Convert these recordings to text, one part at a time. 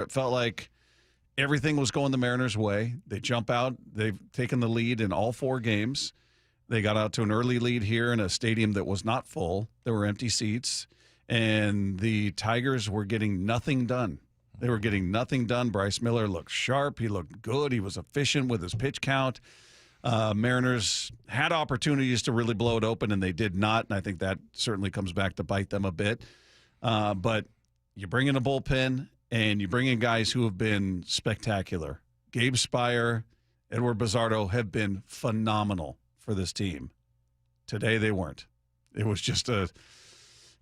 It felt like everything was going the Mariners' way. They jump out. They've taken the lead in all 4 games. They got out to an early lead here in a stadium that was not full. There were empty seats, and the Tigers were getting nothing done. They were getting nothing done. Bryce Miller looked sharp. He looked good. He was efficient with his pitch count. Mariners had opportunities to really blow it open, and they did not, and I think that certainly comes back to bite them a bit. But you bring in a bullpen, and you bring in guys who have been spectacular. Gabe Spire, Edward Bizzardo have been phenomenal for this team. Today they weren't. It was just a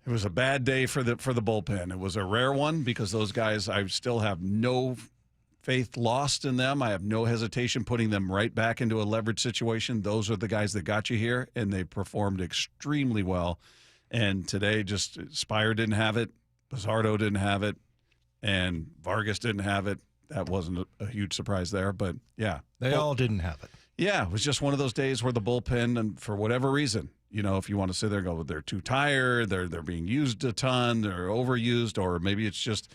bad day for the bullpen. It was a rare one because those guys, I still have no faith lost in them. I have no hesitation putting them right back into a leverage situation. Those are the guys that got you here, and they performed extremely well. And today, just Spire didn't have it, Bizzardo didn't have it, and Vargas didn't have it. That wasn't a huge surprise there, but yeah. They all didn't have it. Yeah, it was just one of those days where the bullpen, and for whatever reason, if you want to sit there and go, they're too tired, they're being used a ton, they're overused, or maybe it's just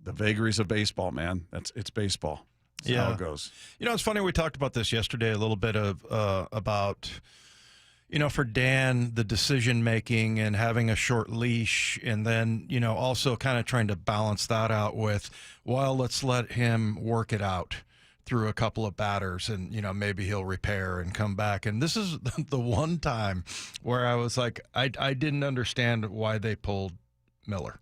the vagaries of baseball, man. It's baseball. That's how it goes. It's funny. We talked about this yesterday a little bit about, for Dan, the decision making and having a short leash, and then, also kind of trying to balance that out with, well, let's let him work it out through a couple of batters, and maybe he'll repair and come back. And this is the one time where I was like, I didn't understand why they pulled Miller.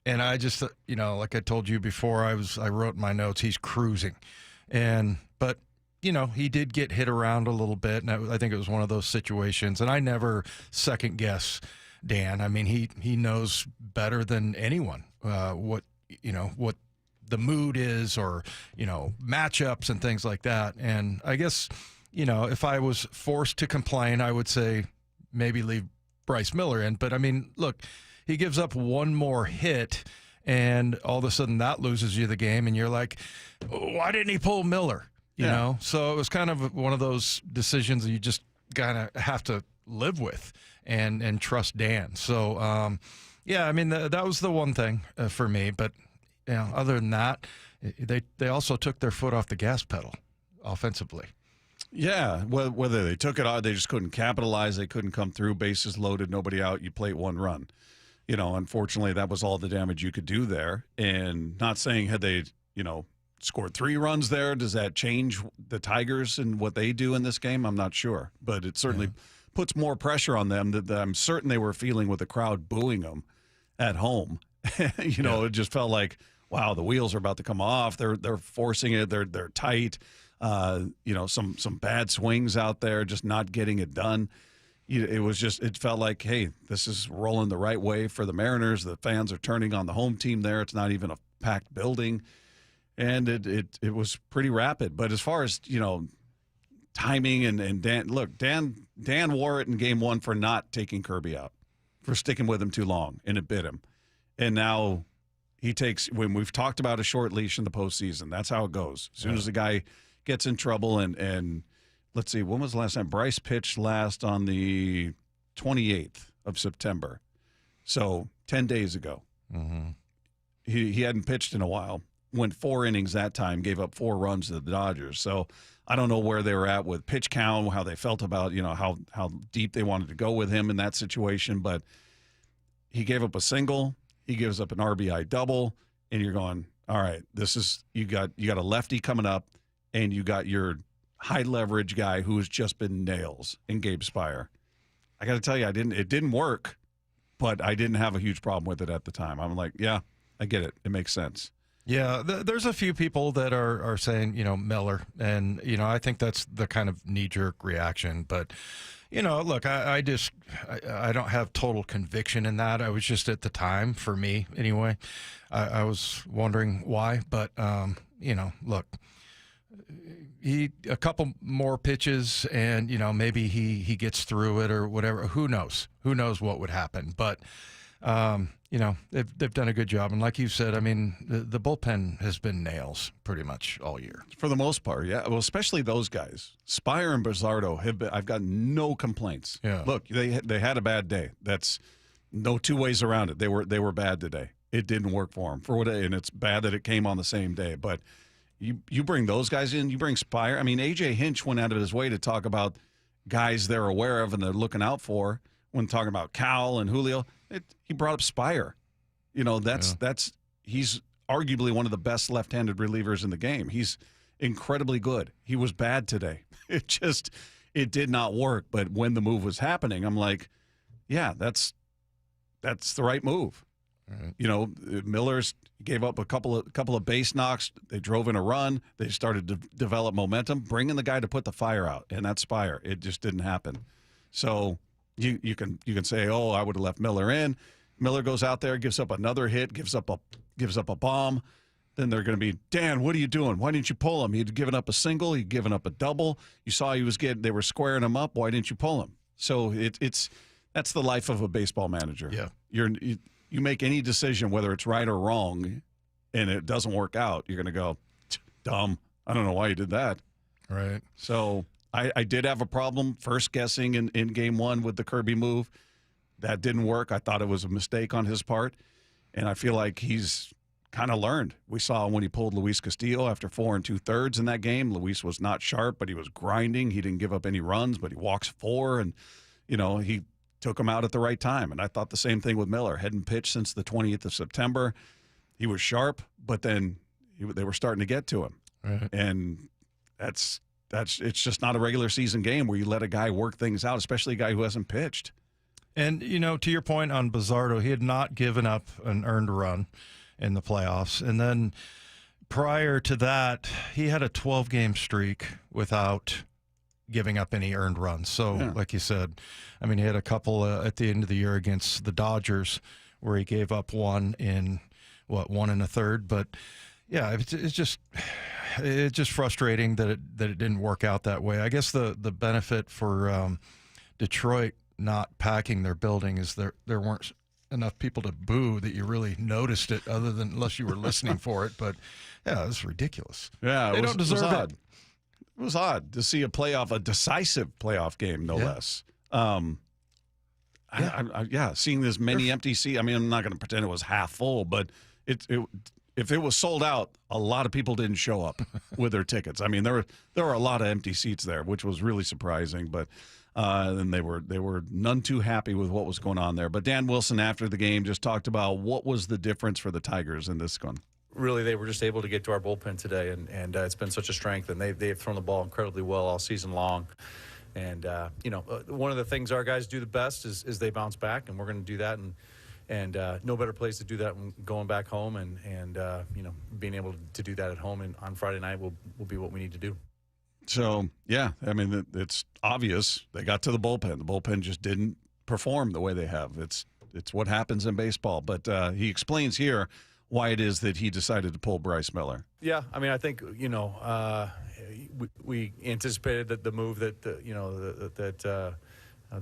And I just, like I told you before, I wrote in my notes, he's cruising. But he did get hit around a little bit, and I think it was one of those situations. And I never second guess Dan. I mean, he knows better than anyone what the mood is, or matchups and things like that. And I guess if I was forced to complain, I would say maybe leave Bryce Miller in. But I mean, look, he gives up one more hit, and all of a sudden that loses you the game, and you're like, why didn't he pull Miller? You know? So it was kind of one of those decisions that you just kind of have to live with and trust Dan. So, I mean, that was the one thing for me. But other than that, they also took their foot off the gas pedal offensively. Yeah, whether they took it out, they just couldn't capitalize. They couldn't come through, bases loaded, nobody out. You plate 1 run. Unfortunately, that was all the damage you could do there. And not saying had they, scored 3 runs there, does that change the Tigers and what they do in this game? I'm not sure. But it certainly puts more pressure on them that I'm certain they were feeling with the crowd booing them at home. It just felt like, wow, the wheels are about to come off. They're forcing it. They're tight. Some bad swings out there, just not getting it done. It felt like, hey, this is rolling the right way for the Mariners. The fans are turning on the home team there. It's not even a packed building. And it was pretty rapid. But as far as, timing and Dan, look, Dan wore it in game 1 for not taking Kirby out, for sticking with him too long, and it bit him. And now he takes, when we've talked about a short leash in the postseason, that's how it goes. As soon as the guy gets in trouble, and let's see, when was the last time? Bryce pitched last on the 28th of September. So 10 days ago. Mm-hmm. He hadn't pitched in a while. Went 4 innings that time, gave up 4 runs to the Dodgers. So I don't know where they were at with pitch count, how they felt about, how deep they wanted to go with him in that situation. But he gave up a single. He gives up an RBI double, and you're going, all right, this is, you got a lefty coming up, and you got your high leverage guy who has just been nails in Gabe Spire. I got to tell you, it didn't work, but I didn't have a huge problem with it at the time. I'm like, yeah, I get it. It makes sense. Yeah, there's a few people that are saying, Miller, and, I think that's the kind of knee-jerk reaction. But, look, I don't have total conviction in that. I was just at the time, for me anyway, I was wondering why. But, look, a couple more pitches and, maybe he gets through it or whatever. Who knows? Who knows what would happen? But, they've done a good job. And like you said, I mean, the bullpen has been nails pretty much all year. For the most part, yeah. Well, especially those guys. Spire and Bizzardo have been, I've got no complaints. Yeah. Look, they had a bad day. That's no two ways around it. They were bad today. It didn't work for him for what, and it's bad that it came on the same day. But you bring those guys in, you bring Spire. I mean, AJ Hinch went out of his way to talk about guys they're aware of and they're looking out for when talking about Cal and Julio. He brought up Spire. He's arguably one of the best left-handed relievers in the game. He's incredibly good. He was bad today. It did not work. But when the move was happening, I'm like, yeah, that's the right move. Right. Miller's gave up a couple of base knocks. They drove in a run. They started to develop momentum, bringing the guy to put the fire out, and that's Spire. It just didn't happen. So you can say, oh, I would have left Miller in. Miller goes out there, gives up another hit, gives up a bomb. Then they're going to be, Dan, what are you doing? Why didn't you pull him? He'd given up a single. He'd given up a double. You saw they were squaring him up. Why didn't you pull him? So that's the life of a baseball manager. Yeah. You make any decision, whether it's right or wrong, and it doesn't work out, you're going to go, dumb. I don't know why you did that. Right. So I did have a problem first guessing in game one with the Kirby move. That didn't work. I thought it was a mistake on his part, and I feel like he's kind of learned. We saw when he pulled Luis Castillo after 4 2/3 in that game. Luis was not sharp, but he was grinding. He didn't give up any runs, but he walks 4, and he took him out at the right time. And I thought the same thing with Miller. Hadn't pitched since the 20th of September. He was sharp, but then they were starting to get to him. Right. And it's just not a regular season game where you let a guy work things out, especially a guy who hasn't pitched. And, to your point on Bizzardo, he had not given up an earned run in the playoffs. And then prior to that, he had a 12-game streak without giving up any earned runs. So, like you said, I mean, he had a couple at the end of the year against the Dodgers where he gave up one in, 1 1/3. But, yeah, it's just frustrating that it didn't work out that way. I guess the benefit for Detroit not packing their building is there weren't enough people to boo that you really noticed it, unless you were listening for it. But, yeah, it was ridiculous. Yeah, they don't deserve it. It was odd to see a decisive playoff game, no less. Seeing this many empty seats. I mean, I'm not going to pretend it was half full, but if it was sold out, a lot of people didn't show up with their tickets. I mean, there were a lot of empty seats there, which was really surprising. But then they were none too happy with what was going on there. But Dan Wilson, after the game, just talked about what was the difference for the Tigers in this one. Really, they were just able to get to our bullpen today, and it's been such a strength, and they've thrown the ball incredibly well all season long. And, one of the things our guys do the best is they bounce back, and we're going to do that. And no better place to do that than going back home and being able to do that at home and on Friday night will be what we need to do. So, yeah, I mean, it's obvious. They got to the bullpen. The bullpen just didn't perform the way they have. It's what happens in baseball. But he explains here why it is that he decided to pull Bryce Miller. Yeah, I mean, I think, we anticipated that the move that they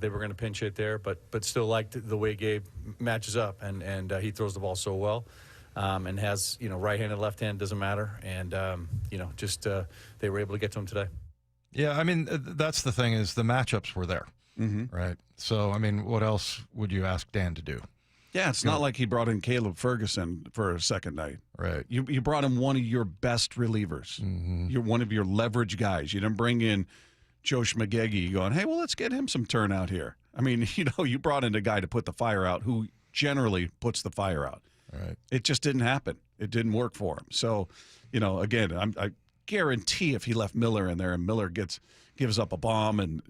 were going to pinch hit there, but still liked the way Gabe matches up, and he throws the ball so well, and has, right-handed, left-hand, doesn't matter, and, they were able to get to him today. Yeah, I mean, that's the thing is the matchups were there, right? So, I mean, what else would you ask Dan to do? Yeah, it's not like he brought in Caleb Ferguson for a second night. Right. You brought in one of your best relievers. You're one of your leverage guys. You didn't bring in Joe Schmagegi going, hey, well, let's get him some turnout here. I mean, you brought in a guy to put the fire out who generally puts the fire out. Right. It just didn't happen. It didn't work for him. So, again, I guarantee if he left Miller in there and Miller gives up a bomb and,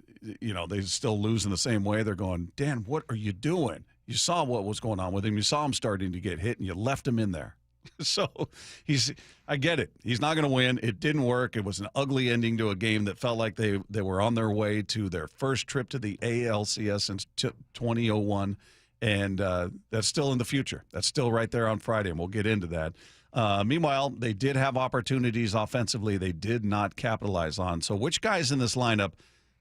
they still lose in the same way, they're going, Dan, what are you doing? You saw what was going on with him. You saw him starting to get hit, and you left him in there. So I get it. He's not going to win. It didn't work. It was an ugly ending to a game that felt like they were on their way to their first trip to the ALCS since 2001, and that's still in the future. That's still right there on Friday, and we'll get into that. Meanwhile, they did have opportunities offensively they did not capitalize on. So which guys in this lineup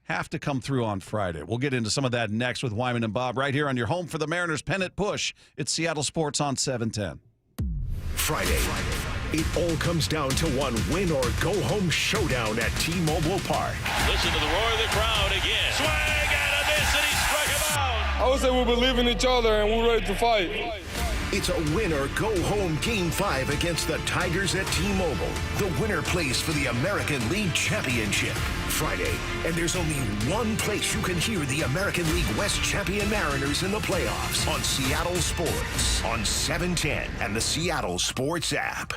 have to come through on Friday? We'll get into some of that next with Wyman and Bob right here on your home for the Mariners pennant push. It's Seattle Sports on 710. Friday. It all comes down to one win or go home showdown at T-Mobile Park. Listen to the roar of the crowd again. Swing and a miss, and he struck him out. I would say we believe in each other and we're ready to fight. It's a win or go home Game 5 against the Tigers at T-Mobile. The winner plays for the American League Championship Friday, and there's only one place you can hear the American League West champion Mariners in the playoffs on Seattle Sports on 710 and the Seattle Sports app.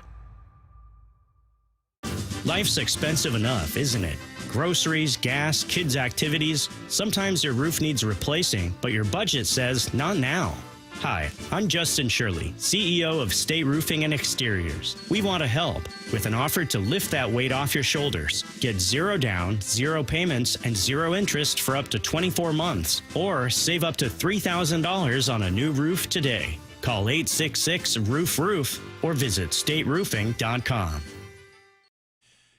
Life's expensive enough, isn't it? Groceries, gas, kids' activities. Sometimes your roof needs replacing, but your budget says not now. Hi, I'm Justin Shirley, CEO of State Roofing and Exteriors. We want to help with an offer to lift that weight off your shoulders. Get 0 down, 0 payments, and 0 interest for up to 24 months. Or save up to $3,000 on a new roof today. Call 866-ROOF-ROOF or visit stateroofing.com.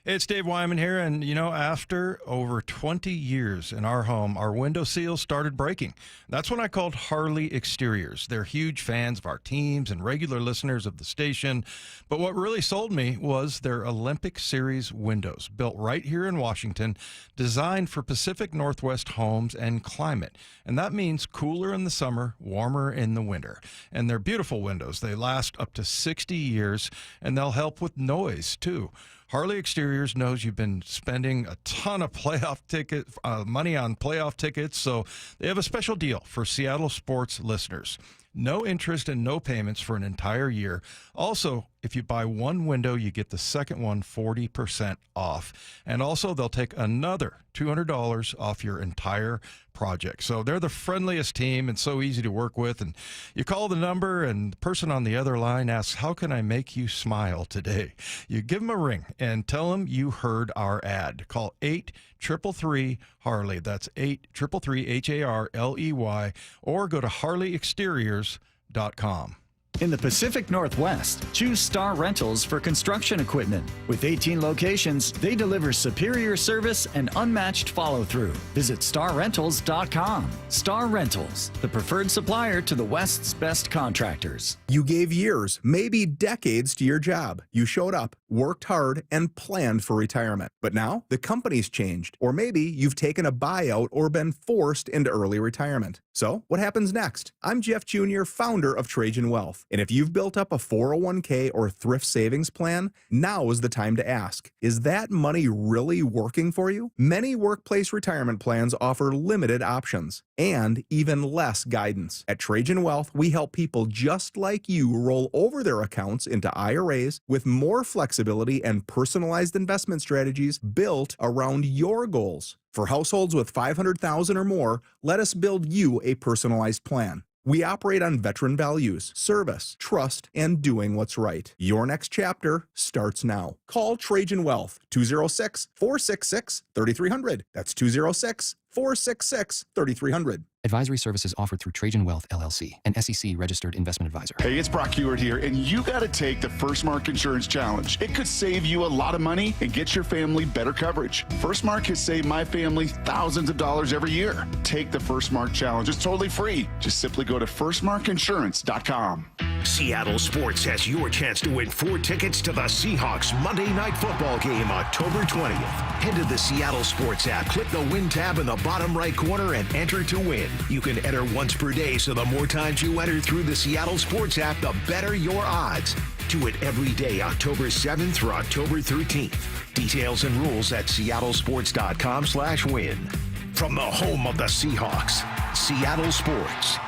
It's Dave Wyman here, and after over 20 years in our home, our window seals started breaking. That's when I called Harley Exteriors. They're huge fans of our teams and regular listeners of the station, but what really sold me was their Olympic Series windows, built right here in Washington, designed for Pacific Northwest homes and climate. And that means cooler in the summer, warmer in the winter. And they're beautiful windows. They last up to 60 years, and they'll help with noise, too. Harley Exteriors knows you've been spending a ton of money on playoff tickets, so they have a special deal for Seattle sports listeners. No interest and no payments for an entire year. Also, if you buy one window, you get the second one 40% off. And also, they'll take another $200 off your entire project. So they're the friendliest team and so easy to work with. And you call the number and the person on the other line asks, how can I make you smile today? You give them a ring and tell them you heard our ad. Call 833-HARLEY. That's 833-HARLEY, or go to harleyexteriors.com. In the Pacific Northwest, choose Star Rentals for construction equipment. With 18 locations, they deliver superior service and unmatched follow-through. Visit starrentals.com. Star Rentals, the preferred supplier to the West's best contractors. You gave years, maybe decades to your job. You showed up, worked hard, and planned for retirement. But now, the company's changed. Or maybe you've taken a buyout or been forced into early retirement. So, what happens next? I'm Jeff Jr., founder of Trajan Wealth. And if you've built up a 401k or thrift savings plan, now is the time to ask, is that money really working for you? Many workplace retirement plans offer limited options and even less guidance. At Trajan Wealth, we help people just like you roll over their accounts into IRAs with more flexibility and personalized investment strategies built around your goals. For households with $500,000 or more, let us build you a personalized plan. We operate on veteran values, service, trust, and doing what's right. Your next chapter starts now. Call Trajan Wealth, 206-466-3300. That's 206-466-3300. Advisory services offered through Trajan Wealth, LLC, an SEC-registered investment advisor. Hey, it's Brock Hewitt here, and you got to take the First Mark Insurance Challenge. It could save you a lot of money and get your family better coverage. First Mark has saved my family thousands of dollars every year. Take the First Mark Challenge. It's totally free. Just simply go to firstmarkinsurance.com. Seattle Sports has your chance to win 4 tickets to the Seahawks Monday Night Football game October 20th. Head to the Seattle Sports app, click the Win tab in the bottom right corner, and enter to win. You can enter once per day, so the more times you enter through the Seattle Sports app, the better your odds. Do it every day, October 7th through October 13th. Details and rules at seattlesports.com/win. From the home of the Seahawks, Seattle Sports.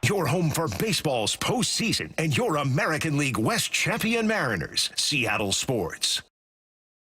Your home for baseball's postseason and your American League West champion Mariners, Seattle Sports.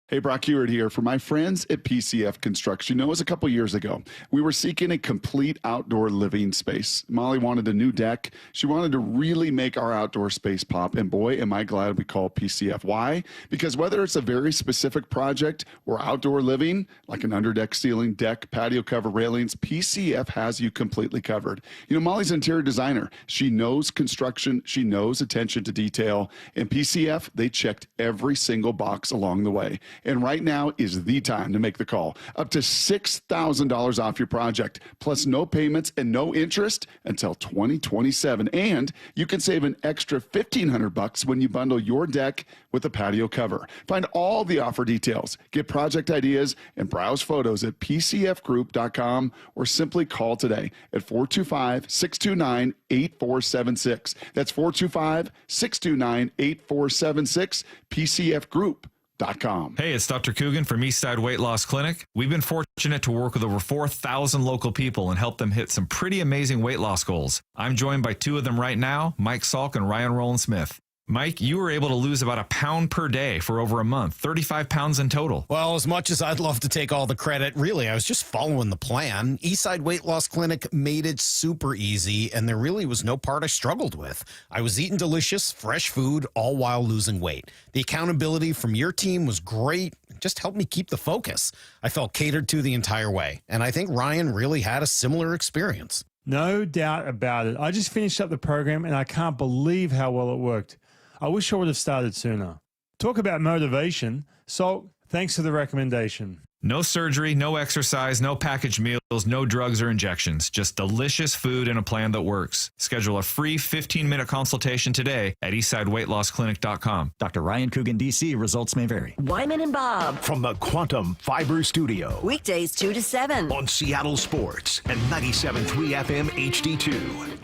Hey, Brock Hewitt here for my friends at PCF Construction. You know, it was a couple years ago. We were seeking a complete outdoor living space. Molly wanted a new deck. She wanted to really make our outdoor space pop. And boy, am I glad we called PCF. Why? Because whether it's a very specific project or outdoor living, like an underdeck ceiling, deck, patio cover, railings, PCF has you completely covered. You know, Molly's an interior designer. She knows construction. She knows attention to detail. And PCF, they checked every single box along the way. And right now is the time to make the call. Up to $6,000 off your project, plus no payments and no interest until 2027. And you can save an extra $1,500 when you bundle your deck with a patio cover. Find all the offer details, get project ideas, and browse photos at pcfgroup.com or simply call today at 425-629-8476. That's 425-629-8476, pcfgroup.com. Hey, it's Dr. Coogan from Eastside Weight Loss Clinic. We've been fortunate to work with over 4,000 local people and help them hit some pretty amazing weight loss goals. I'm joined by two of them right now, Mike Salk and Ryan Rowland-Smith. Mike, you were able to lose about a pound per day for over a month, 35 pounds in total. Well, as much as I'd love to take all the credit, really, I was just following the plan. Eastside Weight Loss Clinic made it super easy, and there really was no part I struggled with. I was eating delicious, fresh food, all while losing weight. The accountability from your team was great. It just helped me keep the focus. I felt catered to the entire way, and I think Ryan really had a similar experience. No doubt about it. I just finished up the program, and I can't believe how well it worked. I wish I would have started sooner. Talk about motivation. So, thanks for the recommendation. No surgery, no exercise, no packaged meals, no drugs or injections. Just delicious food and a plan that works. Schedule a free 15-minute consultation today at eastsideweightlossclinic.com. Dr. Ryan Coogan, D.C. Results may vary. Wyman and Bob. From the Quantum Fiber Studio. Weekdays 2 to 7. On Seattle Sports and 97.3 FM HD2.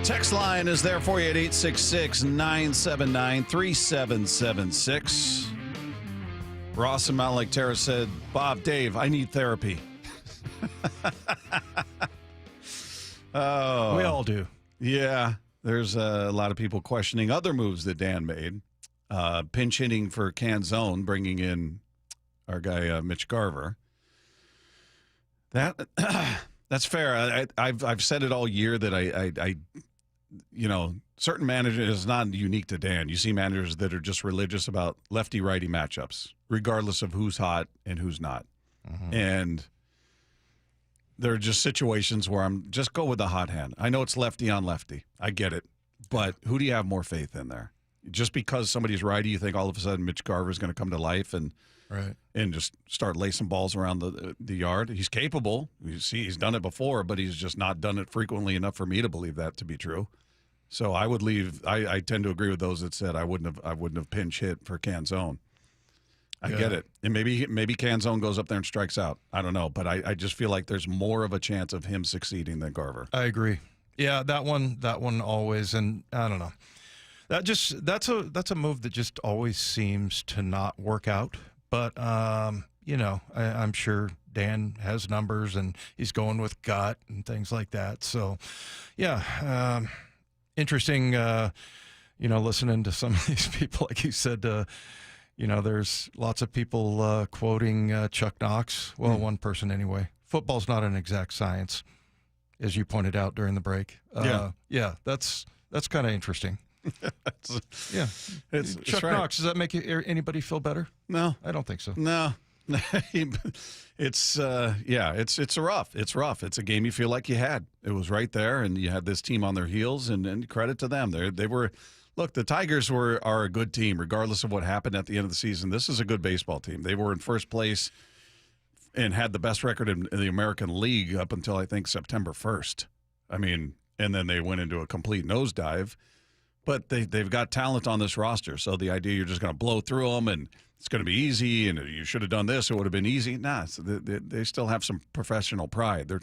Text line is there for you at 866-979-3776. Ross in Mount Lake Terrace said, Bob, Dave, I need therapy. Oh, we all do. Yeah. There's a lot of people questioning other moves that Dan made. Pinch hitting for Canzone, bringing in our guy, Mitch Garver. That's fair. I've said it all year that I certain managers, it's not unique to Dan. You see managers that are just religious about lefty-righty matchups, regardless of who's hot and who's not. Mm-hmm. And there are just situations where I'm just go with the hot hand. I know it's lefty on lefty. I get it. But who do you have more faith in there? Just because somebody's righty, you think all of a sudden Mitch Garver is going to come to life and just start lacing balls around the yard? He's capable. You see, he's done it before, but he's just not done it frequently enough for me to believe that to be true. So I would leave. I tend to agree with those that said I wouldn't have pinch hit for Canzone. I get it, and maybe Canzone goes up there and strikes out. I don't know, but I just feel like there's more of a chance of him succeeding than Garver. I agree. Yeah, that one always, and I don't know. That's a move that just always seems to not work out. But I'm sure Dan has numbers and he's going with gut and things like that. So, yeah. Interesting, listening to some of these people, like you said, there's lots of people quoting Chuck Knox. Well, one person anyway. Football's not an exact science, as you pointed out during the break. That's kind of interesting. It's Chuck Knox. Does that make anybody feel better? No, I don't think so. No. It's rough. It's rough. It's a game you feel like you had. It was right there, and you had this team on their heels, and credit to them. They were. Look, the Tigers are a good team, regardless of what happened at the end of the season. This is a good baseball team. They were in first place and had the best record in the American League up until, I think, September 1st. I mean, and then they went into a complete nosedive. But they've got talent on this roster, so the idea you're just going to blow through them and it's going to be easy and you should have done this, it would have been easy. Nah, they still have some professional pride. They're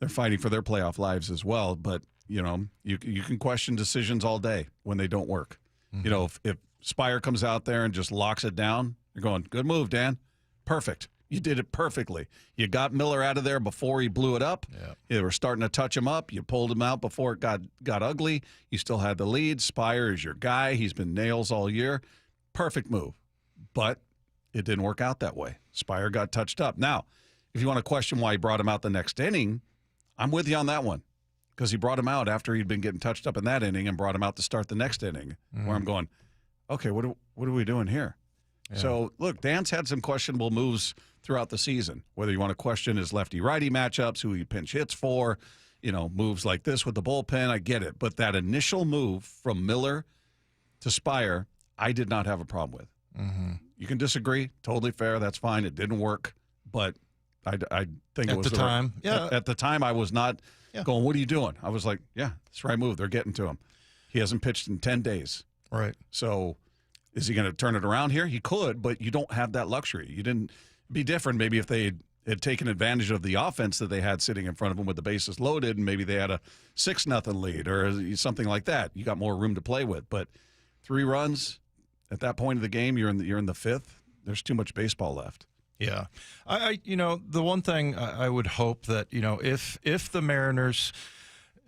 fighting for their playoff lives as well. But, you can question decisions all day when they don't work. Mm-hmm. If Spire comes out there and just locks it down, you're going, good move, Dan. Perfect. You did it perfectly. You got Miller out of there before he blew it up. Yeah. You were starting to touch him up. You pulled him out before it got ugly. You still had the lead. Spire is your guy. He's been nails all year. Perfect move. But it didn't work out that way. Spire got touched up. Now, if you want to question why he brought him out the next inning, I'm with you on that one. Because he brought him out after he'd been getting touched up in that inning and brought him out to start the next inning, where I'm going, okay, what are we doing here? Yeah. So, look, Dan's had some questionable moves throughout the season, whether you want to question his lefty-righty matchups, who he pinch hits for, moves like this with the bullpen, I get it. But that initial move from Miller to Spire, I did not have a problem with. Mm-hmm. You can disagree. Totally fair. That's fine. It didn't work. But I think it was at the time. Yeah. At the time, I was not going, what are you doing? I was like, yeah, it's the right move. They're getting to him. He hasn't pitched in 10 days. Right. So is he going to turn it around here? He could, but you don't have that luxury. You didn't be different maybe if they had taken advantage of the offense that they had sitting in front of them with the bases loaded, and maybe they had a 6-0 lead or something like that. You got more room to play with. But 3 runs at that point of the game, you're in the 5th. There's too much baseball left. Yeah. I the one thing I would hope that, if the Mariners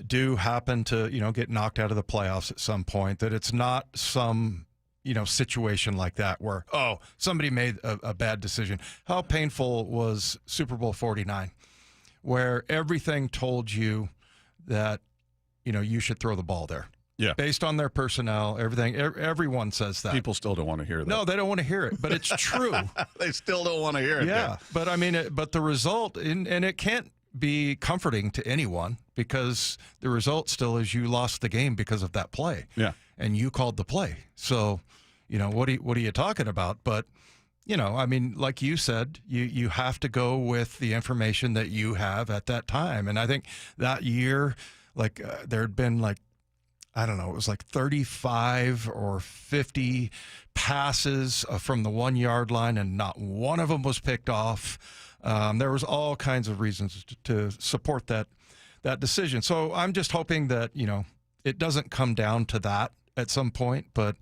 do happen to, get knocked out of the playoffs at some point, that it's not some, situation like that where, somebody made a bad decision. How painful was Super Bowl 49, where everything told you that, you should throw the ball there. Yeah. Based on their personnel, everything, everyone says that. People still don't want to hear that. No, they don't want to hear it, but it's true. They still don't want to hear it. Yeah, but I mean, but the result, and it can't be comforting to anyone because the result still is you lost the game because of that play. Yeah. And you called the play. So, what are you talking about? But, I mean, like you said, you have to go with the information that you have at that time. And I think that year, there had been I don't know, it was 35 or 50 passes from the 1-yard line, and not one of them was picked off. There was all kinds of reasons to support that decision. So I'm just hoping that, it doesn't come down to that at some point. But,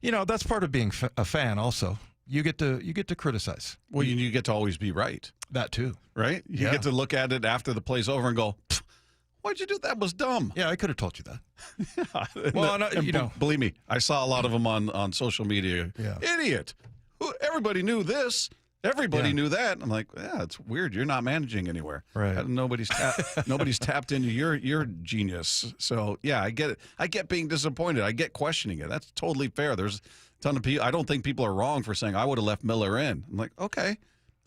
that's part of being a fan also. You get to criticize. Well, you get to always be right. That too. Right? You get to look at it after the play's over and go, why'd you do that? Was dumb. Yeah, I could have told you that. Yeah. Well, believe me, I saw a lot of them on social media. Yeah. Idiot. Everybody knew this. Everybody knew that. I'm like, yeah, it's weird. You're not managing anywher. Right. Nobody's tapped into your genius. So yeah, I get it. I get being disappointed. I get questioning it. That's totally fair. There's a ton of people. I don't think people are wrong for saying I would have left Miller in. I'm like, okay.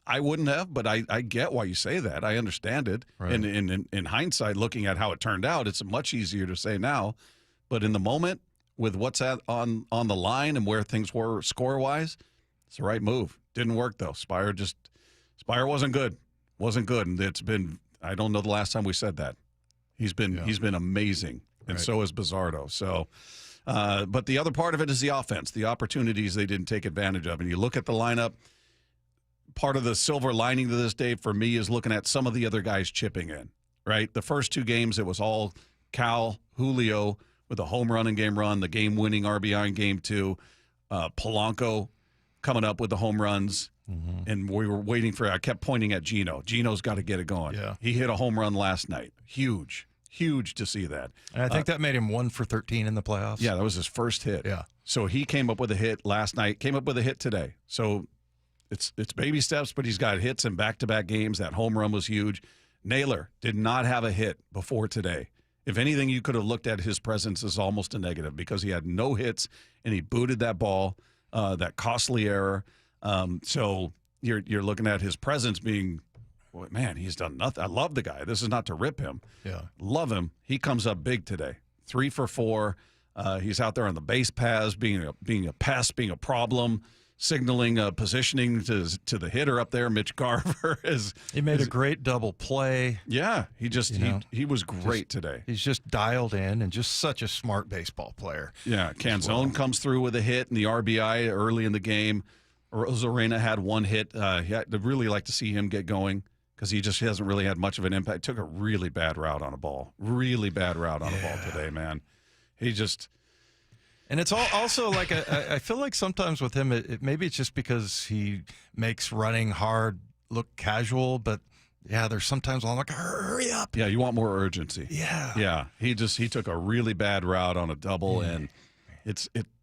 I wouldn't have, but I get why you say that. I understand it. Right. And in hindsight, looking at how it turned out, it's much easier to say now. But in the moment, with what's on the line and where things were score-wise, it's the right move. Didn't work, though. Spire wasn't good. Wasn't good. And it's been, I don't know the last time we said that. He's been amazing. And so is Bizzardo. So, but the other part of it is the offense, the opportunities they didn't take advantage of. And you look at the lineup, part of the silver lining to this day for me is looking at some of the other guys chipping in, right? The first 2 games, it was all Cal, Julio with a home run in game run, the game-winning RBI in game 2, Polanco coming up with the home runs, and we were waiting I kept pointing at Gino. Gino's got to get it going. Yeah. He hit a home run last night. Huge to see that. And I think that made him 1 for 13 in the playoffs. Yeah, that was his first hit. Yeah. So he came up with a hit last night, came up with a hit today. So it's baby steps, but he's got hits in back-to-back games. That home run was huge. Naylor did not have a hit before today. If anything, you could have looked at his presence as almost a negative because he had no hits and he booted that ball, that costly error. So you're looking at his presence being, well, man, he's done nothing. I love the guy. This is not to rip him. Yeah, love him. He comes up big today. 3 for 4. He's out there on the base paths, being a pest, being a problem. Signaling, positioning to the hitter up there, Mitch Garver. He made a great double play. Yeah, he was great today. He's just dialed in and just such a smart baseball player. Yeah, Canzone comes through with a hit and the RBI early in the game. Rosarena had 1 hit. I'd really like to see him get going because he just hasn't really had much of an impact. Took a really bad route on a ball. Really bad route on a ball today, man. He just... And it's also like I feel like sometimes with him, maybe it's just because he makes running hard look casual. But yeah, there's sometimes I'm like, hurry up. Yeah, you want more urgency. Yeah. He took a really bad route on a double, and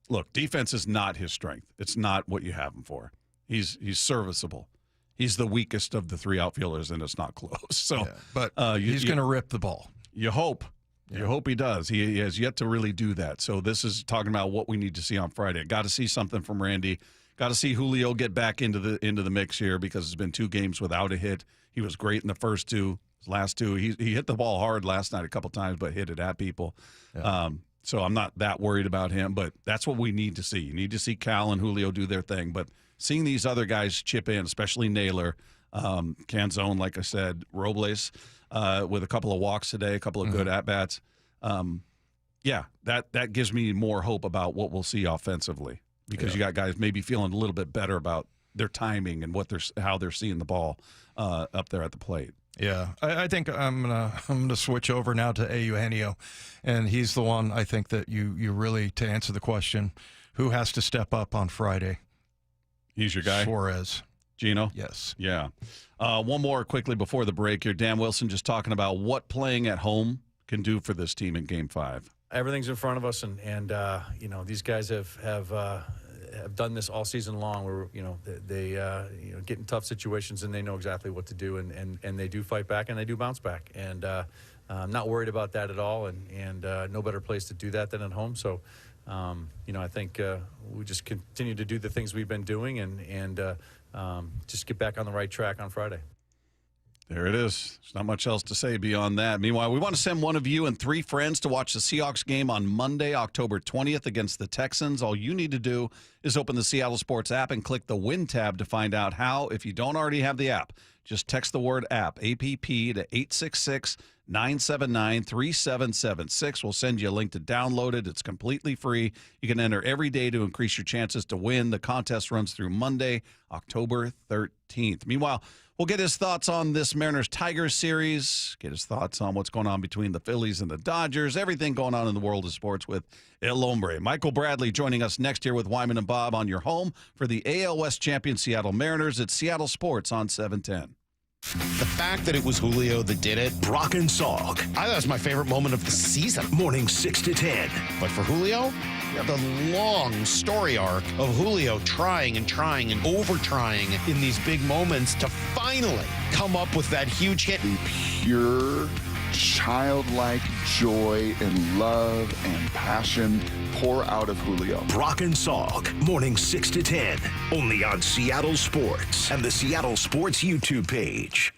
look, defense is not his strength. It's not what you have him for. He's serviceable. He's the weakest of the 3 outfielders, and it's not close. So, but he's going to rip the ball. You hope. You hope he does. He has yet to really do that. So this is talking about what we need to see on Friday. Got to see something from Randy. Got to see Julio get back into the mix here because it's been 2 games without a hit. He was great in the first 2. His last 2, he hit the ball hard last night a couple times, but hit it at people. Yeah. So I'm not that worried about him, but that's what we need to see. You need to see Cal and Julio do their thing, but seeing these other guys chip in, especially Naylor, Canzone, like I said, Robles with a couple of walks today, a couple of good at-bats. Yeah, that gives me more hope about what we'll see offensively because you got guys maybe feeling a little bit better about their timing and how they're seeing the ball up there at the plate. Yeah, I think I'm gonna switch over now to Eugenio, and he's the one I think that you really, to answer the question, who has to step up on Friday? He's your guy? Suarez. Gino? Yes. Yeah. One more quickly before the break here. Dan Wilson just talking about what playing at home can do for this team in Game 5. Everything's in front of us, and these guys have done this all season long. Where they get in tough situations and they know exactly what to do, and they do fight back and they do bounce back. And I'm not worried about that at all. And no better place to do that than at home. So I think we just continue to do the things we've been doing and just get back on the right track on Friday. There it is. There's not much else to say beyond that. Meanwhile, we want to send one of you and 3 friends to watch the Seahawks game on Monday, October 20th against the Texans. All you need to do is open the Seattle Sports app and click the Win tab to find out how. If you don't already have the app, just text the word app, APP, to 866-979-3776. We'll send you a link to download it. It's completely free. You can enter every day to increase your chances to win. The contest runs through Monday, October 13th. Meanwhile, we'll get his thoughts on this Mariners-Tigers series, get his thoughts on what's going on between the Phillies and the Dodgers, everything going on in the world of sports with El Hombre. Michael Bradley joining us next year with Wyman and Bob on your home for the AL West champion Seattle Mariners at Seattle Sports on 710. The fact that it was Julio that did it, Brock and Salk. I thought it was my favorite moment of the season. Morning 6 to 10. But for Julio, the long story arc of Julio trying and over-trying in these big moments to finally come up with that huge hit. The pure, childlike joy and love and passion pour out of Julio. Brock and Salk. Morning 6 to 10. Only on Seattle Sports and the Seattle Sports YouTube page.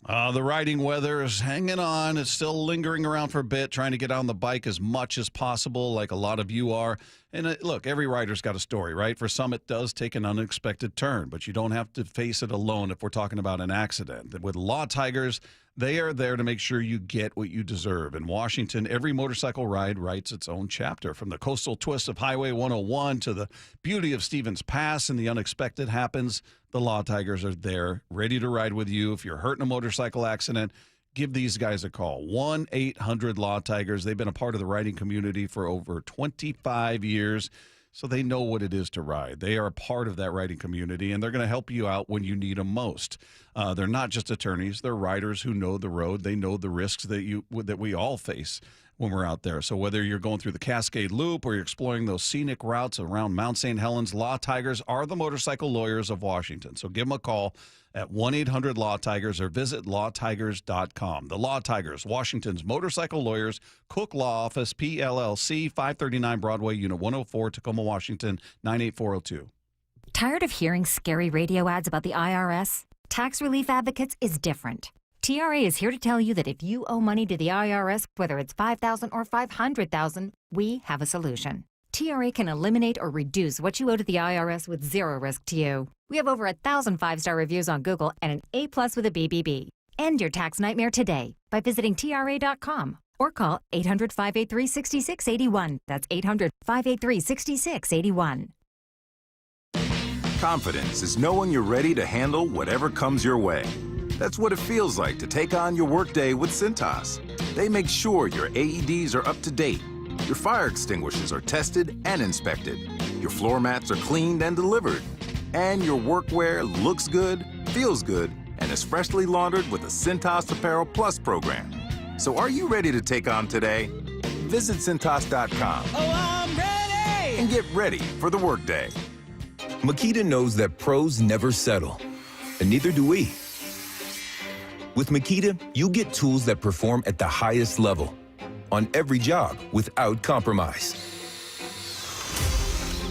The riding weather is hanging on. It's still lingering around for a bit, trying to get on the bike as much as possible, like a lot of you are. And look, every rider's got a story, right? For some, it does take an unexpected turn, but you don't have to face it alone if we're talking about an accident. With Law Tigers, they are there to make sure you get what you deserve. In Washington, every motorcycle ride writes its own chapter. From the coastal twist of Highway 101 to the beauty of Stevens Pass and the unexpected happens, the Law Tigers are there, ready to ride with you. If you're hurt in a motorcycle accident, give these guys a call. 1-800-LAW-TIGERS. They've been a part of the riding community for over 25 years, so they know what it is to ride. They are a part of that riding community, and they're going to help you out when you need them most. They're not just attorneys. They're riders who know the road. They know the risks that we all face when we're out there. So whether you're going through the Cascade Loop or you're exploring those scenic routes around Mount St. Helens, Law Tigers are the motorcycle lawyers of Washington. So give them a call at 1-800-LAW-TIGERS or visit lawtigers.com. The Law Tigers, Washington's motorcycle lawyers, Cook Law Office, PLLC, 539 Broadway, Unit 104, Tacoma, Washington, 98402. Tired of hearing scary radio ads about the IRS? Tax Relief Advocates is different. TRA is here to tell you that if you owe money to the IRS, whether it's $5,000 or $500,000, we have a solution. TRA can eliminate or reduce what you owe to the IRS with zero risk to you. We have over 1,000 5-star reviews on Google and an A+ with a BBB. End your tax nightmare today by visiting TRA.com or call 800-583-6681. That's 800-583-6681. Confidence is knowing you're ready to handle whatever comes your way. That's what it feels like to take on your workday with Cintas. They make sure your AEDs are up to date, your fire extinguishers are tested and inspected, your floor mats are cleaned and delivered, and your workwear looks good, feels good, and is freshly laundered with the Cintas Apparel Plus program. So are you ready to take on today? Visit Cintas.com. Oh, I'm ready! And get ready for the workday. Makita knows that pros never settle, and neither do we. With Makita, you get tools that perform at the highest level on every job without compromise.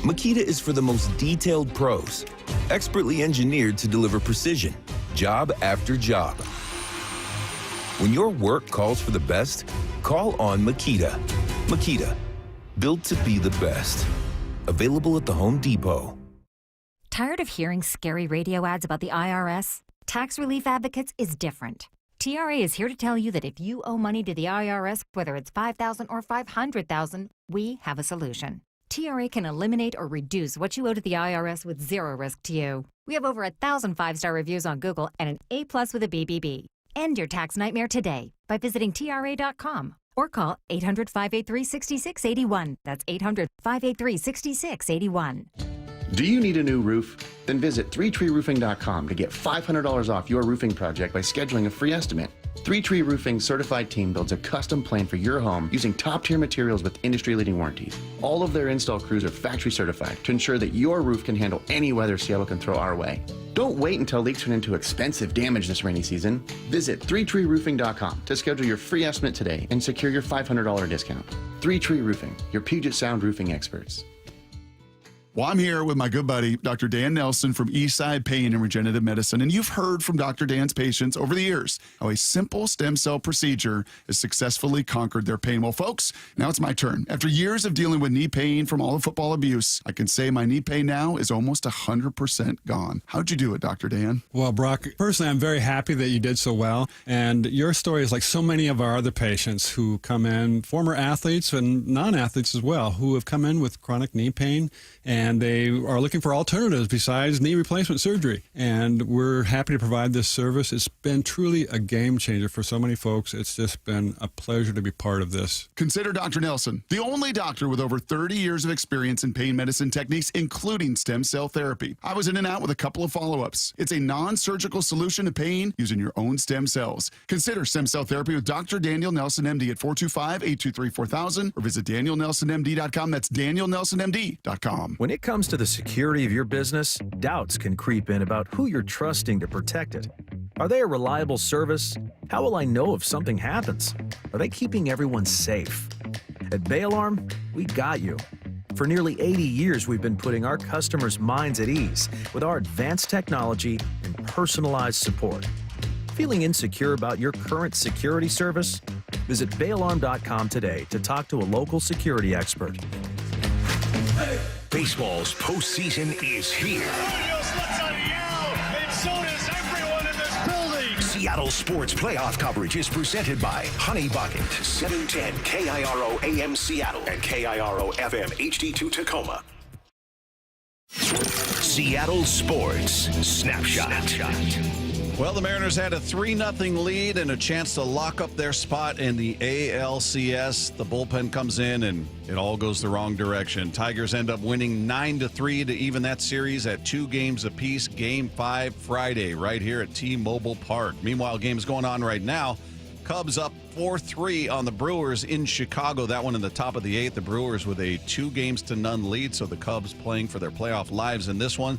Makita is for the most detailed pros, expertly engineered to deliver precision, job after job. When your work calls for the best, call on Makita. Makita, built to be the best. Available at the Home Depot. Tired of hearing scary radio ads about the IRS? Tax Relief Advocates is different. TRA is here to tell you that if you owe money to the IRS, whether it's $5,000 or $500,000, we have a solution. TRA can eliminate or reduce what you owe to the IRS with zero risk to you. We have over 1,000 5-star reviews on Google and an A+ with a BBB. End your tax nightmare today by visiting TRA.com or call 800-583-6681. That's 800-583-6681. Do you need a new roof? Then visit 3treeroofing.com to get $500 off your roofing project by scheduling a free estimate. 3Tree Roofing's certified team builds a custom plan for your home using top-tier materials with industry-leading warranties. All of their install crews are factory certified to ensure that your roof can handle any weather Seattle can throw our way. Don't wait until leaks turn into expensive damage this rainy season. Visit 3treeroofing.com to schedule your free estimate today and secure your $500 discount. 3Tree Roofing, your Puget Sound roofing experts. Well, I'm here with my good buddy, Dr. Dan Nelson from Eastside Pain and Regenerative Medicine. And you've heard from Dr. Dan's patients over the years how a simple stem cell procedure has successfully conquered their pain. Well, folks, now it's my turn. After years of dealing with knee pain from all the football abuse, I can say my knee pain now is almost 100% gone. How'd you do it, Dr. Dan? Well, Brock, personally, I'm very happy that you did so well. And your story is like so many of our other patients who come in, former athletes and non-athletes as well, who have come in with chronic knee pain, and they are looking for alternatives besides knee replacement surgery. And we're happy to provide this service. It's been truly a game changer for so many folks. It's just been a pleasure to be part of this. Consider Dr. Nelson, the only doctor with over 30 years of experience in pain medicine techniques, including stem cell therapy. I was in and out with a couple of follow-ups. It's a non-surgical solution to pain using your own stem cells. Consider stem cell therapy with Dr. Daniel Nelson, MD at 425-823-4000 or visit danielnelsonmd.com. That's danielnelsonmd.com. When it comes to the security of your business, doubts can creep in about who you're trusting to protect it. Are they a reliable service? How will I know if something happens? Are they keeping everyone safe? At Bay Alarm, we got you. For nearly 80 years, we've been putting our customers' minds at ease with our advanced technology and personalized support. Feeling insecure about your current security service? Visit bayalarm.com today to talk to a local security expert. Baseball's postseason is here. Julio's lets out a yell, and so does everyone in this building. Seattle sports playoff coverage is presented by Honey Bucket, 710 KIRO AM Seattle and KIRO FM HD2 Tacoma. Seattle Sports Snapshot. Well, the Mariners had a 3-0 lead and a chance to lock up their spot in the ALCS. The bullpen comes in and it all goes the wrong direction. Tigers end up winning 9-3 to even that series at 2 games apiece. Game 5 Friday right here at T-Mobile Park. Meanwhile, game's going on right now. Cubs up 4-3 on the Brewers in Chicago. That one in the top of the 8th. The Brewers with a 2-0 lead, so the Cubs playing for their playoff lives in this one.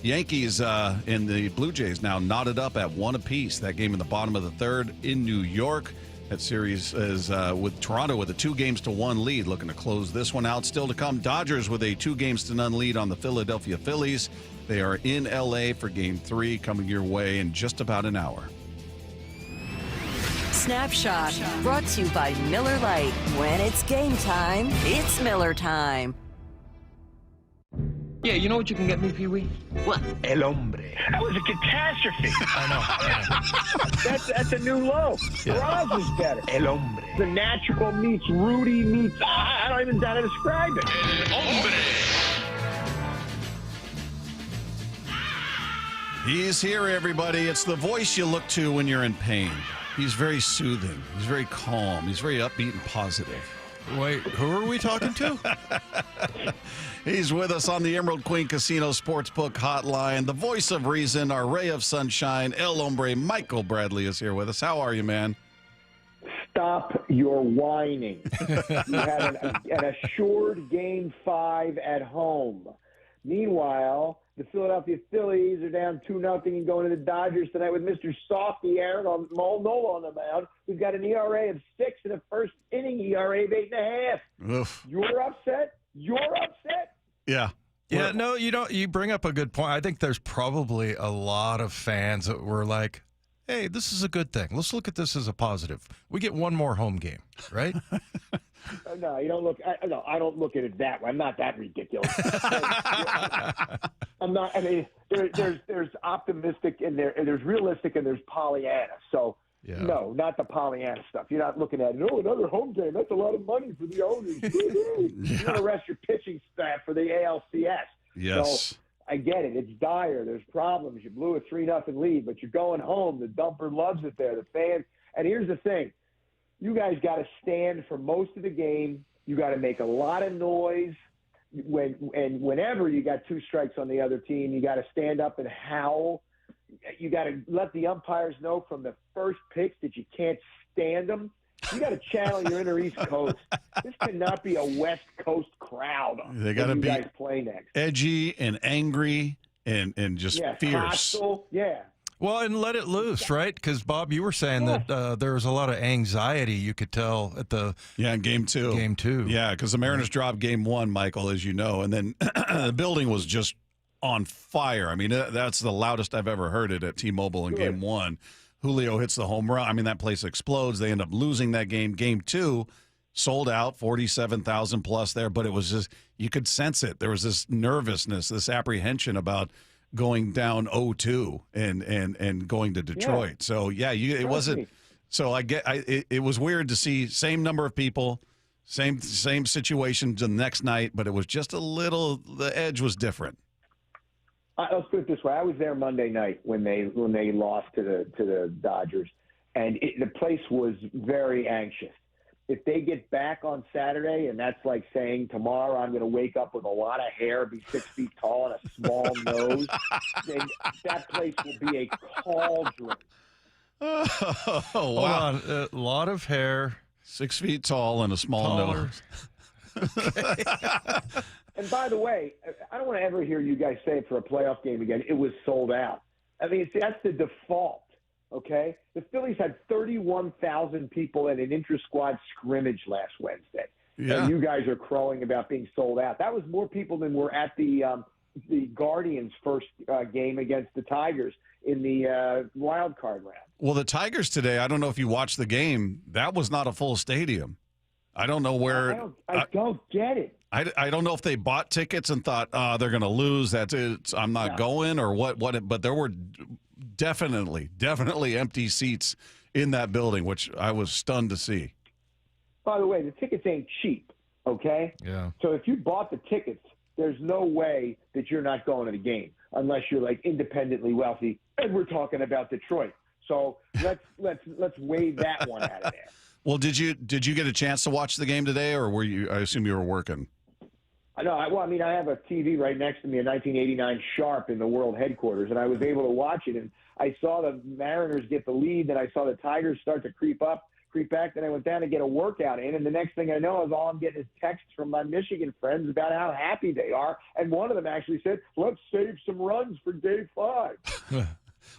Yankees and the Blue Jays now knotted up at 1 apiece. That game in the bottom of the 3rd in New York. That series is with Toronto with a 2-1 lead, looking to close this one out. Still to come, Dodgers with a 2-0 lead on the Philadelphia Phillies. They are in L.A. for Game 3, coming your way in just about an hour. Snapshot, brought to you by Miller Lite. When it's game time, it's Miller time. Yeah, you know what you can get me, Pee-wee? What? El Hombre. That was a catastrophe. I know. That's a new low. Roz is better. El Hombre. The natural meets Rudy meets... I don't even know how to describe it. El Hombre. He's here, everybody. It's the voice you look to when you're in pain. He's very soothing. He's very calm. He's very upbeat and positive. Wait, who are we talking to? He's with us on the Emerald Queen Casino Sportsbook Hotline. The voice of reason, our ray of sunshine, El Hombre, Michael Bradley is here with us. How are you, man? Stop your whining. You had an assured Game 5 at home. Meanwhile, the Philadelphia Phillies are down 2-0 and going to the Dodgers tonight with Mr. Softy Aaron Nola on the mound, who's got an ERA of 6 and a first inning ERA of 8.5. Oof. You're upset? You're upset? Yeah. Yeah, no, you don't. You bring up a good point. I think there's probably a lot of fans that were like, hey, this is a good thing. Let's look at this as a positive. We get one more home game, right? No, you don't look. No, I don't look at it that way. I'm not that ridiculous. I'm not. I mean, there's optimistic and there's realistic and there's Pollyanna. So no, not the Pollyanna stuff. You're not looking at another home game. That's a lot of money for the owners. You're going to rest your pitching staff for the ALCS. Yes. So I get it. It's dire. There's problems. You blew a 3-0 lead, but you're going home. The dumper loves it there. The fans. And here's the thing. You guys got to stand for most of the game. You got to make a lot of noise. Whenever you got 2 strikes on the other team, you got to stand up and howl. You got to let the umpires know from the first pitch that you can't stand them. You got to channel your inner East Coast. This cannot be a West Coast crowd. They got to be guys play next. edgy and angry and just fierce. Hostile. Yeah. Well, and let it loose, right? Because, Bob, you were saying that there was a lot of anxiety you could tell at the in Game 2. Game 2. Yeah, because the Mariners dropped Game 1, Michael, as you know, and then the building was just on fire. I mean, that's the loudest I've ever heard it at T-Mobile in Game 1. Julio hits the home run. I mean, that place explodes. They end up losing that game. Game 2, sold out, 47,000 plus there, but it was just, you could sense it. There was this nervousness, this apprehension about going down 0-2 and going to Detroit. Yeah. So yeah, it wasn't. So it was weird to see same number of people, same situation the next night, but it was just a little. The edge was different. Let's put it this way: I was there Monday night when they lost to the Dodgers, and the place was very anxious. If they get back on Saturday, and that's like saying tomorrow I'm going to wake up with a lot of hair, be 6 feet tall, and a small nose, then that place will be a cauldron. Oh, wow. Hold on. A lot of hair. 6 feet tall and a small nose. And by the way, I don't want to ever hear you guys say it for a playoff game again. It was sold out. I mean, that's the default. Okay, the Phillies had 31,000 people in an intra-squad scrimmage last Wednesday. Yeah. And you guys are crowing about being sold out. That was more people than were at the Guardians' first game against the Tigers in the wild card round. Well, the Tigers today, I don't know if you watched the game. That was not a full stadium. I don't know where. I don't get it. I don't know if they bought tickets and thought, they're going to lose. That's it. I'm not going or what. But there were definitely empty seats in that building, which I was stunned to see. By the way, the tickets ain't cheap, okay? Yeah. So if you bought the tickets, there's no way that you're not going to the game unless you're like independently wealthy. And we're talking about Detroit. So let's wave that one out of there. Well, did you get a chance to watch the game today, or were you? I assume you were working. No, I have a TV right next to me, a 1989 Sharp in the world headquarters, and I was able to watch it. And I saw the Mariners get the lead, then I saw the Tigers start to creep back. Then I went down to get a workout in, and the next thing I know is all I'm getting is texts from my Michigan friends about how happy they are. And one of them actually said, "Let's save some runs for Day 5."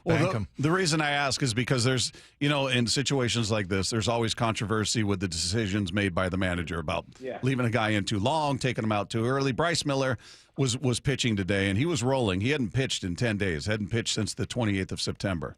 Well, the reason I ask is because there's, in situations like this, there's always controversy with the decisions made by the manager about leaving a guy in too long, taking him out too early. Bryce Miller was pitching today, and he was rolling. He hadn't pitched in 10 days, hadn't pitched since the 28th of September.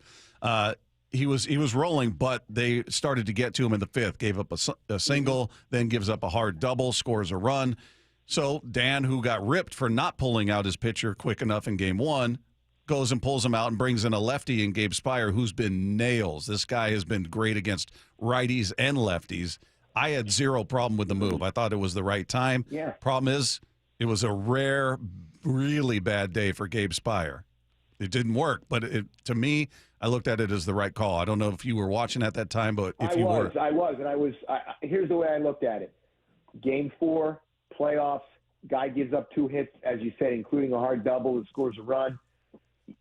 He was rolling, but they started to get to him in the 5th, gave up a single, then gives up a hard double, scores a run. So Dan, who got ripped for not pulling out his pitcher quick enough in Game 1, goes and pulls him out and brings in a lefty in Gabe Spire, who's been nails. This guy has been great against righties and lefties. I had zero problem with the move. I thought it was the right time. Yeah. Problem is, it was a rare, really bad day for Gabe Spire. It didn't work, but to me, I looked at it as the right call. I don't know if you were watching at that time, but if you were. I was. Here's the way I looked at it. Game 4, playoffs, guy gives up 2 hits, as you said, including a hard double and scores a run.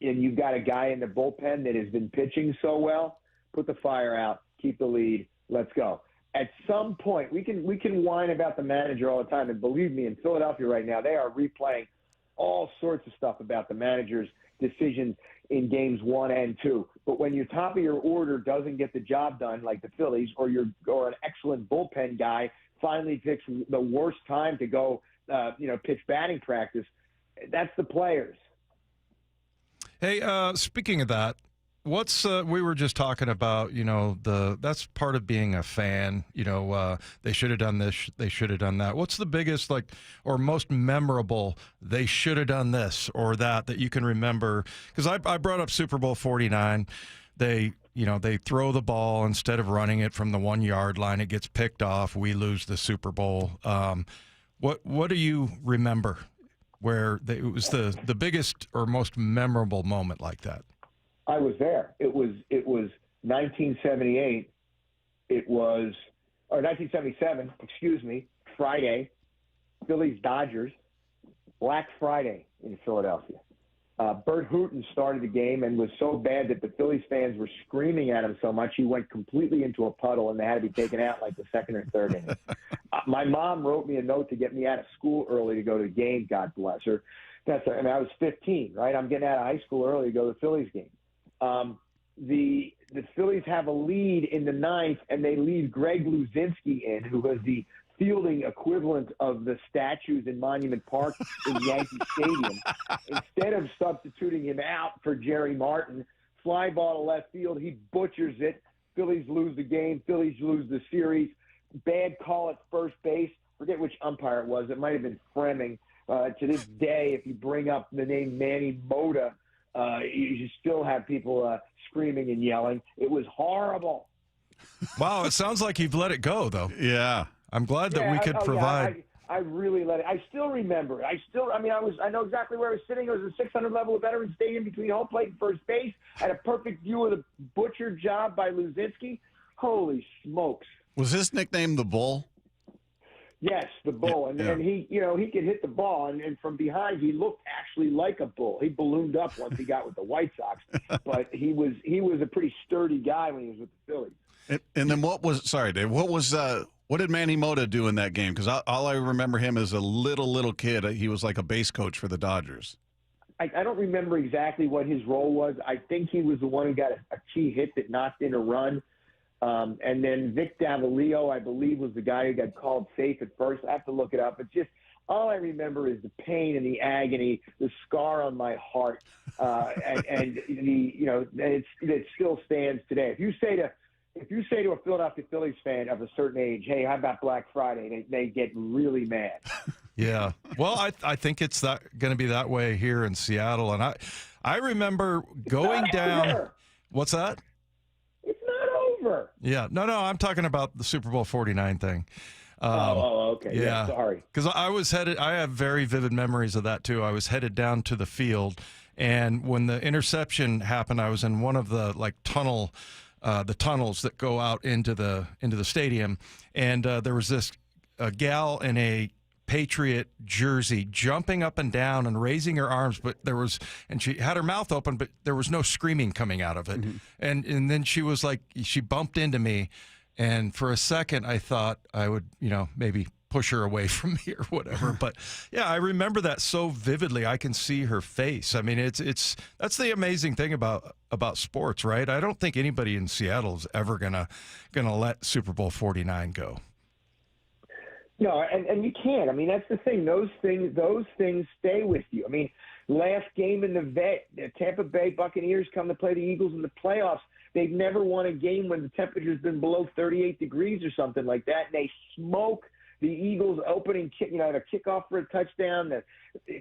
And you've got a guy in the bullpen that has been pitching so well, put the fire out, keep the lead, let's go. At some point, we can whine about the manager all the time, and believe me, in Philadelphia right now, they are replaying all sorts of stuff about the manager's decisions in games 1 and 2. But when your top of your order doesn't get the job done, like the Phillies, or an excellent bullpen guy finally picks the worst time to go, pitch batting practice, that's the players. Hey, speaking of that, What's we were just talking about, that's part of being a fan. They should have done this, they should have done that. What's the biggest or most memorable they should have done this or that you can remember? Because I brought up Super Bowl 49. They throw the ball instead of running it from the 1 yard line. It gets picked off. We lose the Super Bowl. What do you remember where it was the biggest or most memorable moment like that? I was there. It was 1978. Or 1977. Excuse me. Friday, Phillies Dodgers, Black Friday in Philadelphia. Bert Hooton started the game and was so bad that the Phillies fans were screaming at him so much he went completely into a puddle and they had to be taken out like the second or third inning. My mom wrote me a note to get me out of school early to go to the game. God bless her. I was 15, right? I'm getting out of high school early to go to the Phillies game. The Phillies have a lead in the ninth, and they leave Greg Luzinski in, who was the fielding equivalent of the statues in Monument Park in Yankee Stadium. Instead of substituting him out for Jerry Martin, fly ball to left field, he butchers it. Phillies lose the game. Phillies lose the series. Bad call at first base. Forget which umpire it was. It might have been Fremming. To this day, if you bring up the name Manny Mota, you still have people screaming and yelling. It was horrible. Wow, it sounds like you've let it go, though. Yeah. I'm glad that we could provide. Yeah, I really let it. I still remember it. I know exactly where I was sitting. It was a 600 level of Veterans Stadium between home plate and first base. I had a perfect view of the butcher job by Luzinski. Holy smokes. Was his nickname the Bull? Yes, the bull, and he could hit the ball, and from behind he looked actually like a bull. He ballooned up once he got with the White Sox, but he was a pretty sturdy guy when he was with the Phillies. And then Dave, what did Manny Mota do in that game? Because all I remember him as a little kid, he was like a base coach for the Dodgers. I don't remember exactly what his role was. I think he was the one who got a key hit that knocked in a run. And then Vic Davalillo, I believe, was the guy who got called safe at first. I have to look it up. But just all I remember is the pain and the agony, the scar on my heart, and it still stands today. If you say to a Philadelphia Phillies fan of a certain age, hey, how about Black Friday? They get really mad. Yeah. Well, I think it's going to be that way here in Seattle. And I remember going down. Over. What's that? It's not over. Yeah. No, I'm talking about the Super Bowl 49 thing. Okay. Yeah, sorry. Because I have very vivid memories of that too. I was headed down to the field, and when the interception happened, I was in one of the tunnels that go out into the stadium, and there was this gal in a Patriot jersey jumping up and down and raising her arms, and she had her mouth open, but there was no screaming coming out of it. Mm-hmm. And then she was she bumped into me, and for a second I thought I would, maybe push her away from me or whatever. But yeah, I remember that so vividly. I can see her face. I mean, that's the amazing thing about sports, right? I don't think anybody in Seattle is ever gonna let Super Bowl 49 go. No, and you can't. I mean, that's the thing. Those things stay with you. I mean, last game in the vet, the Tampa Bay Buccaneers come to play the Eagles in the playoffs. They've never won a game when the temperature's been below 38 degrees or something like that, and they smoke the Eagles opening kick, the kickoff for a touchdown, the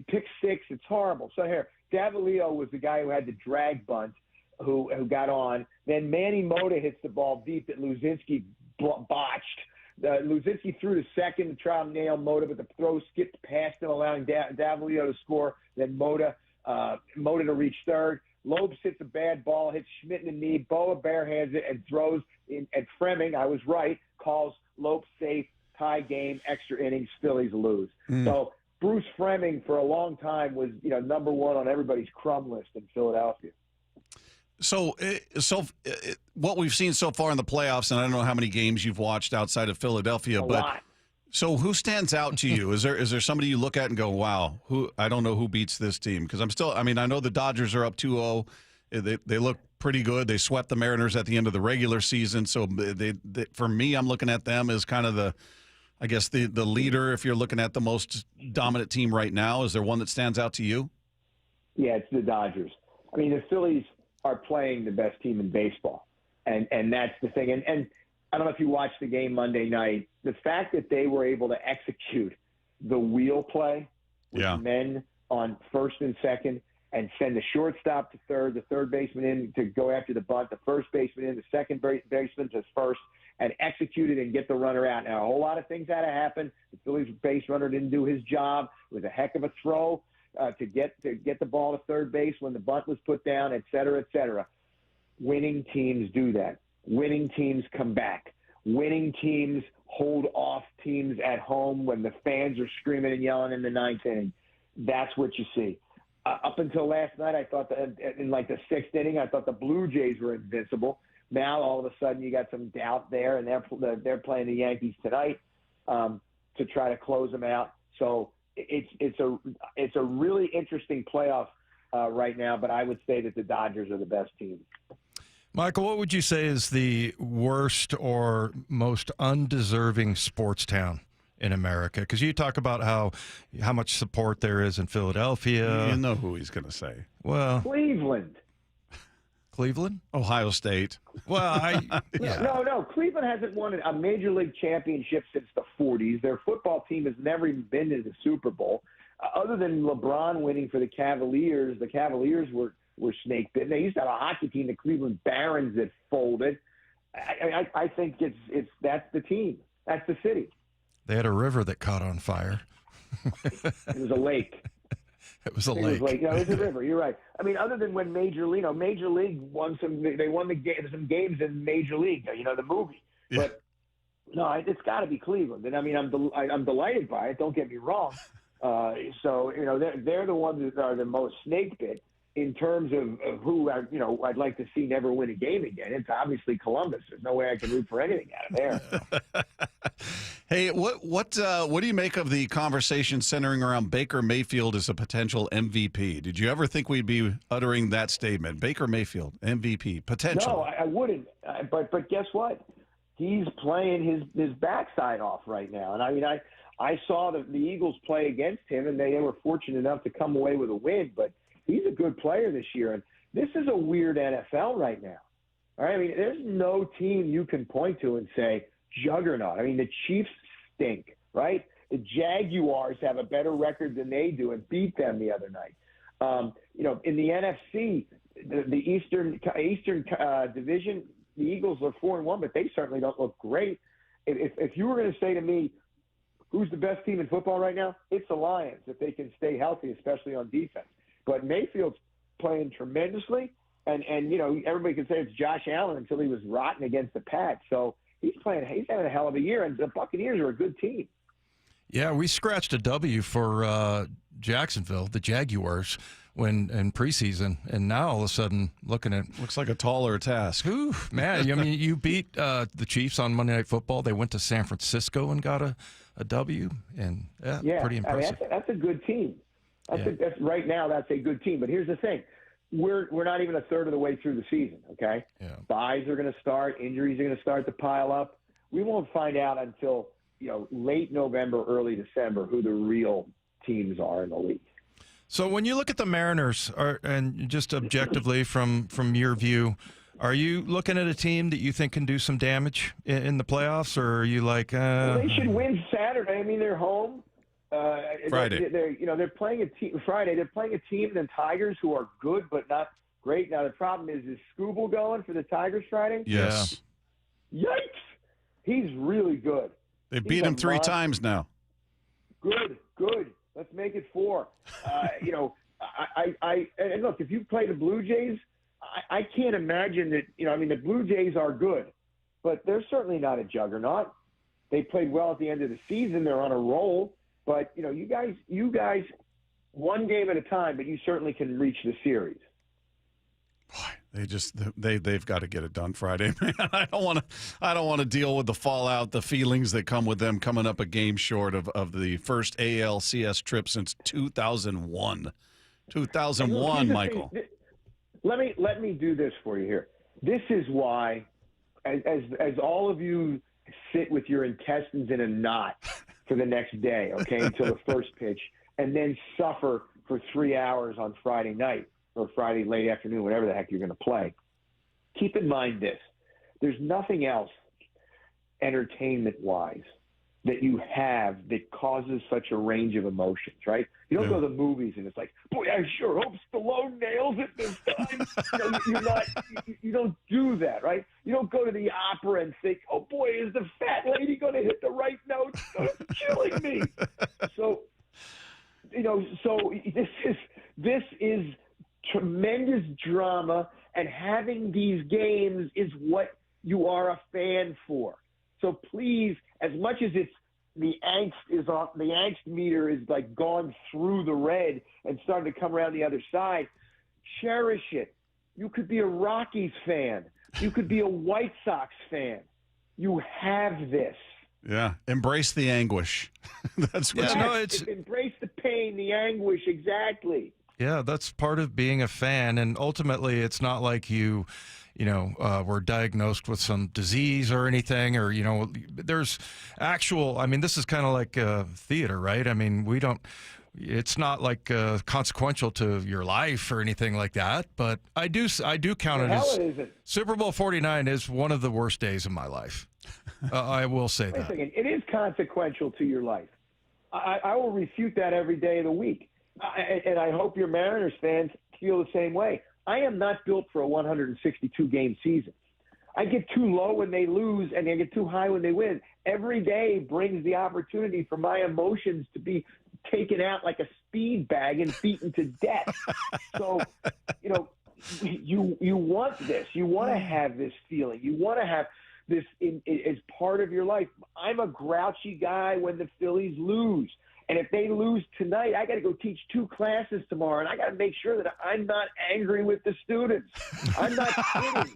pick six. It's horrible. So here, Davalillo was the guy who had the drag bunt who got on. Then Manny Mota hits the ball deep that Luzinski botched. Luzinski threw to second to try and nail Mota, but the throw skipped past him, allowing Davalillo to score. Then Mota to reach third. Lopes hits a bad ball, hits Schmidt in the knee. Boa barehands it and throws in. And Fremming, I was right, calls Lopes safe, tie game, extra innings, Phillies lose. So Bruce Fremming for a long time was number one on everybody's crumb list in Philadelphia. So what we've seen so far in the playoffs, and I don't know how many games you've watched outside of Philadelphia, a lot. So who stands out to you? Is there somebody you look at and go, wow, I don't know who beats this team? Because I know the Dodgers are up 2-0. They look pretty good. They swept the Mariners at the end of the regular season. So for me, I'm looking at them as kind of the leader. If you're looking at the most dominant team right now, is there one that stands out to you? Yeah, it's the Dodgers. I mean, the Phillies are playing the best team in baseball. And that's the thing. And I don't know if you watched the game Monday night. The fact that they were able to execute the wheel play with men on first and second and send the shortstop to third, the third baseman in to go after the bunt, the first baseman in, the second baseman to first, and execute it and get the runner out. Now, a whole lot of things had to happen. The Phillies base runner didn't do his job. It was a heck of a throw to get the ball to third base when the bunt was put down, et cetera, et cetera. Winning teams do that. Winning teams come back. Winning teams hold off teams at home when the fans are screaming and yelling in the ninth inning. That's what you see. Up until last night, I thought that in like the sixth inning, I thought the Blue Jays were invincible. Now all of a sudden you got some doubt there, and they're playing the Yankees tonight to try to close them out. So it's a really interesting playoff right now. But I would say that the Dodgers are the best team. Michael, what would you say is the worst or most undeserving sports town in America? Because you talk about how much support there is in Philadelphia. You know who he's going to say. Well, Cleveland. Cleveland? Ohio State. Well, No. Cleveland hasn't won a major league championship since the 40s. Their football team has never even been to the Super Bowl. Other than LeBron winning for the Cavaliers were snake bitten. They used to have a hockey team, the Cleveland Barons, that folded. I think that's the team. That's the city. They had a river that caught on fire. It was a lake. It was a lake. No, it was a river. You're right. I mean, other than when Major League won some games in Major League. The movie. Yeah. But no, it's got to be Cleveland. And I mean, I'm delighted by it. Don't get me wrong. So they're the ones that are the most snake bit. In terms of who I'd like to see never win a game again, it's obviously Columbus. There's no way I can root for anything out of there. Hey, what do you make of the conversation centering around Baker Mayfield as a potential MVP? Did you ever think we'd be uttering that statement? Baker Mayfield, MVP, potential. No, I wouldn't. But guess what? He's playing his backside off right now. And I mean, I saw the Eagles play against him, and they were fortunate enough to come away with a win. But he's a good player this year, and this is a weird NFL right now. All right, I mean, there's no team you can point to and say juggernaut. I mean, the Chiefs stink, right? The Jaguars have a better record than they do and beat them the other night. In the NFC, the Eastern Division, the Eagles are 4-1, but they certainly don't look great. If you were going to say to me, who's the best team in football right now? It's the Lions, if they can stay healthy, especially on defense. But Mayfield's playing tremendously, and everybody can say it's Josh Allen until he was rotten against the Pats. So he's having a hell of a year, and the Buccaneers are a good team. Yeah, we scratched a W for Jacksonville, the Jaguars, in preseason, and now all of a sudden looking at looks like a taller task. Ooh, man, I mean, you beat the Chiefs on Monday Night Football. They went to San Francisco and got a W, and pretty impressive. I mean, that's a good team. That's right now. That's a good team. But here's the thing: we're not even a third of the way through the season. Okay, buys are going to start, injuries are going to start to pile up. We won't find out until late November, early December who the real teams are in the league. So when you look at the Mariners, and just objectively from your view, are you looking at a team that you think can do some damage in the playoffs, or are you like? Well, they should win Saturday. I mean, they're home. Friday. They're playing a team Friday. They're playing a team, the Tigers, who are good but not great. Now the problem is Scooble going for the Tigers Friday? Yes. Yikes! He's really good. They beat him 3 times now. Good. Let's make it 4. And look, if you play the Blue Jays, I can't imagine that. The Blue Jays are good, but they're certainly not a juggernaut. They played well at the end of the season. They're on a roll. But, you guys, one game at a time, but you certainly can reach the series. Boy, they've got to get it done Friday, man. I don't want to deal with the fallout, the feelings that come with them coming up a game short of the first ALCS trip since 2001. 2001, Michael. Let me do this for you here. This is why, as all of you sit with your intestines in a knot for the next day, okay, until the first pitch, and then suffer for 3 hours on Friday night. or Friday late afternoon, whatever the heck you're going to play, keep in mind this. There's nothing else entertainment-wise that you have that causes such a range of emotions, right? You don't go to the movies and it's like, boy, I sure hope Stallone nails it this time. You don't do that, right? You don't go to the opera and think, oh boy, is the fat lady going to hit the right note? It's killing me. So, this is tremendous drama, and having these games is what you are a fan for. So please, as much as it's the angst meter is like gone through the red and starting to come around the other side, cherish it. You could be a Rockies fan. You could be a White Sox fan. You have this. Yeah, embrace the anguish. That's what. Embrace the pain, the anguish. Exactly. Yeah, that's part of being a fan, and ultimately, it's not like were diagnosed with some disease or anything, or there's actual. I mean, this is kind of like theater, right? I mean, it's not like consequential to your life or anything like that. But I do count it as Super Bowl 49 is one of the worst days of my life. I will say that. It is consequential to your life. I will refute that every day of the week. And I hope your Mariners fans feel the same way. I am not built for a 162-game season. I get too low when they lose, and I get too high when they win. Every day brings the opportunity for my emotions to be taken out like a speed bag and beaten to death. So, you want this. You want to have this feeling. You want to have this as part of your life. I'm a grouchy guy when the Phillies lose. And if they lose tonight, I got to go teach 2 classes tomorrow, and I got to make sure that I'm not angry with the students. I'm not kidding.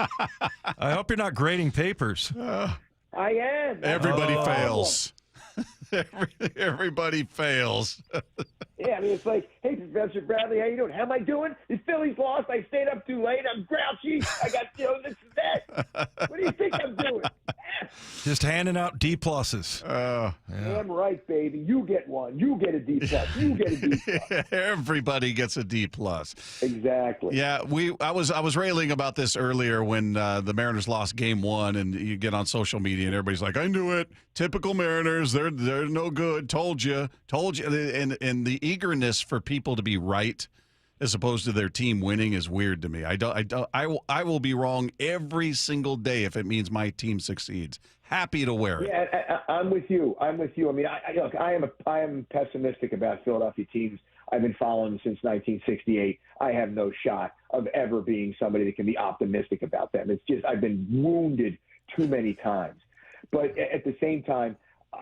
I hope you're not grading papers. I am. Everybody fails. Everybody fails. Yeah, I mean, it's like, hey, Professor Bradley, how you doing? How am I doing? The Phillies lost. I stayed up too late. I'm grouchy. I got, this and that. What do you think I'm doing? Just handing out D pluses. Damn right, baby. You get one. You get a D plus. You get a D plus. Everybody gets a D plus. Exactly. Yeah, I was railing about this earlier when the Mariners lost Game 1, and you get on social media and everybody's like, "I knew it. Typical Mariners. They're no good. Told you." And the eagerness for people to be right as opposed to their team winning is weird to me. I will be wrong every single day if it means my team succeeds. Happy to wear it. Yeah, I'm with you. I mean, look, I am pessimistic about Philadelphia teams. I've been following them since 1968. I have no shot of ever being somebody that can be optimistic about them. It's just I've been wounded too many times. But at the same time,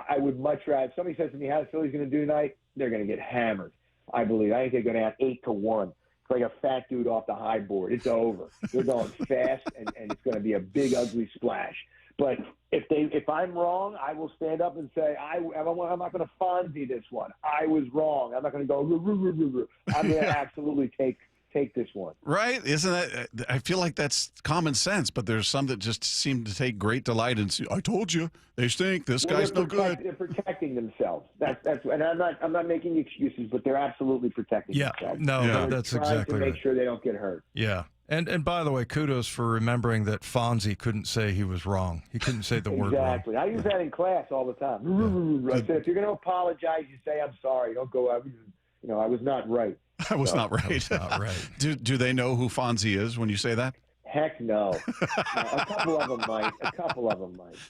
I would much rather – somebody says to me, how the Phillies going to do tonight? They're going to get hammered. I believe. I think they're going to have 8-1. It's like a fat dude off the high board. It's over. They're going fast, and it's going to be a big, ugly splash. But if I'm wrong, I will stand up and say, I'm not going to Fonzie this one. I was wrong. I'm not going to go, I'm going to absolutely take this one. Right? Isn't that? I feel like that's common sense, but there's some that just seem to take great delight in. I told you they stink. This guy's no good. They're protecting themselves. That's and I'm not making excuses, but they're absolutely protecting themselves. That's exactly to right. make sure they don't get hurt. Yeah. And by the way, kudos for remembering that Fonzie couldn't say he was wrong. He couldn't say the word wrong. Exactly. I use that in class all the time. I said, if you're going to apologize, you say, I'm sorry. Don't go out. I was not right. I was not right. I was not right. Do they know who Fonzie is when you say that? Heck no. A couple of them might.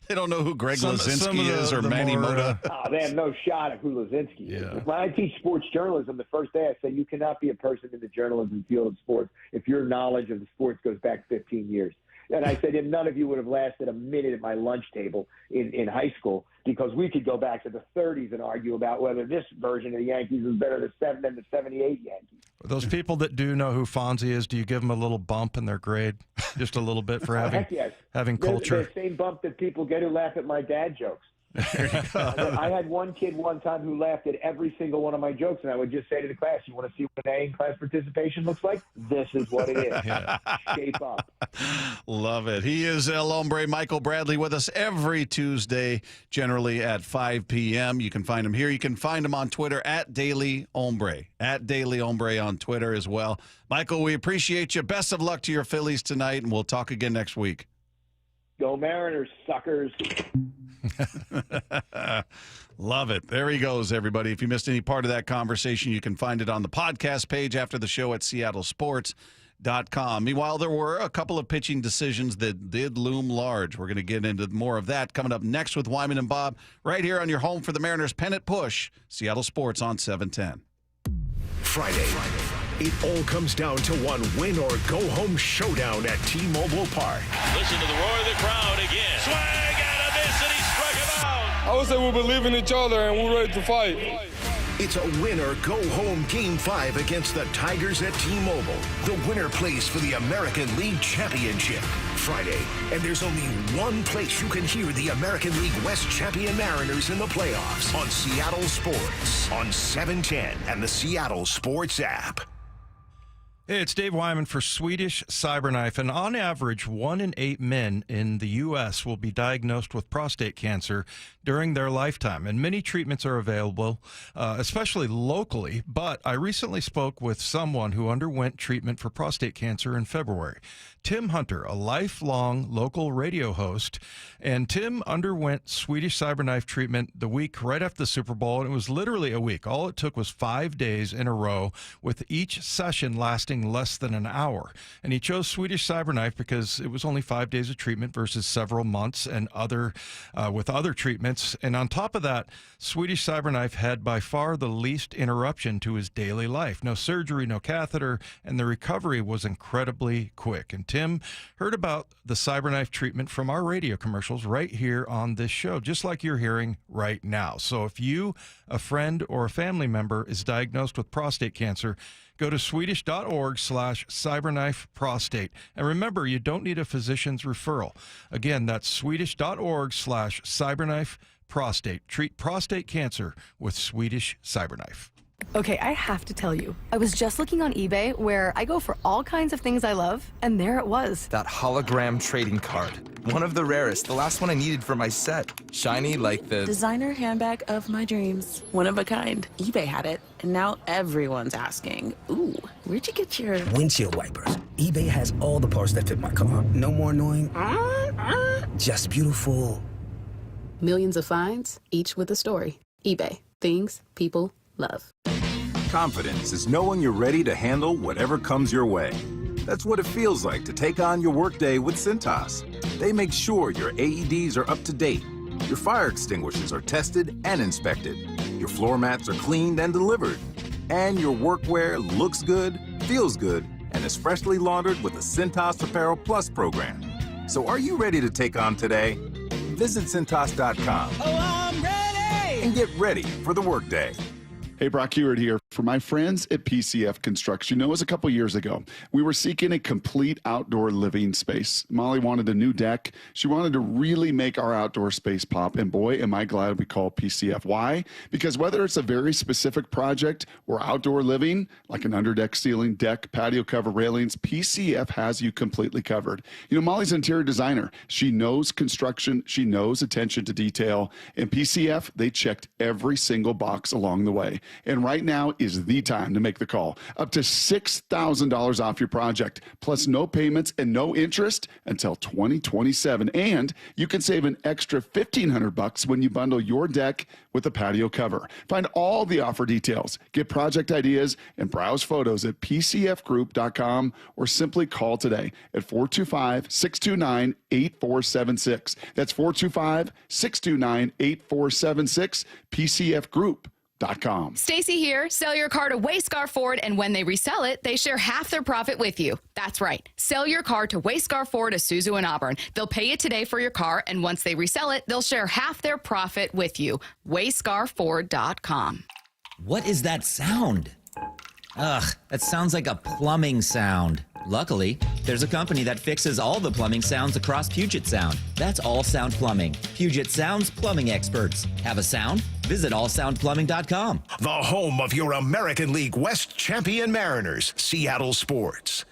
They don't know who Greg Lazinski is or Manny Mota. They have no shot at who Lazinski is. When I teach sports journalism, the first day I say you cannot be a person in the journalism field of sports if your knowledge of the sports goes back 15 years. And I said, and none of you would have lasted a minute at my lunch table in high school because we could go back to the 30s and argue about whether this version of the Yankees is better than the 78 Yankees. Those people that do know who Fonzie is, do you give them a little bump in their grade? Just a little bit for having culture? The same bump that people get who laugh at my dad jokes. I had one kid one time who laughed at every single one of my jokes, and I would just say to the class, you want to see what an A in class participation looks like? This is what it is. Shape up. Love it. He is El Hombre, Michael Bradley, with us every Tuesday, generally at 5 p.m. You can find him here. You can find him on Twitter at Daily Hombre, on Twitter as well. Michael, we appreciate you. Best of luck to your Phillies tonight, and we'll talk again next week. Go Mariners, suckers. Love it. There he goes, everybody. If you missed any part of that conversation, you can find it on the podcast page after the show at seattlesports.com. Meanwhile, there were a couple of pitching decisions that did loom large. We're going to get into more of that coming up next with Wyman and Bob right here on your home for the Mariners pennant push, Seattle Sports on 710. Friday. It all comes down to one win-or-go-home showdown at T-Mobile Park. Listen to the roar of the crowd again. Swing and a miss, and he struck him out. I would say we believe in each other and we're ready to fight. It's a win-or-go-home Game 5 against the Tigers at T-Mobile. The winner plays for the American League Championship Friday. And there's only one place you can hear the American League West champion Mariners in the playoffs on Seattle Sports on 710 and the Seattle Sports app. Hey, it's Dave Wyman for Swedish Cyberknife, and on average, 1 in 8 men in the U.S. will be diagnosed with prostate cancer during their lifetime, and many treatments are available, especially locally, but I recently spoke with someone who underwent treatment for prostate cancer in February. Tim Hunter, a lifelong local radio host, and Tim underwent Swedish Cyberknife treatment the week right after the Super Bowl, and it was literally a week. All it took was 5 days in a row, with each session lasting less than an hour. And he chose Swedish Cyberknife because it was only 5 days of treatment versus several months and with other treatments. And on top of that, Swedish Cyberknife had by far the least interruption to his daily life. No surgery, no catheter, and the recovery was incredibly quick. And Tim heard about the Cyberknife treatment from our radio commercials right here on this show, just like you're hearing right now. So if you, a friend, or a family member is diagnosed with prostate cancer, go to swedish.org/cyberknifeprostate. And remember, you don't need a physician's referral. Again, that's swedish.org/cyberknifeprostate. Treat prostate cancer with Swedish Cyberknife. Okay, I have to tell you, I was just looking on eBay where I go for all kinds of things I love, and there it was. That hologram trading card. One of the rarest, the last one I needed for my set. Shiny like the designer handbag of my dreams. One of a kind. eBay had it, and now everyone's asking, ooh, where'd you get your windshield wipers? eBay has all the parts that fit my car. No more annoying, just beautiful. Millions of finds, each with a story. eBay. Things people love. Confidence is knowing you're ready to handle whatever comes your way. That's what it feels like to take on your workday with Cintas. They make sure your AEDs are up to date, your fire extinguishers are tested and inspected, your floor mats are cleaned and delivered, and your workwear looks good, feels good, and is freshly laundered with the Cintas Apparel Plus program. So are you ready to take on today? Visit Cintas.com. Oh, I'm ready! And get ready for the workday. Hey, Brock Ewart here. For my friends at PCF Construction, it was a couple years ago. We were seeking a complete outdoor living space. Molly wanted a new deck. She wanted to really make our outdoor space pop, and boy, am I glad we called PCF. Why? Because whether it's a very specific project or outdoor living, like an underdeck ceiling, deck, patio cover, railings, PCF has you completely covered. You know, Molly's an interior designer. She knows construction. She knows attention to detail. And PCF, they checked every single box along the way. And right now is the time to make the call. Up to $6,000 off your project, plus no payments and no interest until 2027. And you can save an extra $1,500 when you bundle your deck with a patio cover. Find all the offer details, get project ideas, and browse photos at pcfgroup.com or simply call today at 425-629-8476. That's 425-629-8476, PCFgroup.com. Stacy here. Sell your car to Wayscar Ford, and when they resell it, they share half their profit with you. That's right. Sell your car to Wayscar Ford, Isuzu, and Auburn. They'll pay you today for your car, and once they resell it, they'll share half their profit with you. WayscarFord.com. What is that sound? Ugh, that sounds like a plumbing sound. Luckily, there's a company that fixes all the plumbing sounds across Puget Sound. That's All Sound Plumbing. Puget Sound's plumbing experts. Have a sound? Visit allsoundplumbing.com. The home of your American League West champion Mariners, Seattle Sports.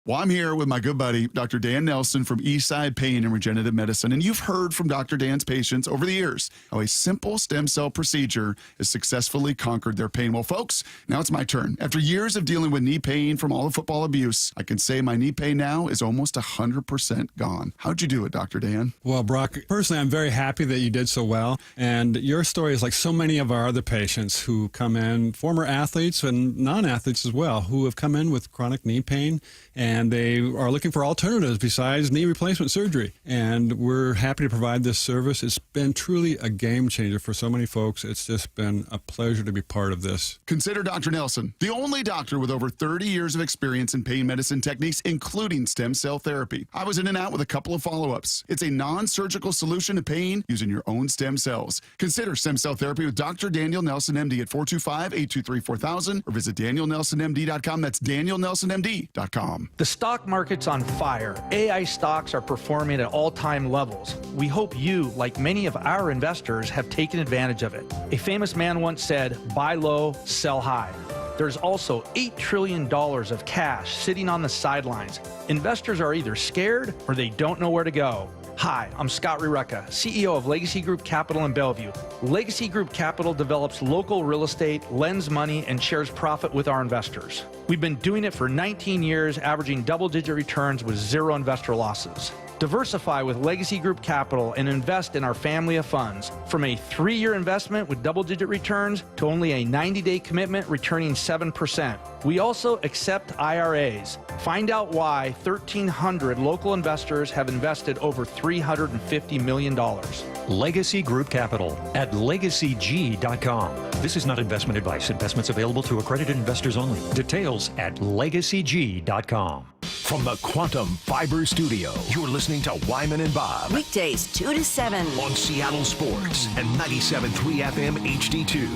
Well, I'm here with my good buddy, Dr. Dan Nelson from Eastside Pain and Regenerative Medicine. And you've heard from Dr. Dan's patients over the years how a simple stem cell procedure has successfully conquered their pain. Well, folks, now it's my turn. After years of dealing with knee pain from all the football abuse, I can say my knee pain now is almost 100% gone. How'd you do it, Dr. Dan? Well, Brock, personally, I'm very happy that you did so well. And your story is like so many of our other patients who come in, former athletes and non-athletes as well, who have come in with chronic knee pain, and they are looking for alternatives besides knee replacement surgery. And we're happy to provide this service. It's been truly a game changer for so many folks. It's just been a pleasure to be part of this. Consider Dr. Nelson, the only doctor with over 30 years of experience in pain medicine techniques, including stem cell therapy. I was in and out with a couple of follow-ups. It's a non-surgical solution to pain using your own stem cells. Consider stem cell therapy with Dr. Daniel Nelson, MD at 425-823-4000 or visit danielnelsonmd.com. That's danielnelsonmd.com. The stock market's on fire. AI stocks are performing at all-time levels. We hope you, like many of our investors, have taken advantage of it. A famous man once said, buy low, sell high. There's also $8 trillion of cash sitting on the sidelines. Investors are either scared or they don't know where to go. Hi, I'm Scott Rureka, CEO of Legacy Group Capital in Bellevue. Legacy Group Capital develops local real estate, lends money, and shares profit with our investors. We've been doing it for 19 years, averaging double-digit returns with zero investor losses. Diversify with Legacy Group Capital and invest in our family of funds. From a 3-year investment with double-digit returns to only a 90-day commitment returning 7%. We also accept IRAs. Find out why 1,300 local investors have invested over $350 million. Legacy Group Capital at legacyg.com. This is not investment advice. Investments available to accredited investors only. Details at legacyg.com. From the Quantum Fiber Studio, you're listening to Wyman and Bob. Weekdays 2 to 7 on Seattle Sports and 97.3 FM HD2.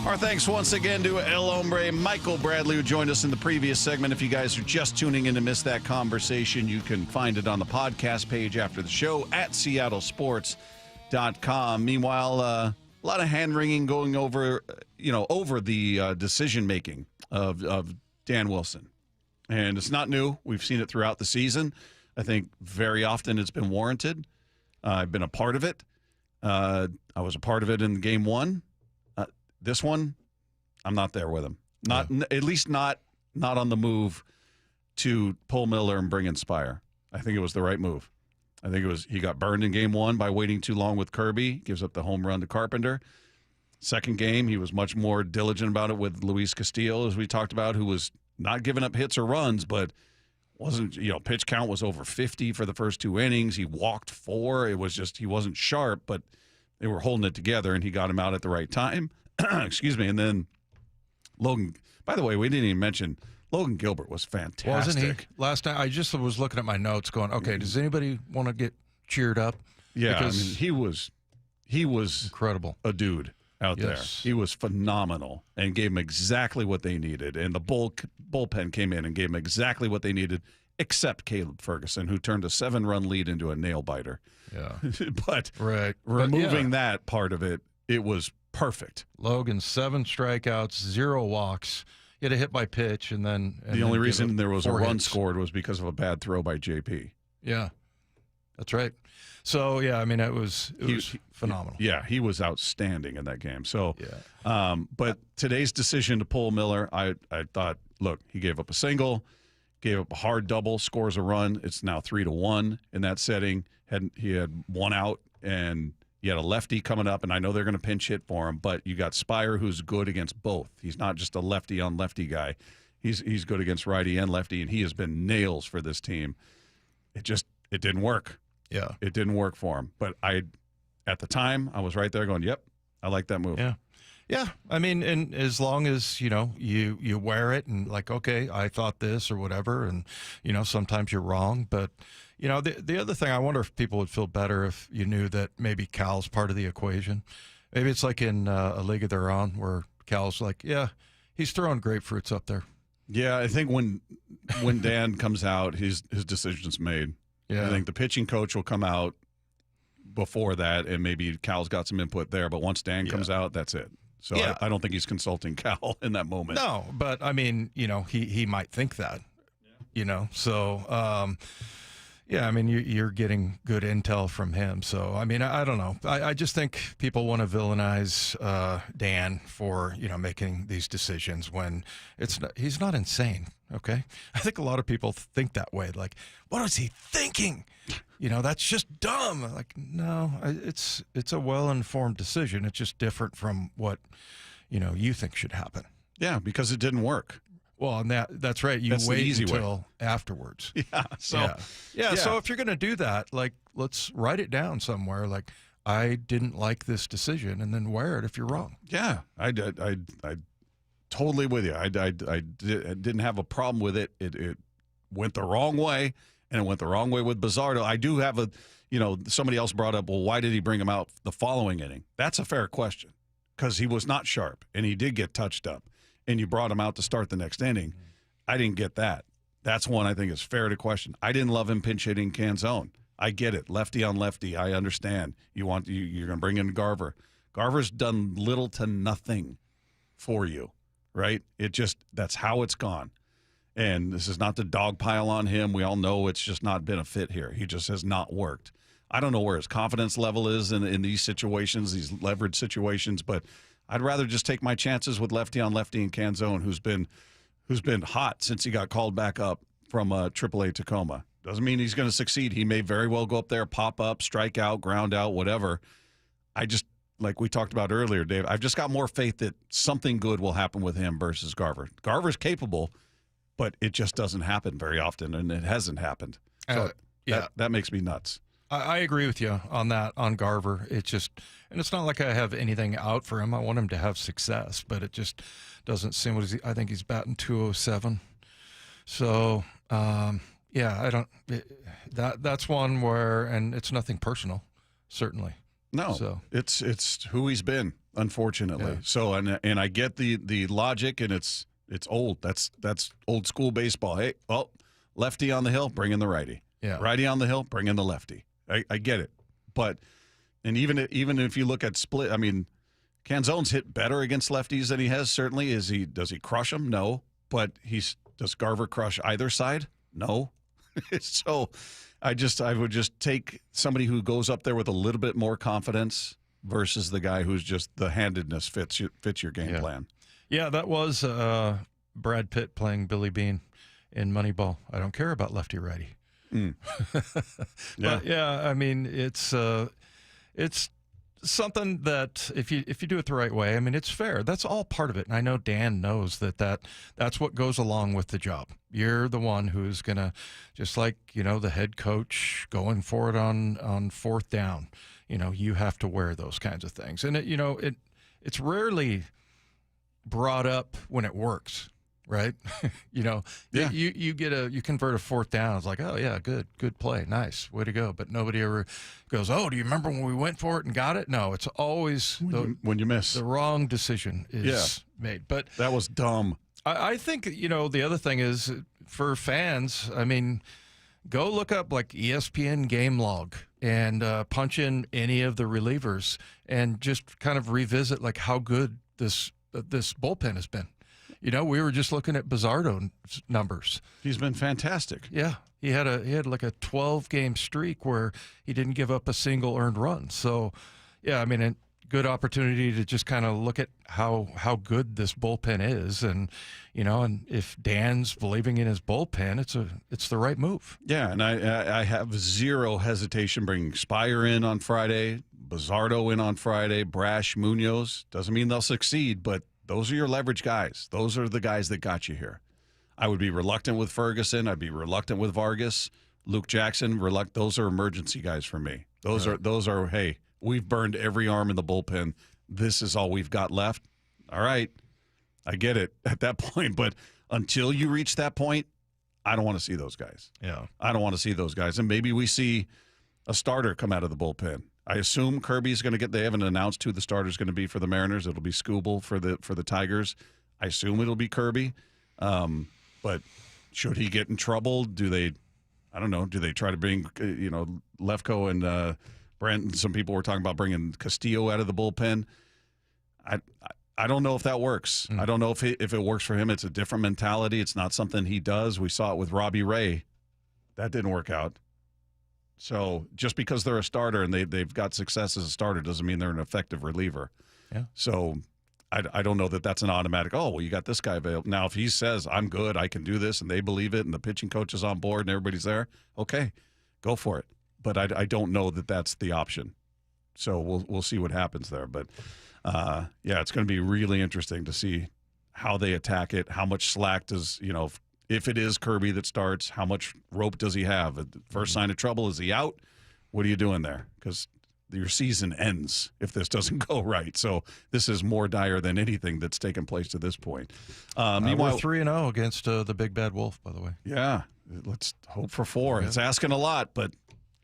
Our thanks once again to El Hombre, Michael Bradley, who joined us in the previous segment. If you guys are just tuning in to miss that conversation, you can find it on the podcast page after the show at seattlesports.com. Meanwhile, a lot of hand-wringing going over the decision-making of Dan Wilson. And it's not new. We've seen it throughout the season. I think very often it's been warranted. I've been a part of it. I was a part of it in game one. This one, I'm not there with him. At least not on the move to pull Miller and bring in Spire. I think it was the right move. I think he got burned in game one by waiting too long with Kirby. Gives up the home run to Carpenter. Second game, he was much more diligent about it with Luis Castillo, as we talked about, who was not giving up hits or runs, but wasn't, pitch count was over 50 for the first 2 innings. He walked 4. It was just, he wasn't sharp, but they were holding it together, and he got him out at the right time. Excuse me. And then Logan, by the way, we didn't even mention Logan Gilbert was fantastic. Wasn't he? Last time, I just was looking at my notes going, okay, does anybody want to get cheered up? Yeah, Because he was incredible. A dude out there. He was phenomenal and gave them exactly what they needed. And the bullpen came in and gave them exactly what they needed, except Caleb Ferguson, who turned a 7-run lead into a nail-biter. Yeah. But right. removing that part of it, it was perfect. Logan, 7 strikeouts, 0 walks. He had a hit by pitch, and then the only reason there was a run hits. scored was because of a bad throw by JP. Yeah, that's right. So yeah, I mean it was phenomenal. Yeah, he was outstanding in that game. So, but today's decision to pull Miller, I thought, look, he gave up a single, gave up a hard double, scores a run. It's now 3-1 in that setting. He had 1 out and. You had a lefty coming up, and I know they're going to pinch hit for him, but you got Spire, who's good against both. He's not just a lefty-on-lefty guy. He's good against righty and lefty, and he has been nails for this team. It didn't work. Yeah. It didn't work for him. But at the time, I was right there going, yep, I like that move. Yeah. Yeah. I mean, and as long as, you wear it and like, okay, I thought this or whatever, and, sometimes you're wrong, but the other thing, I wonder if people would feel better if you knew that maybe Cal's part of the equation. Maybe it's like in a league of their own where Cal's like, yeah, He's throwing grapefruits up there. Yeah, I think when Dan comes out, his decision's made. Yeah. I think the pitching coach will come out before that, and maybe Cal's got some input there. But once Dan comes out, that's it. So I don't think he's consulting Cal in that moment. No, but I mean, he might think that, So, I mean, you're getting good intel from him. So, I mean, I don't know. I just think people want to villainize Dan for, making these decisions when he's not insane, okay? I think a lot of people think that way. Like, what was he thinking? That's just dumb. Like, no, it's a well-informed decision. It's just different from what, you think should happen. Yeah, because it didn't work. Well, and that's right. You wait until afterwards. Yeah. So So if you're going to do that, like, let's write it down somewhere. Like, I didn't like this decision, and then wear it if you're wrong. Yeah, I totally with you. I didn't have a problem with it. It went the wrong way, and it went the wrong way with Bizzardo. I do have somebody else brought up, well, why did he bring him out the following inning? That's a fair question, because he was not sharp, and he did get touched up. And you brought him out to start the next inning. I didn't get that. That's one I think is fair to question. I didn't love him pinch hitting Canzone. I get it. Lefty on lefty. I understand. You're going to bring in Garver. Garver's done little to nothing for you, right? That's how it's gone. And this is not to dogpile on him. We all know it's just not been a fit here. He just has not worked. I don't know where his confidence level is in these situations, these leverage situations, but I'd rather just take my chances with lefty on lefty and Canzone, who's been hot since he got called back up from AAA Tacoma. Doesn't mean he's going to succeed. He may very well go up there, pop up, strike out, ground out, whatever. I just, like we talked about earlier, Dave, I've just got more faith that something good will happen with him versus Garver. Garver's capable, but it just doesn't happen very often, and it hasn't happened. So that makes me nuts. I agree with you on that, on Garver. It's just, and it's not like I have anything out for him. I want him to have success, but it just doesn't seem I think he's batting 207. So, I don't, that's one where, and it's nothing personal, certainly. No, so it's who he's been, unfortunately. Yeah. So, and I get the logic, and it's old. That's old school baseball. Hey, lefty on the hill, bring in the righty. Yeah. Righty on the hill, bring in the lefty. I get it, but and even if you look at split, I mean, Canzone's hit better against lefties than he has. Certainly, does he crush them? No, but does Garver crush either side? No. So, I would just take somebody who goes up there with a little bit more confidence versus the guy who's just the handedness fits your game plan. Yeah, that was Brad Pitt playing Billy Bean in Moneyball. I don't care about lefty righty. But I mean, it's something that if you do it the right way, I mean, it's fair. That's all part of it. And I know Dan knows that's what goes along with the job. You're the one who's gonna, just like, the head coach going for it on fourth down. You have to wear those kinds of things. And it's rarely brought up when it works. Right. You convert a fourth down. It's like, oh yeah, good play. Nice. Way to go. But nobody ever goes, oh, do you remember when we went for it and got it? No, it's always when you miss. The wrong decision is made. But that was dumb. I think, the other thing is for fans, I mean, go look up like ESPN game log and punch in any of the relievers and just kind of revisit like how good this bullpen has been. We were just looking at Bizzardo numbers. He's been fantastic. Yeah, he had like a 12-game streak where he didn't give up a single earned run. So, yeah, I mean, a good opportunity to just kind of look at how good this bullpen is, and and if Dan's believing in his bullpen, it's the right move. Yeah, and I have zero hesitation bringing Spire in on Friday, Bizzardo in on Friday, Brash, Munoz. Doesn't mean they'll succeed, but those are your leverage guys. Those are the guys that got you here. I would be reluctant with Ferguson. I'd be reluctant with Vargas. Luke Jackson, those are emergency guys for me. Those are, hey, we've burned every arm in the bullpen. This is all we've got left. All right. I get it at that point. But until you reach that point, I don't want to see those guys. Yeah. I don't want to see those guys. And maybe we see a starter come out of the bullpen. I assume Kirby's going to they haven't announced who the starter's going to be for the Mariners. It'll be Skubal for the Tigers. I assume it'll be Kirby. But should he get in trouble, do they try to bring, Lefko and Brent, and some people were talking about bringing Castillo out of the bullpen. I don't know if that works. I don't know if it works for him. It's a different mentality. It's not something he does. We saw it with Robbie Ray. That didn't work out. So just because they're a starter and they've got success as a starter doesn't mean they're an effective reliever. Yeah. So I don't know that that's an automatic, oh, well, you got this guy available. Now, if he says, I'm good, I can do this, and they believe it, and the pitching coach is on board and everybody's there, okay, go for it. But I don't know that that's the option. So we'll see what happens there. But, it's going to be really interesting to see how they attack it, how much slack does, if it is Kirby that starts, how much rope does he have? First sign of trouble, is he out? What are you doing there? Because your season ends if this doesn't go right. So this is more dire than anything that's taken place to this point. Meanwhile, we're 3-0 against the Big Bad Wolf, by the way. Yeah, let's hope for 4. Yeah. It's asking a lot, but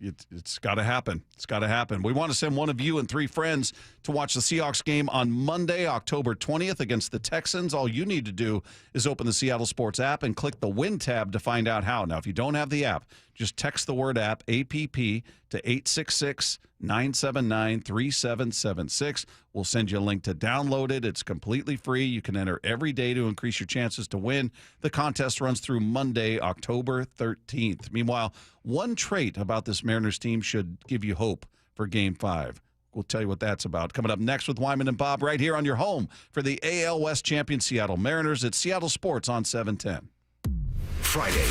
it's got to happen. It's got to happen. We want to send one of you and 3 friends to watch the Seahawks game on Monday, October 20th against the Texans. All you need to do is open the Seattle Sports app and click the Win tab to find out how. Now, if you don't have the app, just text the word app, APP, to 866-979-3776. We'll send you a link to download it. It's completely free. You can enter every day to increase your chances to win. The contest runs through Monday, October 13th. Meanwhile, one trait about this Mariners team should give you hope for Game 5. We'll tell you what that's about. Coming up next with Wyman and Bob right here on your home for the AL West champion Seattle Mariners. It's Seattle Sports on 710. Friday.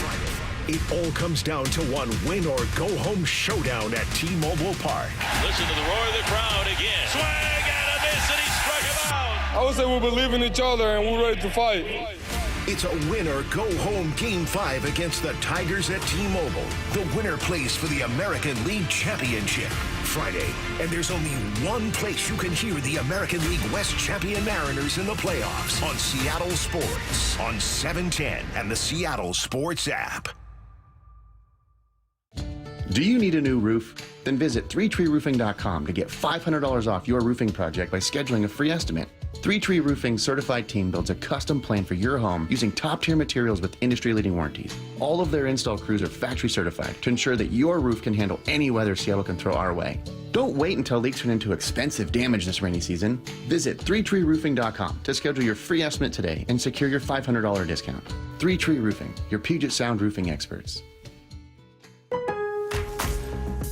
It all comes down to one win-or-go-home showdown at T-Mobile Park. Listen to the roar of the crowd again. Swing and a miss, and he struck him out. I would say we believe in each other and we're ready to fight. It's a win-or-go-home Game 5 against the Tigers at T-Mobile. The winner plays for the American League Championship Friday, and there's only one place you can hear the American League West champion Mariners in the playoffs on Seattle Sports on 710 and the Seattle Sports app. Do you need a new roof? Then visit 3treeroofing.com to get $500 off your roofing project by scheduling a free estimate. 3Tree Roofing's certified team builds a custom plan for your home using top-tier materials with industry-leading warranties. All of their install crews are factory certified to ensure that your roof can handle any weather Seattle can throw our way. Don't wait until leaks turn into expensive damage this rainy season. Visit 3treeroofing.com to schedule your free estimate today and secure your $500 discount. 3Tree Roofing, your Puget Sound roofing experts.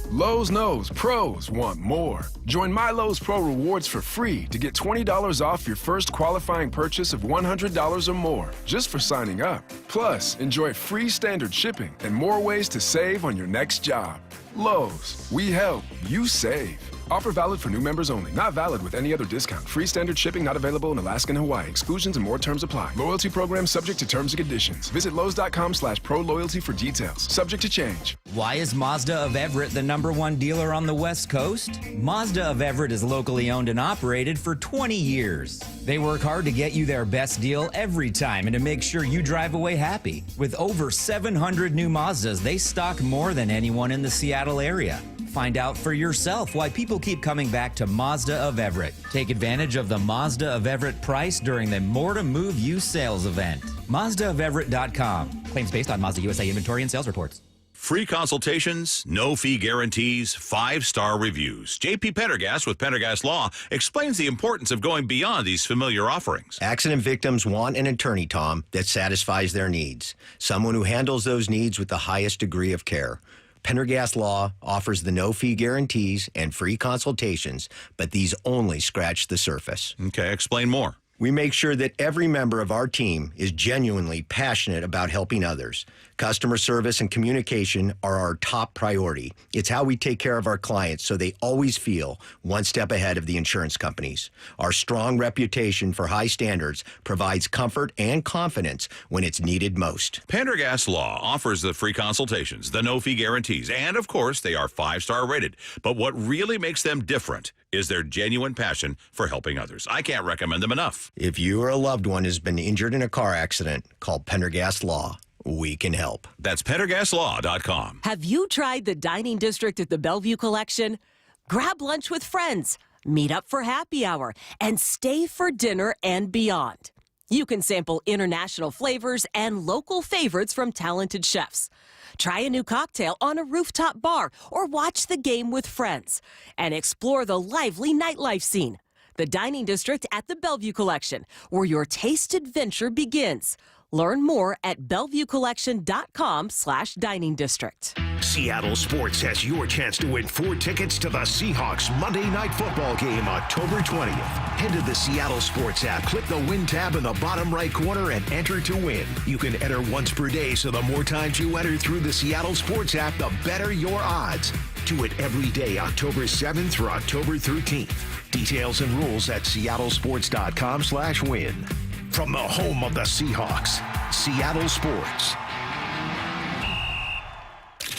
Lowe's knows pros want more. Join My Lowe's Pro Rewards for free to get $20 off your first qualifying purchase of $100 or more just for signing up. Plus, enjoy free standard shipping and more ways to save on your next job. Lowe's, we help, you save. Offer valid for new members only. Not valid with any other discount. Free standard shipping not available in Alaska and Hawaii. Exclusions and more terms apply. Loyalty program subject to terms and conditions. Visit Lowe's.com/pro-loyalty for details. Subject to change. Why is Mazda of Everett the #1 dealer on the West Coast? Mazda of Everett is locally owned and operated for 20 years. They work hard to get you their best deal every time and to make sure you drive away happy. With over 700 new Mazdas, they stock more than anyone in the Seattle area. Find out for yourself why people keep coming back to Mazda of Everett. Take advantage of the Mazda of Everett price during the More to Move You sales event. MazdaofEverett.com. Claims based on Mazda USA inventory and sales reports. Free consultations, no fee guarantees, 5-star reviews. J.P. Pendergast with Pendergast Law explains the importance of going beyond these familiar offerings. Accident victims want an attorney, Tom, that satisfies their needs. Someone who handles those needs with the highest degree of care. Pendergast Law offers the no-fee guarantees and free consultations, but these only scratch the surface. Okay, explain more. We make sure that every member of our team is genuinely passionate about helping others. Customer service and communication are our top priority. It's how we take care of our clients so they always feel one step ahead of the insurance companies. Our strong reputation for high standards provides comfort and confidence when it's needed most. Pendergast Law offers the free consultations, the no-fee guarantees, and, of course, they are 5-star rated. But what really makes them different is their genuine passion for helping others. I can't recommend them enough. If you or a loved one has been injured in a car accident, call Pendergast Law. We can help. That's PendergastLaw.com. Have you tried the dining district at the Bellevue Collection? Grab lunch with friends, meet up for happy hour, and stay for dinner and beyond. You can sample international flavors and local favorites from talented chefs. Try a new cocktail on a rooftop bar or watch the game with friends. And explore the lively nightlife scene. The Dining District at the Bellevue Collection, where your taste adventure begins. Learn more at BellevueCollection.com/Dining District. Seattle Sports has your chance to win 4 tickets to the Seahawks Monday Night Football game October 20th. Head to the Seattle Sports app, click the Win tab in the bottom right corner, and enter to win. You can enter once per day, so the more times you enter through the Seattle Sports app, the better your odds. Do it every day, October 7th through October 13th. Details and rules at seattlesports.com/win. From the home of the Seahawks, Seattle Sports.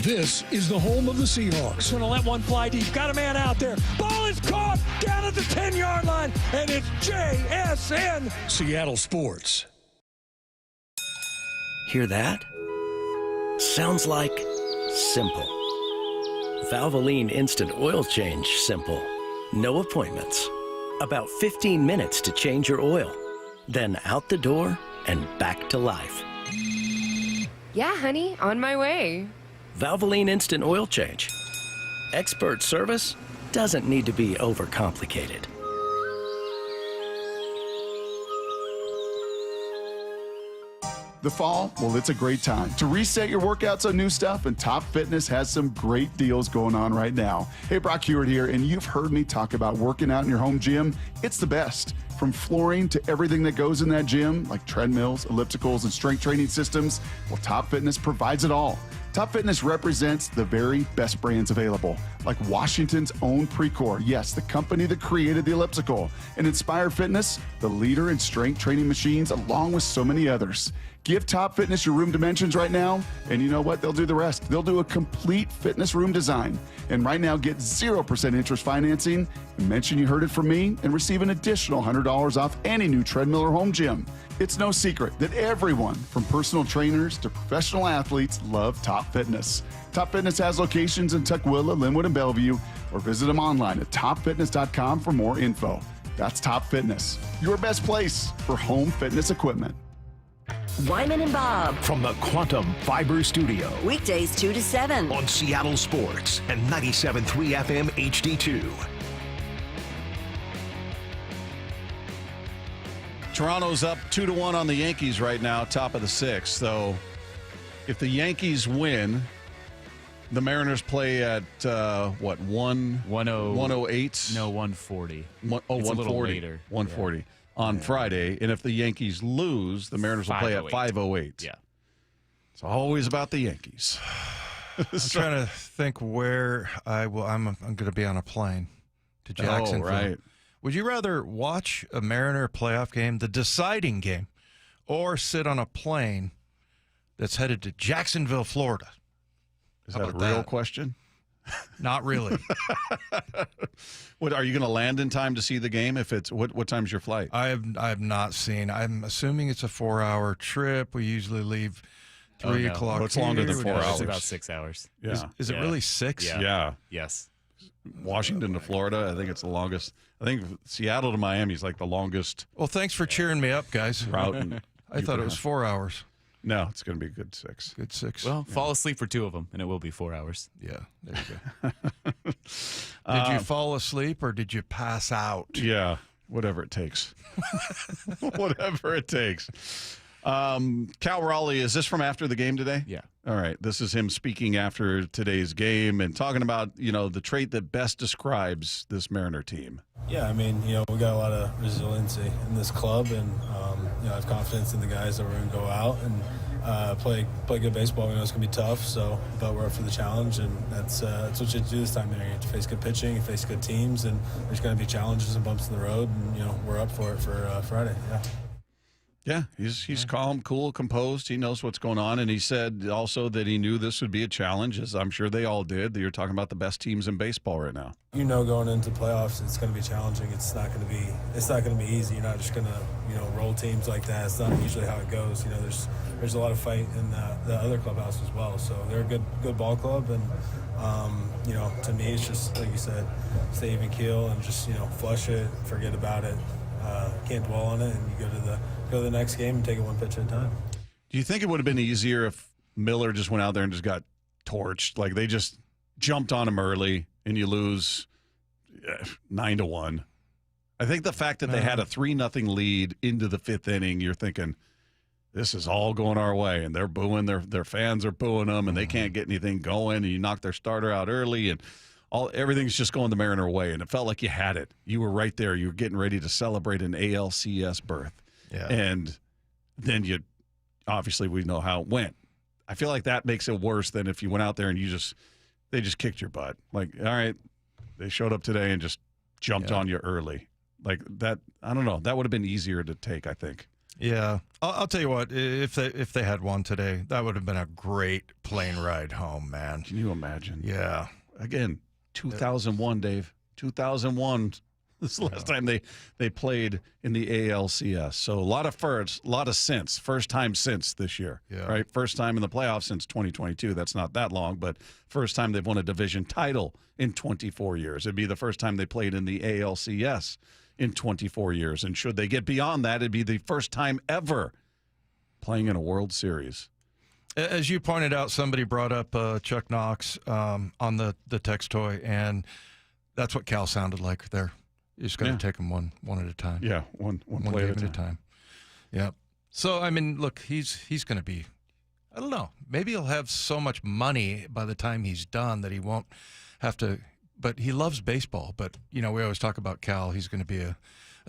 This is the home of the Seahawks. Going to let one fly deep. Got a man out there. Ball is caught down at the 10-yard line, and it's JSN. Seattle Sports. Hear that? Sounds like simple. Valvoline Instant Oil Change simple. No appointments. About 15 minutes to change your oil. Then out the door and back to life. Yeah, honey, on my way. Valvoline Instant Oil Change. Expert service doesn't need to be overcomplicated. The fall, well, it's a great time to reset your workouts on new stuff, and Top Fitness has some great deals going on right now. Hey, Brock Hewitt here, and you've heard me talk about working out in your home gym. It's the best. From flooring to everything that goes in that gym, like treadmills, ellipticals, and strength training systems, well, Top Fitness provides it all. Top Fitness represents the very best brands available, like Washington's own Precor, yes, the company that created the elliptical, and Inspire Fitness, the leader in strength training machines, along with so many others. Give Top Fitness your room dimensions right now, and you know what? They'll do the rest. They'll do a complete fitness room design. And right now, get 0% interest financing, and mention you heard it from me, and receive an additional $100 off any new treadmill or home gym. It's no secret that everyone, from personal trainers to professional athletes, love Top Fitness. Top Fitness has locations in Tukwila, Linwood, and Bellevue, or visit them online at topfitness.com for more info. That's Top Fitness, your best place for home fitness equipment. Wyman and Bob. From the Quantum Fiber Studio. Weekdays 2 to 7. On Seattle Sports and 97.3 FM HD2. Toronto's up 2-1 on the Yankees right now, top of the 6th. So if the Yankees win, the Mariners play at, 108? No, 140. It's 140. A little later. 140 on Friday. And if the Yankees lose, the Mariners will play at 508. Yeah. It's always about the Yankees. I'm trying to think where I'm going to be on a plane to Jacksonville. Oh, right. Would you rather watch a Mariner playoff game, the deciding game, or sit on a plane that's headed to Jacksonville, Florida? Is that a real question? Not really. What are you going to land in time to see the game? If it's what time's your flight? I have not seen. I'm assuming it's a 4-hour trip. We usually leave 3 o'clock. It's longer than 4 hours. It's about 6 hours. Yeah. Is it really 6? Yeah. Yes. Washington to Florida, I think it's the longest. I think Seattle to Miami is like the longest. Well, thanks for cheering me up, guys. Route. I thought it was 4 hours. No, it's going to be a good 6. Good 6. Well, fall asleep for 2 of them, and it will be 4 hours. Yeah, there you go. Did you fall asleep or did you pass out? Yeah, whatever it takes. Whatever it takes. Cal Raleigh, is this from after the game today? Yeah. All right. This is him speaking after today's game and talking about, the trait that best describes this Mariner team. Yeah, I mean, we got a lot of resiliency in this club, and I have confidence in the guys that we're going to go out and play good baseball. We know it's going to be tough, but we're up for the challenge, and that's what you have to do this time of year. You have to face good pitching, you face good teams, and there's going to be challenges and bumps in the road, and we're up for it for Friday. Yeah. Yeah, he's calm, cool, composed. He knows what's going on, and he said also that he knew this would be a challenge, as I'm sure they all did. That you're talking about the best teams in baseball right now. Going into playoffs, it's going to be challenging. It's not going to be easy. You're not just going to roll teams like that. It's not usually how it goes. There's a lot of fight in the other clubhouse as well. So they're a good ball club, and to me, it's just like you said, stay even keel and just flush it, forget about it. Can't dwell on it, and you go to the go to the next game and take it one pitch at a time. Do you think it would have been easier if Miller just went out there and just got torched? Like they just jumped on him early and you lose 9-1. I think the fact that they had a 3-0 lead into the 5th inning, you're thinking, this is all going our way, and they're booing, their fans are booing them, and they can't get anything going, and you knock their starter out early, and everything's just going the Mariner way, and it felt like you had it. You were right there. You were getting ready to celebrate an ALCS berth. Yeah. And then obviously we know how it went. I feel like that makes it worse than if you went out there and they just kicked your butt. Like, all right, they showed up today and just jumped on you early. Like that, I don't know. That would have been easier to take, I think. Yeah, I'll tell you what. If they had won today, that would have been a great plane ride home, man. Can you imagine? Yeah. Again, 2001, Dave. 2001. This is the last time they played in the ALCS. So a lot of firsts, a lot of since. First time since this year, right? First time in the playoffs since 2022. That's not that long, but first time they've won a division title in 24 years. It'd be the first time they played in the ALCS in 24 years. And should they get beyond that, it'd be the first time ever playing in a World Series. As you pointed out, somebody brought up Chuck Knox on the text toy, and that's what Cal sounded like there. You just got to take them one at a time. Yeah, one play at a time. Yeah. So, I mean, look, he's going to be, I don't know, maybe he'll have so much money by the time he's done that he won't have to, but he loves baseball. But, you know, we always talk about Cal. He's going to be a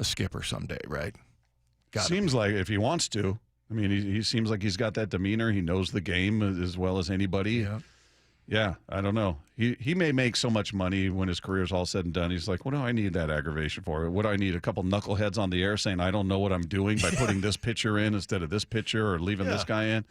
skipper someday, right? Seems like if he wants to. I mean, he seems like he's got that demeanor. He knows the game as well as anybody. Yeah. Yeah, I don't know. He may make so much money when his career's all said and done. He's like, what do I need that aggravation for? What do I need? A couple knuckleheads on the air saying I don't know what I'm doing by putting this pitcher in instead of this pitcher or leaving this guy in?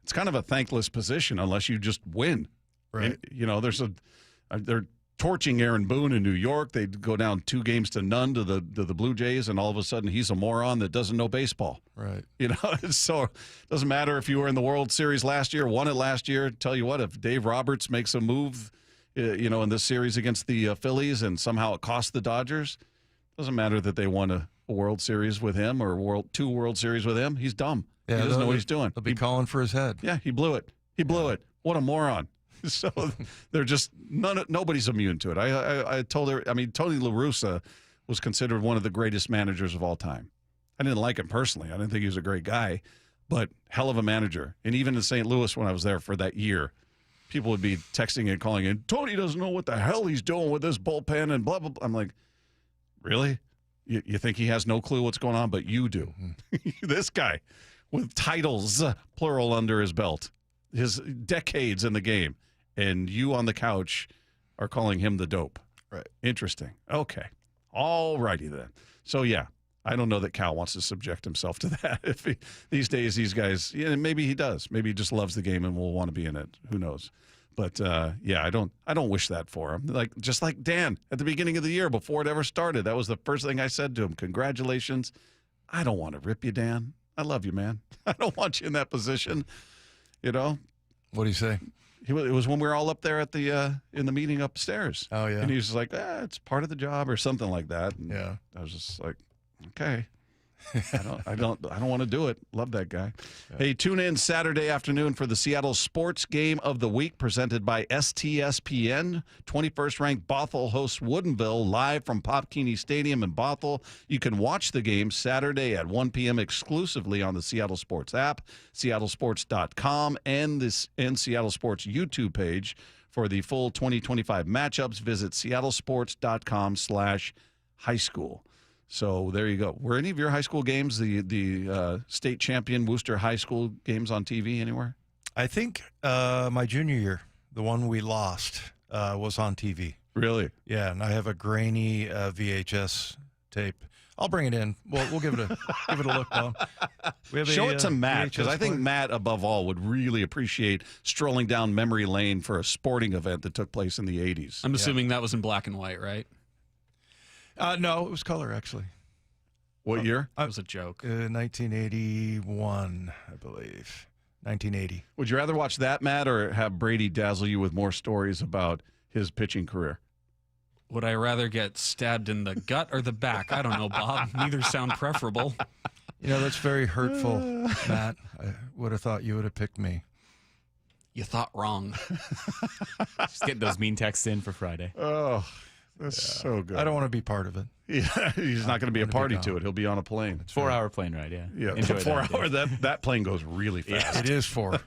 It's kind of a thankless position unless you just win. Right. And, you know, they're torching Aaron Boone in New York. They go down 2-0 to the Blue Jays, and all of a sudden he's a moron that doesn't know baseball. Right. You know, so it doesn't matter if you were in the World Series last year, won it last year. Tell you what, if Dave Roberts makes a move, you know, in this series against the Phillies and somehow it costs the Dodgers, doesn't matter that they won a World Series with him or two World Series with him. He's dumb. Yeah, he doesn't know what he's doing. They'll be calling for his head. Yeah, he blew it. He blew it. What a moron. So they're just nobody's immune to it. I told her. I mean, Tony La Russa was considered one of the greatest managers of all time. I didn't like him personally. I didn't think he was a great guy, but hell of a manager. And even in St. Louis, when I was there for that year, people would be texting and calling in. Tony doesn't know what the hell he's doing with this bullpen and blah blah blah. I'm like, really? You think he has no clue what's going on? But you do. This guy with titles plural under his belt, his decades in the game. And you on the couch are calling him the dope. Right. Interesting. Okay. All righty then. So, yeah, I don't know that Cal wants to subject himself to that. These days, these guys, yeah, maybe he does. Maybe he just loves the game and will want to be in it. Who knows? But, yeah, I don't wish that for him. Just like Dan at the beginning of the year before it ever started. That was the first thing I said to him. Congratulations. I don't want to rip you, Dan. I love you, man. I don't want you in that position. You know? What do you say? It was when we were all up there at the in the meeting upstairs. Oh yeah, and he was just like, "It's part of the job" or something like that. And yeah, I was just like, "Okay, I don't want to do it." Love that guy. Yeah. Hey, tune in Saturday afternoon for the Seattle Sports Game of the Week presented by STSPN. 21st ranked Bothell hosts Woodinville live from Pop Keeney Stadium in Bothell. You can watch the game Saturday at 1 p.m. exclusively on the Seattle Sports app, seattlesports.com, and Seattle Sports YouTube page. For the full 2025 matchups, visit seattlesports.com/high school. So there you go. Were any of your high school games, the state champion Worcester High School games, on TV anywhere? I think my junior year, the one we lost, was on TV. Really? Yeah, and I have a grainy VHS tape. I'll bring it in. We'll give it a look, Bob. Show it to Matt, because I think Matt, above all, would really appreciate strolling down memory lane for a sporting event that took place in the 80s. I'm assuming that was in black and white, right? No, it was color, actually. What year? It was a joke. 1981, I believe. 1980. Would you rather watch that, Matt, or have Brady dazzle you with more stories about his pitching career? Would I rather get stabbed in the gut or the back? I don't know, Bob. Neither sound preferable. That's very hurtful, Matt. I would have thought you would have picked me. You thought wrong. Just get those mean texts in for Friday. Oh, that's so good. I don't want to be part of it. Yeah, he's not going to be a party to it. He'll be on a plane. It's 4-hour plane ride, yeah. Yeah, Enjoy 4 that, hour. That plane goes really fast. It is 4.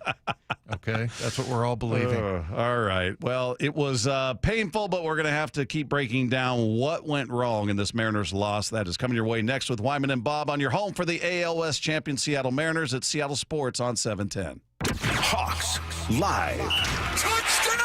Okay, that's what we're all believing. All right. Well, it was painful, but we're going to have to keep breaking down what went wrong in this Mariners loss. That is coming your way next with Wyman and Bob on your home for the ALS champion Seattle Mariners at Seattle Sports on 710. Hawks Live. Touchdown!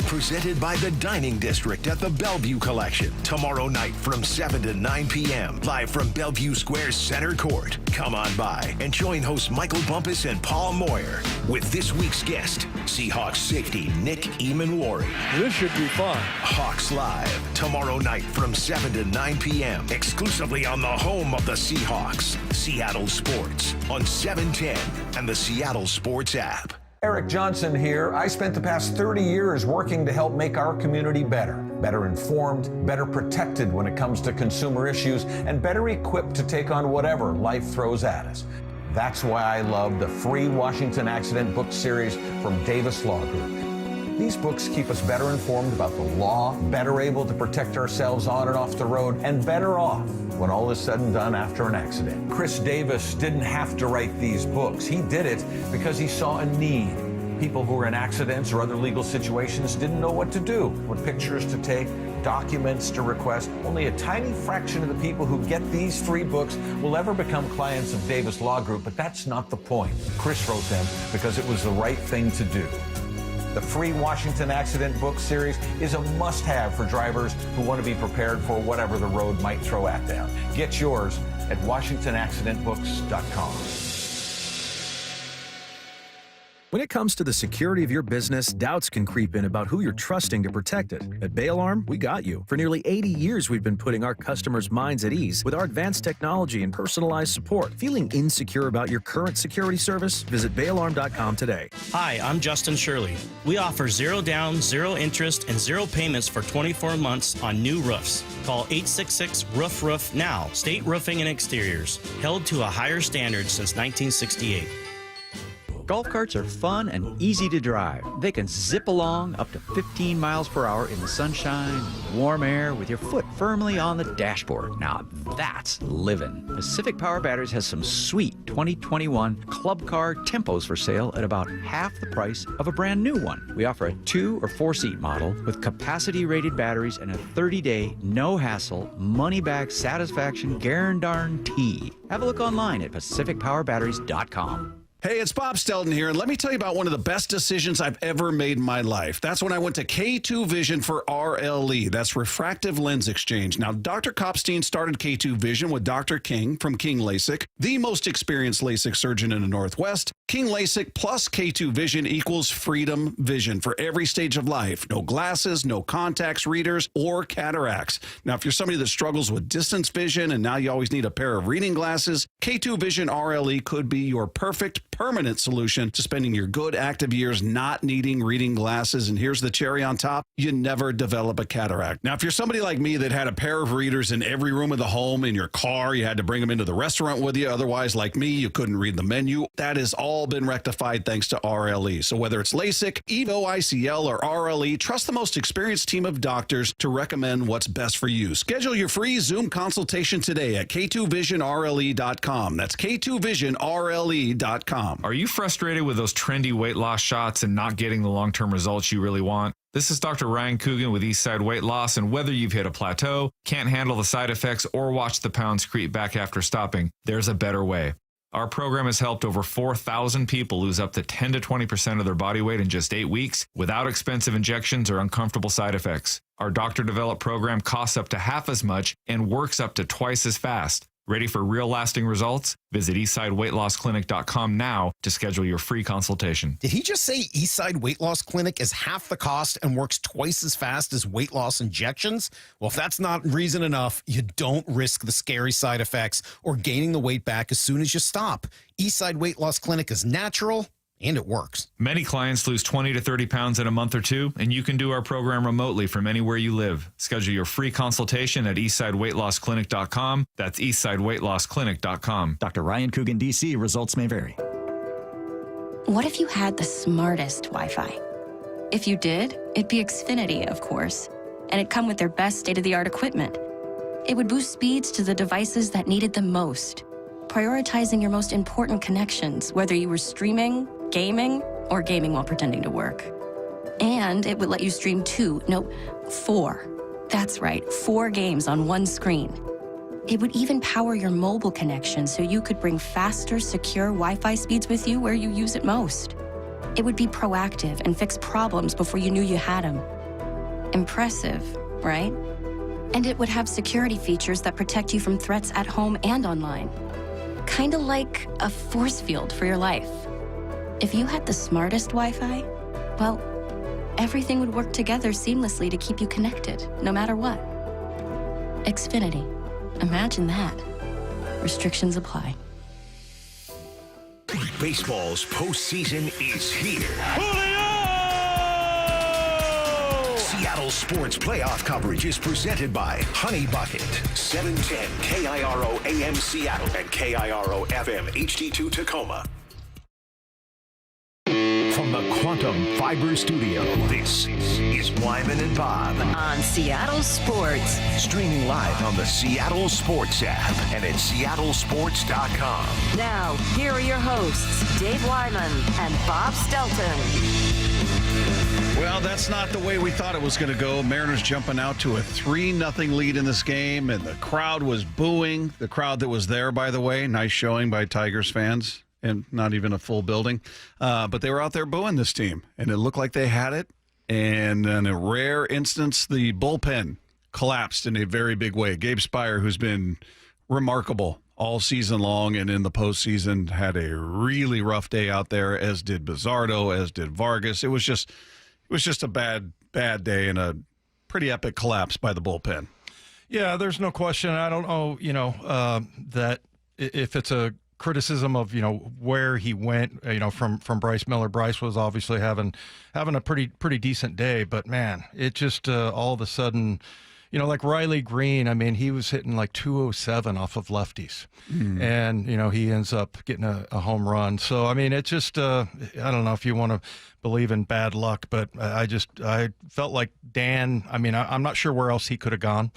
Presented by the Dining District at the Bellevue Collection. Tomorrow night from 7 to 9 p.m. Live from Bellevue Square Center Court. Come on by and join hosts Michael Bumpus and Paul Moyer with this week's guest, Seahawks safety Nick Eamon-Wari. This should be fun. Hawks Live. Tomorrow night from 7 to 9 p.m. Exclusively on the home of the Seahawks. Seattle Sports on 710 and the Seattle Sports app. Eric Johnson here. I spent the past 30 years working to help make our community better informed, better protected when it comes to consumer issues, and better equipped to take on whatever life throws at us. That's why I love the free Washington Accident book series from Davis Law Group. These books keep us better informed about the law, better able to protect ourselves on and off the road, and better off when all is said and done after an accident. Chris Davis didn't have to write these books. He did it because he saw a need. People who were in accidents or other legal situations didn't know what to do, what pictures to take, documents to request. Only a tiny fraction of the people who get these free books will ever become clients of Davis Law Group, but that's not the point. Chris wrote them because it was the right thing to do. The free Washington Accident book series is a must-have for drivers who want to be prepared for whatever the road might throw at them. Get yours at WashingtonAccidentBooks.com. When it comes to the security of your business, doubts can creep in about who you're trusting to protect it. At Bay Alarm, we got you. For nearly 80 years, we've been putting our customers' minds at ease with our advanced technology and personalized support. Feeling insecure about your current security service? Visit bayalarm.com today. Hi, I'm Justin Shirley. We offer 0 down, 0 interest, and 0 payments for 24 months on new roofs. Call 866-ROOF-ROOF now. State Roofing and Exteriors. Held to a higher standard since 1968. Golf carts are fun and easy to drive. They can zip along up to 15 miles per hour in the sunshine, warm air, with your foot firmly on the dashboard. Now that's living. Pacific Power Batteries has some sweet 2021 Club Car Tempos for sale at about half the price of a brand new one. We offer a 2- or 4-seat model with capacity-rated batteries and a 30-day, no-hassle, money-back satisfaction guarantee. Have a look online at PacificPowerBatteries.com. Hey, it's Bob Stelton here, and let me tell you about one of the best decisions I've ever made in my life. That's when I went to K2 Vision for RLE. That's Refractive Lens Exchange. Now, Dr. Kopstein started K2 Vision with Dr. King from King LASIK, the most experienced LASIK surgeon in the Northwest. King LASIK plus K2 Vision equals freedom vision for every stage of life. No glasses, no contacts, readers, or cataracts. Now, if you're somebody that struggles with distance vision and now you always need a pair of reading glasses, K2 Vision RLE could be your perfect permanent solution to spending your good active years not needing reading glasses. And here's the cherry on top: you never develop a cataract. Now, if you're somebody like me that had a pair of readers in every room of the home, in your car, you had to bring them into the restaurant with you. Otherwise, like me, you couldn't read the menu. That has all been rectified thanks to RLE. So whether it's LASIK, EVO ICL, or RLE, trust the most experienced team of doctors to recommend what's best for you. Schedule your free Zoom consultation today at K2VisionRLE.com. That's K2VisionRLE.com. Are you frustrated with those trendy weight loss shots and not getting the long-term results you really want? This is Dr. Ryan Coogan with Eastside Weight Loss, and whether you've hit a plateau, can't handle the side effects, or watch the pounds creep back after stopping, there's a better way. Our program has helped over 4,000 people lose up to 10 to 20% of their body weight in just 8 weeks without expensive injections or uncomfortable side effects. Our doctor-developed program costs up to half as much and works up to twice as fast. Ready for real lasting results? Visit EastsideWeightLossClinic.com now to schedule your free consultation. Did he just say Eastside Weight Loss Clinic is half the cost and works twice as fast as weight loss injections? Well, if that's not reason enough, you don't risk the scary side effects or gaining the weight back as soon as you stop. Eastside Weight Loss Clinic is natural, And it works. Many clients lose 20 to 30 pounds in a month or two, and you can do our program remotely from anywhere you live. Schedule your free consultation at eastsideweightlossclinic.com. That's eastsideweightlossclinic.com. Dr. Ryan Coogan, D.C. Results may vary. What if you had the smartest Wi-Fi? If you did, it'd be Xfinity, of course, and it'd come with their best state-of-the-art equipment. It would boost speeds to the devices that needed them most, prioritizing your most important connections, whether you were streaming, gaming, or gaming while pretending to work. And it would let you stream 4. That's right, 4 games on one screen. It would even power your mobile connection so you could bring faster, secure Wi-Fi speeds with you where you use it most. It would be proactive and fix problems before you knew you had them. Impressive, right? And it would have security features that protect you from threats at home and online. Kinda like a force field for your life. If you had the smartest Wi-Fi, well, everything would work together seamlessly to keep you connected, no matter what. Xfinity. Imagine that. Restrictions apply. Baseball's postseason is here. Seattle Sports Playoff coverage is presented by Honey Bucket, 710 KIRO AM Seattle and KIRO FM HD2 Tacoma. From the Quantum Fiber Studio, this is Wyman and Bob on Seattle Sports. Streaming live on the Seattle Sports app and at seattlesports.com. Now, here are your hosts, Dave Wyman and Bob Stelton. Well, that's not the way we thought it was going to go. Mariners jumping out to a 3-0 lead in this game, and the crowd was booing. The crowd that was there, by the way, nice showing by Tigers fans. And not even a full building. But they were out there booing this team, and it looked like they had it. And in a rare instance, the bullpen collapsed in a very big way. Gabe Speier, who's been remarkable all season long and in the postseason, had a really rough day out there, as did Bizzardo, as did Vargas. It was just a bad day and a pretty epic collapse by the bullpen. Yeah, there's no question. I don't know, that if it's a criticism of where he went from Bryce Miller. Bryce was obviously having a pretty decent day, but man, it just all of a sudden, like Riley Green, I mean, he was hitting like 207 off of lefties, and he ends up getting a home run. So I mean, it just I don't know if you want to believe in bad luck, but I felt like Dan, I mean, I'm not sure where else he could have gone.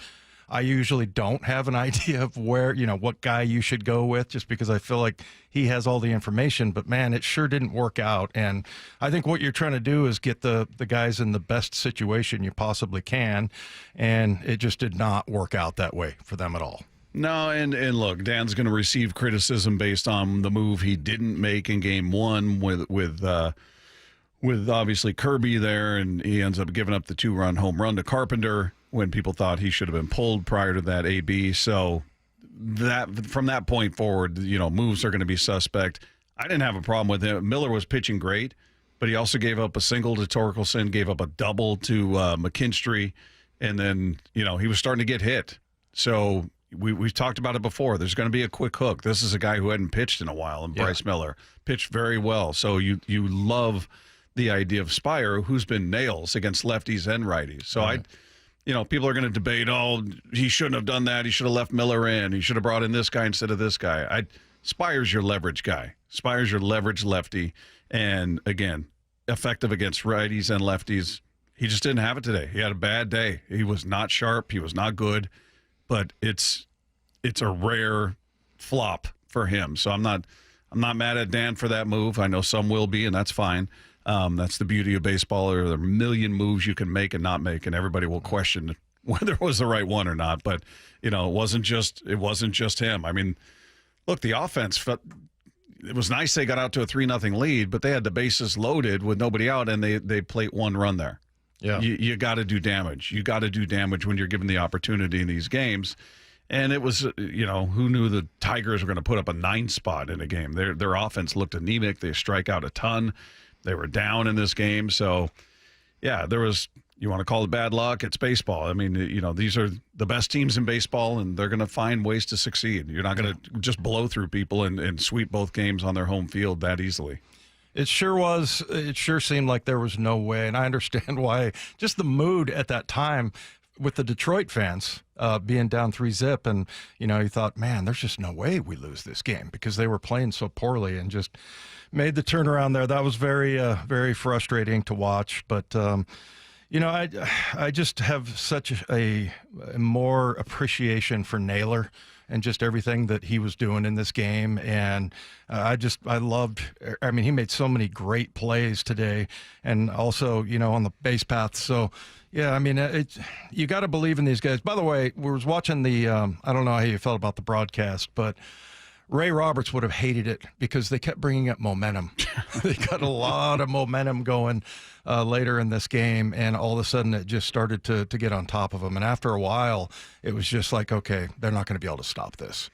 I usually don't have an idea of where, what guy you should go with, just because I feel like he has all the information. But, man, it sure didn't work out. And I think what you're trying to do is get the guys in the best situation you possibly can. And it just did not work out that way for them at all. No, and look, Dan's going to receive criticism based on the move he didn't make in Game 1 with obviously Kirby there, and he ends up giving up the 2-run home run to Carpenter when people thought he should have been pulled prior to that AB. So that from that point forward, moves are going to be suspect. I didn't have a problem with him. Miller was pitching great, but he also gave up a single to Torkelson, gave up a double to McKinstry, and then, he was starting to get hit. So we've talked about it before. There's going to be a quick hook. This is a guy who hadn't pitched in a while, and Bryce Miller pitched very well. So you love the idea of Speier, who's been nails against lefties and righties. So people are going to debate, he shouldn't have done that. He should have left Miller in. He should have brought in this guy instead of this guy. Speier's your leverage guy. Speier's your leverage lefty. And, again, effective against righties and lefties. He just didn't have it today. He had a bad day. He was not sharp. He was not good. But it's a rare flop for him. So I'm not mad at Dan for that move. I know some will be, and that's fine. That's the beauty of baseball. There are a million moves you can make and not make, and everybody will question whether it was the right one or not. But it wasn't just him. I mean, look, the offense. It was nice they got out to a 3-0 lead, but they had the bases loaded with nobody out, and they played one run there. Yeah, you got to do damage. You got to do damage when you're given the opportunity in these games. And it was, who knew the Tigers were going to put up a 9 spot in a game? Their offense looked anemic. They strike out a ton. They were down in this game. So, yeah, there was, you want to call it bad luck, it's baseball. I mean, these are the best teams in baseball, and they're going to find ways to succeed. You're not going to just blow through people and sweep both games on their home field that easily. It sure was. It sure seemed like there was no way. And I understand why. Just the mood at that time with the Detroit fans being down 3-0. And, you thought, man, there's just no way we lose this game because they were playing so poorly and just made the turnaround there. That was very, very frustrating to watch. But, I just have such a more appreciation for Naylor and just everything that he was doing in this game. And I mean, he made so many great plays today and also, on the base path. So, yeah, I mean, you got to believe in these guys. By the way, we was watching I don't know how you felt about the broadcast, but Ray Roberts would have hated it because they kept bringing up momentum. They got a lot of momentum going later in this game, and all of a sudden it just started to get on top of them. And after a while, it was just like, okay, they're not going to be able to stop this.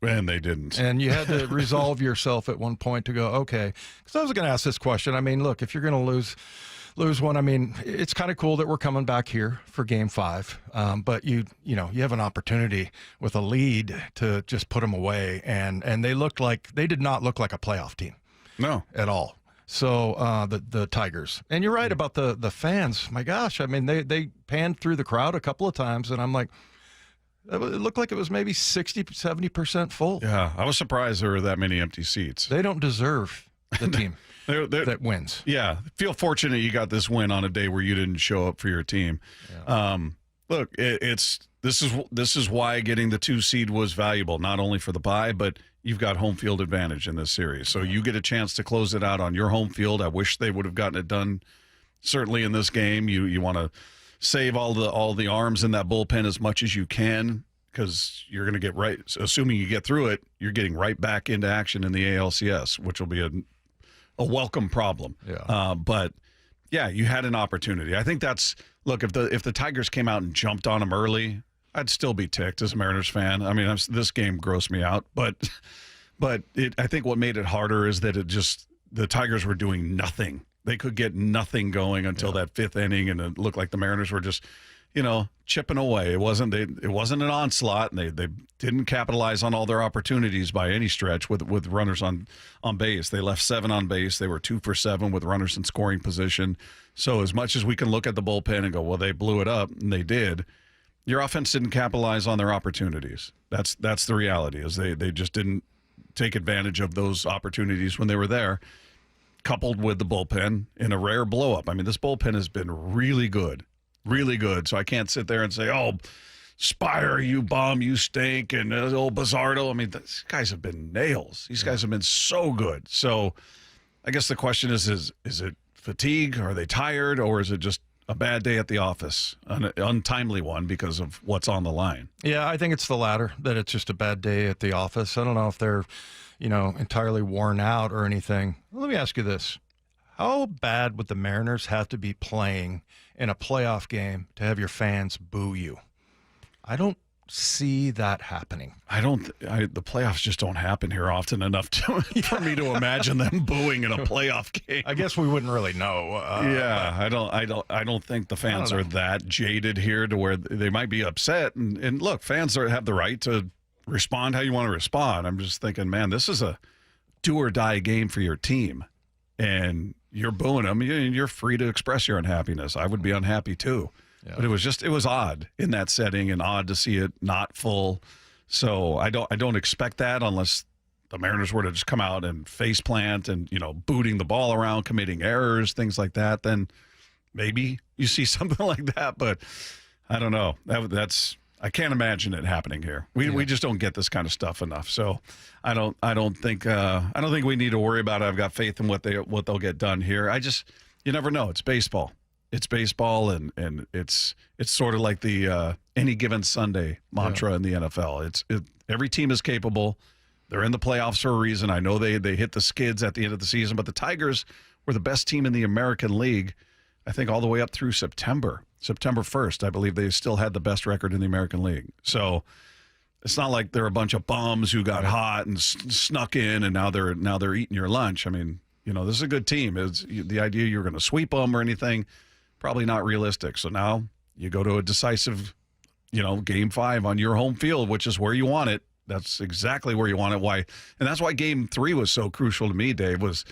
And they didn't. And you had to resolve yourself at one point to go, okay, because I was going to ask this question. I mean, look, if you're going to lose one, I mean, it's kind of cool that we're coming back here for Game 5, but you have an opportunity with a lead to just put them away, and they did not look like a playoff team, no, at all. So the Tigers, and you're right about the fans. My gosh, I mean, they panned through the crowd a couple of times, and I'm like, it looked like it was maybe 60-70% full. Yeah, I was surprised there were that many empty seats. They don't deserve the team. That wins. Yeah, feel fortunate you got this win on a day where you didn't show up for your team. Yeah. Look, this is why getting the 2 seed was valuable, not only for the bye, but you've got home field advantage in this series. So you get a chance to close it out on your home field. I wish they would have gotten it done. Certainly in this game, you want to save all the arms in that bullpen as much as you can, because you're going to get right. Assuming you get through it, you're getting right back into action in the ALCS, which will be a welcome problem. Yeah. But yeah, you had an opportunity. I think look, if the Tigers came out and jumped on them early, I'd still be ticked as a Mariners fan. I mean, this game grossed me out, but I think what made it harder is that the Tigers were doing nothing. They could get nothing going until that 5th inning, and it looked like the Mariners were just, chipping away. It wasn't an onslaught, and they didn't capitalize on all their opportunities by any stretch with runners on base. They left 7 on base. They were 2 for 7 with runners in scoring position. So as much as we can look at the bullpen and go, well, they blew it up, and they did, your offense didn't capitalize on their opportunities. That's the reality, is they just didn't take advantage of those opportunities when they were there, coupled with the bullpen in a rare blow-up. I mean, this bullpen has been really good. Really good. So I can't sit there and say, oh, Spire, you bum, you stink, and old Bizzardo. I mean, these guys have been nails. These guys have been so good. So I guess the question is it fatigue? Are they tired? Or is it just a bad day at the office, an untimely one because of what's on the line? Yeah, I think it's the latter, that it's just a bad day at the office. I don't know if they're, entirely worn out or anything. Let me ask you this. How bad would the Mariners have to be playing in a playoff game to have your fans boo you? I don't see that happening. The playoffs just don't happen here often enough for me to imagine them booing in a playoff game. I guess we wouldn't really know. I don't think the fans are that jaded here to where they might be upset. And look, fans have the right to respond how you want to respond. I'm just thinking, man, this is a do or die game for your team, and you're booing them. You're free to express your unhappiness. I would be unhappy too. Yeah. But it was odd in that setting, and odd to see it not full. So I don't expect that unless the Mariners were to just come out and face plant and, booting the ball around, committing errors, things like that. Then maybe you see something like that. But I don't know. I can't imagine it happening here. We just don't get this kind of stuff enough. So I don't think we need to worry about it. I've got faith in what they'll get done here. You never know. It's baseball. It's baseball, and it's sort of like the any given Sunday mantra in the NFL. Every team is capable. They're in the playoffs for a reason. I know they hit the skids at the end of the season, but the Tigers were the best team in the American League, I think, all the way up through September 1st. I believe they still had the best record in the American League. So it's not like they're a bunch of bums who got hot and snuck in, and now they're eating your lunch. I mean, this is a good team. The idea you're going to sweep them or anything, probably not realistic. So now you go to a decisive, Game 5 on your home field, which is where you want it. That's exactly where you want it. Why? And that's why Game 3 was so crucial to me, Dave, was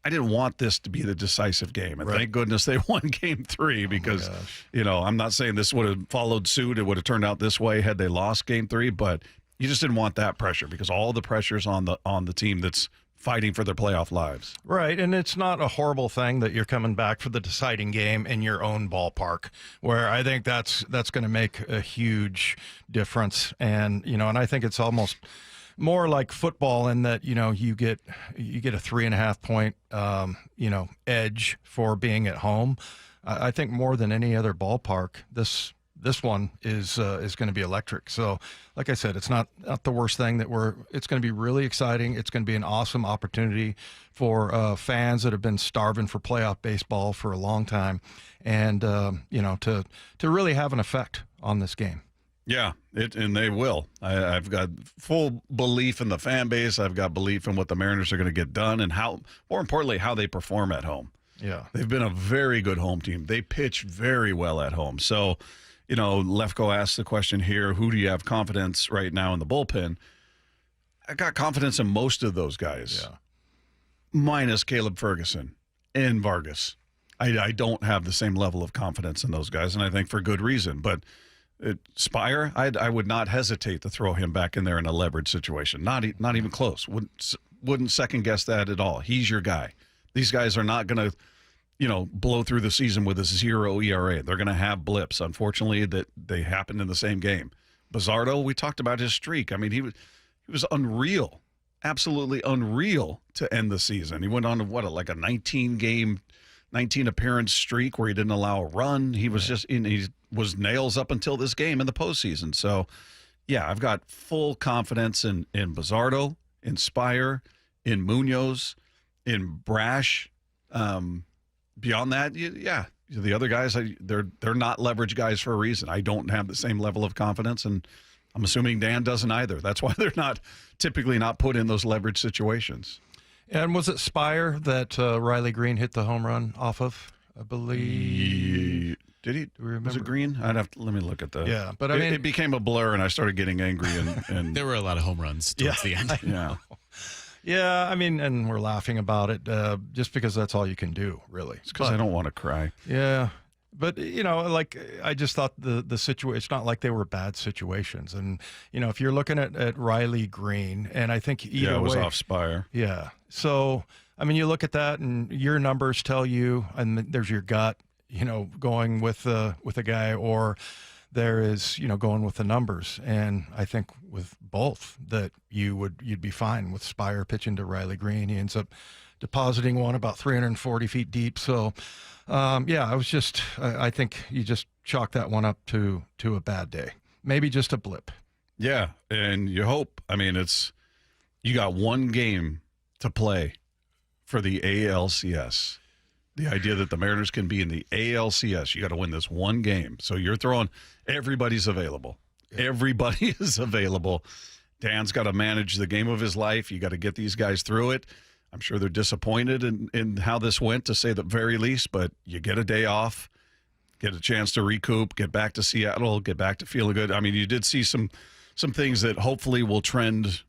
I didn't want this to be the decisive game. And thank goodness they won game 3 because, I'm not saying this would have followed suit. It would have turned out this way had they lost game 3, but you just didn't want that pressure because all the pressure's on the team that's fighting for their playoff lives. Right, and it's not a horrible thing that you're coming back for the deciding game in your own ballpark, where I think that's going to make a huge difference. And, and I think it's almost more like football in that, you get a 3.5 point, edge for being at home. I think more than any other ballpark, this one is going to be electric. So, like I said, it's not the worst thing it's going to be really exciting. It's going to be an awesome opportunity for fans that have been starving for playoff baseball for a long time, and to really have an effect on this game. Yeah, and they will. I've got full belief in the fan base. I've got belief in what the Mariners are going to get done and more importantly, how they perform at home. Yeah. They've been a very good home team. They pitch very well at home. So, Lefko asked the question here, who do you have confidence right now in the bullpen? I got confidence in most of those guys, minus Caleb Ferguson and Vargas. I don't have the same level of confidence in those guys, and I think for good reason. But Spire, I would not hesitate to throw him back in there in a leverage situation. Not even close. Wouldn't second guess that at all. He's your guy. These guys are not going to, blow through the season with a 0 ERA. They're going to have blips. Unfortunately, that they happened in the same game. Bizzardo, we talked about his streak. I mean, he was unreal, absolutely unreal to end the season. He went on to like a 19 appearance streak where he didn't allow a run. He was he was nails up until this game in the postseason. So, yeah, I've got full confidence in Bizzardo, in Spire, in Munoz, in Brash. Beyond that, the other guys, they're not leverage guys for a reason. I don't have the same level of confidence, and I'm assuming Dan doesn't either. That's why they're typically not put in those leverage situations. And was it Spire that Riley Green hit the home run off of? I believe. Did he? Was it Green? Let me look at that. Yeah, but it became a blur, and I started getting angry. And there were a lot of home runs towards the end. Yeah. Yeah, and we're laughing about it just because that's all you can do, really. It's because I don't want to cry. Yeah. But, I just thought the situation, it's not like they were bad situations. And, if you're looking at Riley Green, and I think either way. It was off Spire. Yeah. So, you look at that and your numbers tell you, and there's your gut, going with a guy, or there is, going with the numbers. And I think with both that you'd be fine with Spire pitching to Riley Green. He ends up depositing one about 340 feet deep. So, I think you just chalk that one up to a bad day. Maybe just a blip. Yeah, and you hope. You got one game to play for the ALCS. The idea that the Mariners can be in the ALCS, you got to win this one game. So you're throwing, everybody's available. Yeah. Everybody is available. Dan's got to manage the game of his life. You got to get these guys through it. I'm sure they're disappointed in how this went, to say the very least, but you get a day off, get a chance to recoup, get back to Seattle, get back to feeling good. You did see some things that hopefully will trend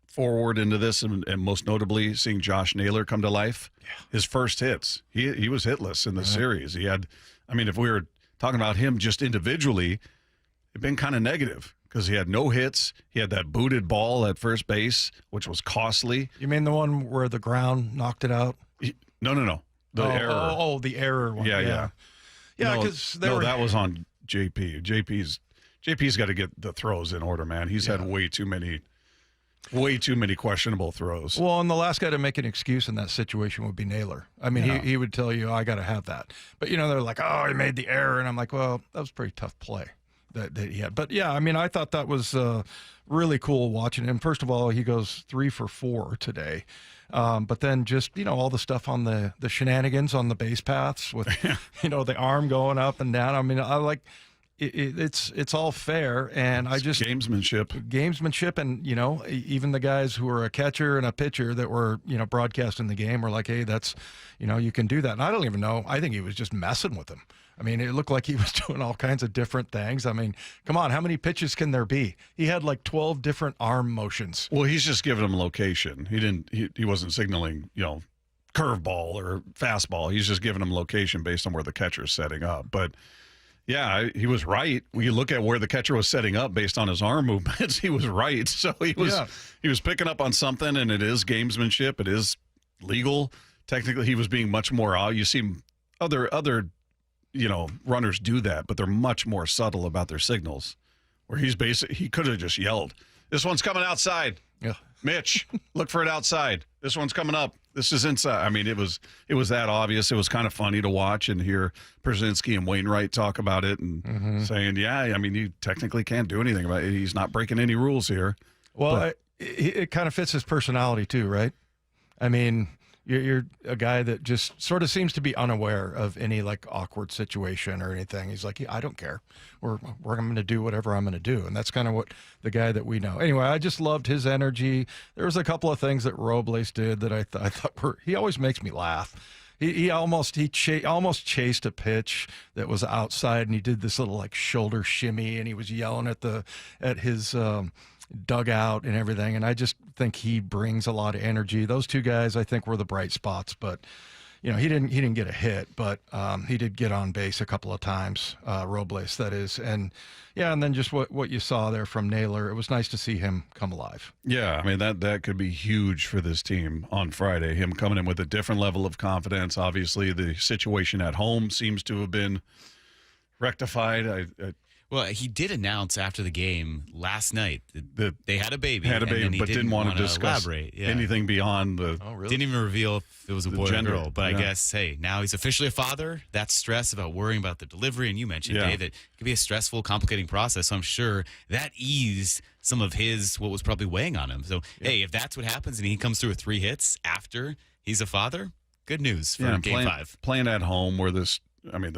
forward into this, and most notably seeing Josh Naylor come to life. Yeah. His first hits, he was hitless in the series. He had, if we were talking about him just individually, it'd been kind of negative because he had no hits. He had that booted ball at first base, which was costly. You mean the one where the ground knocked it out? No. The error. Oh, the error one. Yeah. Yeah, because that was on JP. JP's got to get the throws in order, man. He's had way too many questionable throws. Well, and the last guy to make an excuse in that situation would be Naylor. He would tell you, I got to have that. But, they're like, oh, he made the error. And I'm like, well, that was a pretty tough play that he had. But, yeah, I thought that was really cool watching him. First of all, he goes 3 for 4 today. But then just, all the stuff on the shenanigans on the base paths with, the arm going up and down. I like – it's all fair, and I just gamesmanship, and even the guys who are a catcher and a pitcher that were broadcasting the game were like, hey, that's you can do that. And I don't even know. I think he was just messing with him. It looked like he was doing all kinds of different things. Come on, how many pitches can there be? He had like 12 different arm motions. Well, he's just giving him location. He wasn't signaling curveball or fastball. He's just giving them location based on where the catcher is setting up. But yeah, he was right. When you look at where the catcher was setting up based on his arm movements, he was right. So he was picking up on something, and it is gamesmanship. It is legal. Technically, he was being much more out. You see other runners do that, but they're much more subtle about their signals. Where he could have just yelled, "This one's coming outside." Yeah. Mitch, look for it outside. This one's coming up. This is inside. I mean, it was that obvious. It was kind of funny to watch and hear Brzezinski and Wainwright talk about it and saying, yeah, I mean, you technically can't do anything about it. He's not breaking any rules here. Well, it kind of fits his personality too, right? I mean, you're a guy that just sort of seems to be unaware of any like awkward situation or anything. He's like, I don't care. We're going to do whatever I'm going to do. And that's kind of what the guy that we know. Anyway, I just loved his energy. There was a couple of things that Robles did that I thought he always makes me laugh. He almost chased a pitch that was outside, and he did this little like shoulder shimmy, and he was yelling at his dugout and everything, and I just think he brings a lot of energy. Those two guys, I think, were the bright spots. But he didn't get a hit, but he did get on base a couple of times. Robles, that is, and then just what you saw there from Naylor, it was nice to see him come alive. Yeah, I mean that could be huge for this team on Friday. Him coming in with a different level of confidence. Obviously, the situation at home seems to have been rectified. Well, he did announce after the game last night that they had a baby. But didn't want to discuss anything beyond the. Oh, really? Didn't even reveal if it was a boy or girl. But I guess, hey, now he's officially a father. That stress about worrying about the delivery, and you mentioned, Dave, that it could be a stressful, complicating process. So I'm sure that eased some of what was probably weighing on him. So, hey, if that's what happens and he comes through with 3 hits after he's a father, good news for Game 5. Playing at home where this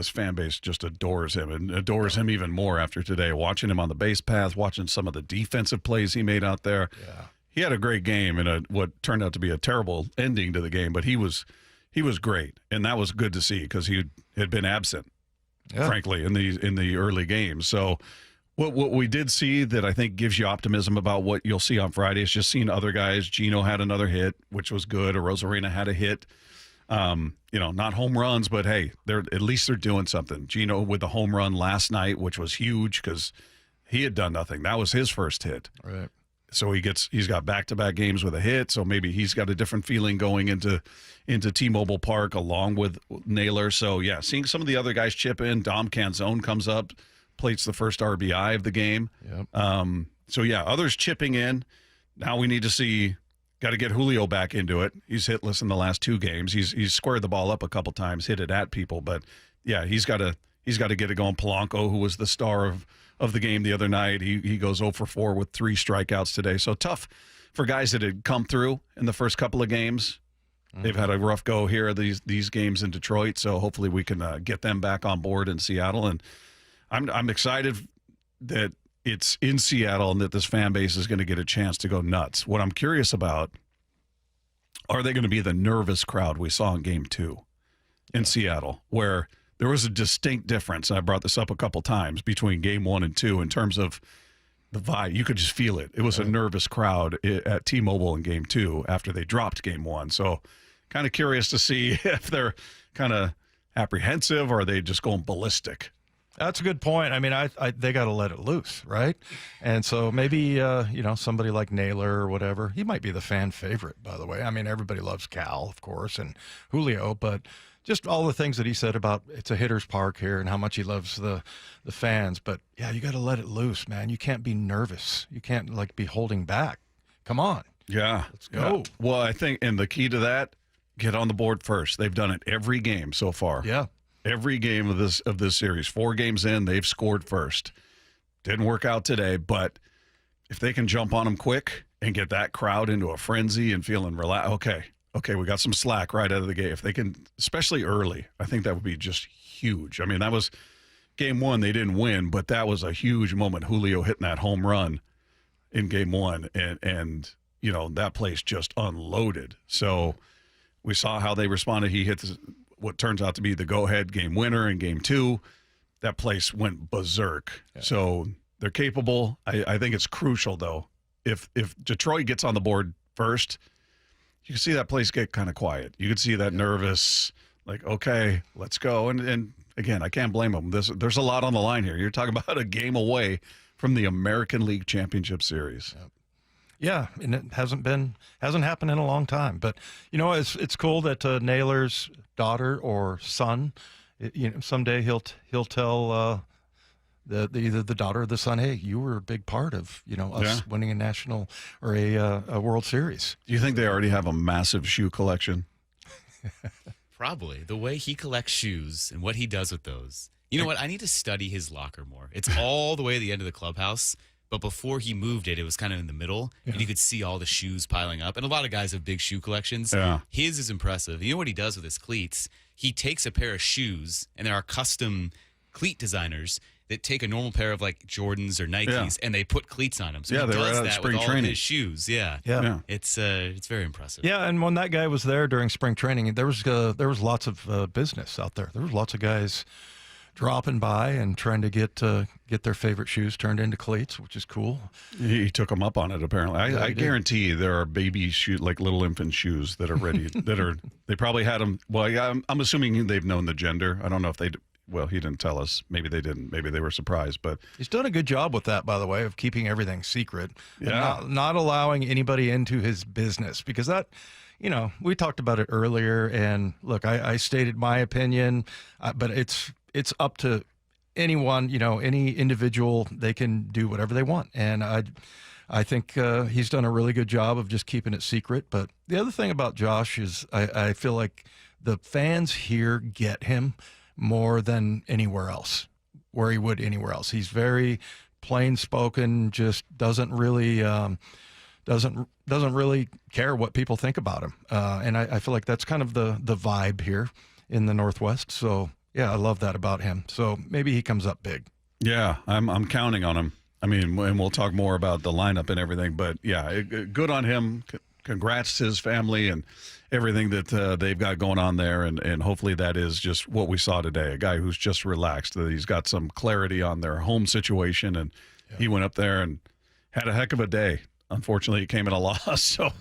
fan base just adores him and adores him even more after today. Watching him on the base path, watching some of the defensive plays he made out there. Yeah. He had a great game and what turned out to be a terrible ending to the game, but he was great, and that was good to see because he had been absent, frankly, in the early games. So what we did see that I think gives you optimism about what you'll see on Friday is just seeing other guys. Gino had another hit, which was good. Rosarena had a hit. Not home runs, but hey, at least they're doing something. Gino with the home run last night, which was huge because he had done nothing. That was his first hit. Right. So he's got back-to-back games with a hit. So maybe he's got a different feeling going into T-Mobile Park along with Naylor. So yeah, seeing some of the other guys chip in. Dom Canzone comes up, plates the first RBI of the game. Yep. So yeah, others chipping in. Now we need to see. Got to get Julio back into it. He's hitless in the last 2 games. He's squared the ball up a couple times, hit it at people, but yeah, he's got to get it going. Polanco, who was the star of the game the other night, he goes 0 for 4 with 3 strikeouts today. So tough for guys that had come through in the first couple of games. They've had a rough go here these games in Detroit. So hopefully we can get them back on board in Seattle. And I'm excited that it's in Seattle and that this fan base is going to get a chance to go nuts. What I'm curious about, are they going to be the nervous crowd we saw in Game 2 in Seattle, where there was a distinct difference, and I brought this up a couple times, between Game 1 and 2 in terms of the vibe. You could just feel it. It was a nervous crowd at T-Mobile in Game 2 after they dropped Game 1. So kind of curious to see if they're kind of apprehensive or are they just going ballistic. That's a good point. I mean, they got to let it loose, right? And so maybe, somebody like Naylor or whatever, he might be the fan favorite, by the way. I mean, everybody loves Cal, of course, and Julio, but just all the things that he said about it's a hitter's park here and how much he loves the fans. But, yeah, you got to let it loose, man. You can't be nervous. You can't, be holding back. Come on. Yeah. Let's go. Yeah. Well, I think, and the key to that, get on the board first. They've done it every game so far. Yeah. Every game of this series, 4 games in, they've scored first. Didn't work out today, but if they can jump on them quick and get that crowd into a frenzy and feeling relaxed, okay, we got some slack right out of the gate. If they can, especially early, I think that would be just huge. I mean, that was Game 1. They didn't win, but that was a huge moment. Julio hitting that home run in Game 1, and that place just unloaded. So we saw how they responded. He hit what turns out to be the go-ahead game winner in Game 2. That place went berserk. Yeah. So they're capable. I think it's crucial, though. If Detroit gets on the board first, you can see that place get kind of quiet. You could see that nervous, like, okay, let's go. And again, I can't blame them. There's a lot on the line here. You're talking about a game away from the American League Championship Series. Yep. Yeah, and it hasn't happened in a long time. But it's cool that Naylor's daughter or son, someday he'll tell either the daughter or the son, hey, you were a big part of us winning a national or a World Series. Do you think they already have a massive shoe collection? Probably. The way he collects shoes and what he does with those. You know what? I need to study his locker more. It's all the way at the end of the clubhouse. But before he moved it was kind of in the middle, and you could see all the shoes piling up. And a lot of guys have big shoe collections. Yeah. His is impressive. You know what he does with his cleats? He takes a pair of shoes, and there are custom cleat designers that take a normal pair of like Jordans or Nikes, and they put cleats on them. So he does that with all of his shoes. Yeah. It's very impressive. Yeah, and when that guy was there during spring training, there was lots of business out there. There was lots of guys dropping by and trying to get their favorite shoes turned into cleats, which is cool. He took them up on it, apparently. I guarantee there are baby shoes, like little infant shoes that are ready, they probably had them. Well, I'm assuming they've known the gender. I don't know if they, well, he didn't tell us. Maybe they didn't. Maybe they were surprised, but. He's done a good job with that, by the way, of keeping everything secret. Yeah. And not allowing anybody into his business, because that, we talked about it earlier, and look, I stated my opinion, but it's up to anyone, any individual. They can do whatever they want. And I think he's done a really good job of just keeping it secret. But the other thing about Josh is I feel like the fans here get him more than anywhere else, where he would anywhere else. He's very plain spoken, just doesn't really care what people think about him. And I feel like that's kind of the vibe here in the Northwest. So yeah, I love that about him. So maybe he comes up big. Yeah, I'm counting on him. I mean, and we'll talk more about the lineup and everything, but yeah, good on him. Congrats to his family and everything that they've got going on there, and hopefully that is just what we saw today, a guy who's just relaxed, that he's got some clarity on their home situation, and he went up there and had a heck of a day. Unfortunately, it came in a loss, so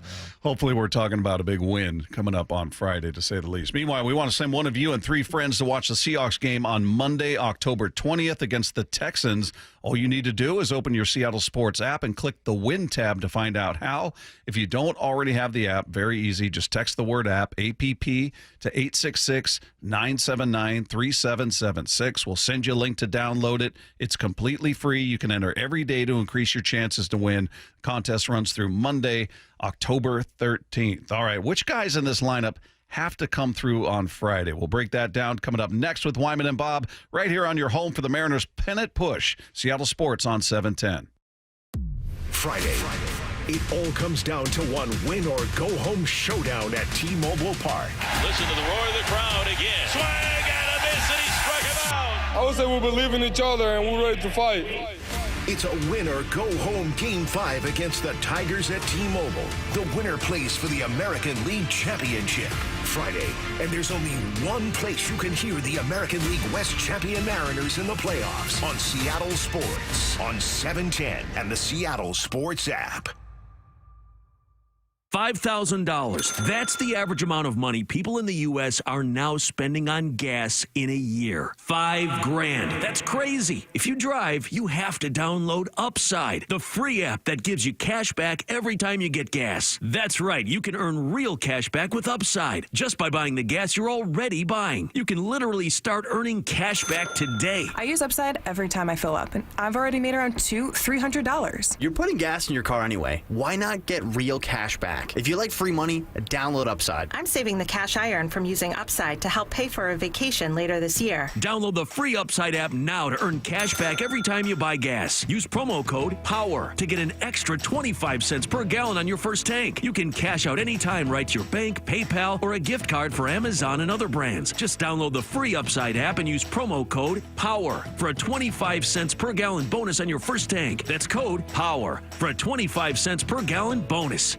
hopefully we're talking about a big win coming up on Friday, to say the least. Meanwhile, we want to send one of you and 3 friends to watch the Seahawks game on Monday, October 20th against the Texans. All you need to do is open your Seattle Sports app and click the Win tab to find out how. If you don't already have the app, very easy. Just text the word app, APP, to 866-979-3776. We'll send you a link to download it. It's completely free. You can enter every day to increase your chances to win. Contest runs through Monday, October 13th. All right, which guys in this lineup have to come through on Friday? We'll break that down coming up next with Wyman and Bob, right here on your home for the Mariners pennant push. Seattle Sports on 710. Friday. It all comes down to one win or go home showdown at T-Mobile Park. Listen to the roar of the crowd again. Swing and a miss, and he struck him out. I would say we believe in each other and we're ready to fight. It's a win or go home Game 5 against the Tigers at T-Mobile. The winner plays for the American League Championship Friday. And there's only one place you can hear the American League West champion Mariners in the playoffs, on Seattle Sports on 710 and the Seattle Sports app. $5,000. That's the average amount of money people in the U.S. are now spending on gas in a year. $5,000. That's crazy. If you drive, you have to download Upside, the free app that gives you cash back every time you get gas. That's right. You can earn real cash back with Upside just by buying the gas you're already buying. You can literally start earning cash back today. I use Upside every time I fill up, and I've already made around $300. You're putting gas in your car anyway. Why not get real cash back? If you like free money, download Upside. I'm saving the cash I earn from using Upside to help pay for a vacation later this year. Download the free Upside app now to earn cash back every time you buy gas. Use promo code POWER to get an extra 25 cents per gallon on your first tank. You can cash out anytime right to your bank, PayPal, or a gift card for Amazon and other brands. Just download the free Upside app and use promo code POWER for a 25 cents per gallon bonus on your first tank. That's code POWER for a 25 cents per gallon bonus.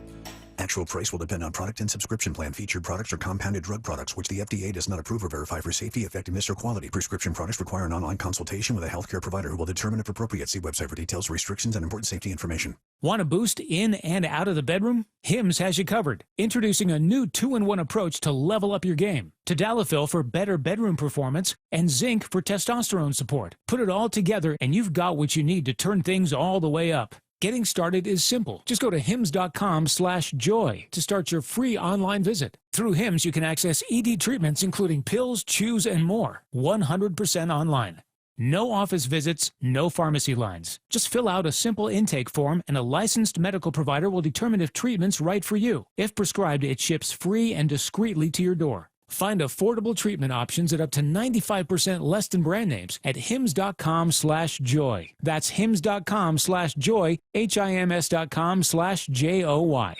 Actual price will depend on product and subscription plan. Featured products are compounded drug products, which the FDA does not approve or verify for safety, effectiveness, or quality. Prescription products require an online consultation with a healthcare provider who will determine if appropriate. See website for details, restrictions, and important safety information. Want a boost in and out of the bedroom? Hims has you covered. Introducing a new 2-in-1 approach to level up your game. Tadalafil for better bedroom performance and zinc for testosterone support. Put it all together and you've got what you need to turn things all the way up. Getting started is simple. Just go to hims.com/joy to start your free online visit. Through Hims, you can access ED treatments including pills, chews, and more. 100% online. No office visits, no pharmacy lines. Just fill out a simple intake form and a licensed medical provider will determine if treatment's right for you. If prescribed, it ships free and discreetly to your door. Find affordable treatment options at up to 95% less than brand names at hims.com/joy. That's hims.com/joy, hims.com/joy.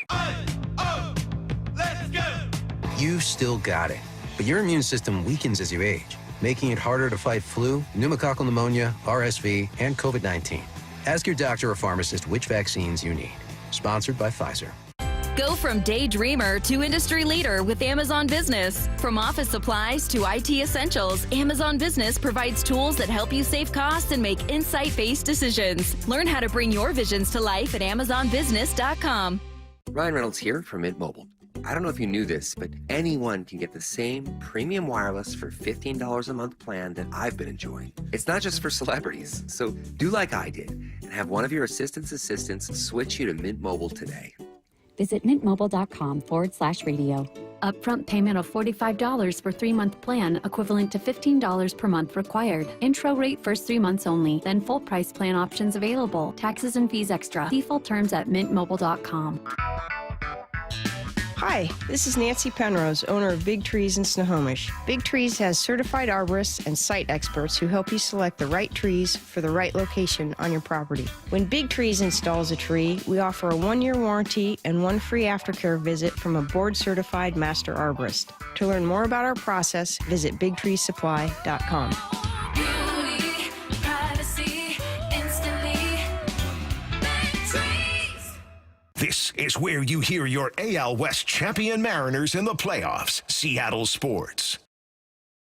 Let's go! You still got it, but your immune system weakens as you age, making it harder to fight flu, pneumococcal pneumonia, RSV, and COVID-19. Ask your doctor or pharmacist which vaccines you need. Sponsored by Pfizer. Go from daydreamer to industry leader with Amazon Business. From office supplies to IT essentials, Amazon Business provides tools that help you save costs and make insight-based decisions. Learn how to bring your visions to life at AmazonBusiness.com. Ryan Reynolds here from Mint Mobile. I don't know if you knew this, but anyone can get the same premium wireless for $15 a month plan that I've been enjoying. It's not just for celebrities, so do like I did and have one of your assistants switch you to Mint Mobile today. Visit mintmobile.com/radio. Upfront payment of $45 for 3-month plan, equivalent to $15 per month required. Intro rate first 3 months only, then full price plan options available. Taxes and fees extra. Default terms at mintmobile.com. Hi, this is Nancy Penrose, owner of Big Trees in Snohomish. Big Trees has certified arborists and site experts who help you select the right trees for the right location on your property. When Big Trees installs a tree, we offer a 1-year warranty and 1 free aftercare visit from a board-certified master arborist. To learn more about our process, visit BigTreeSupply.com. This is where you hear your AL West champion Mariners in the playoffs. Seattle Sports.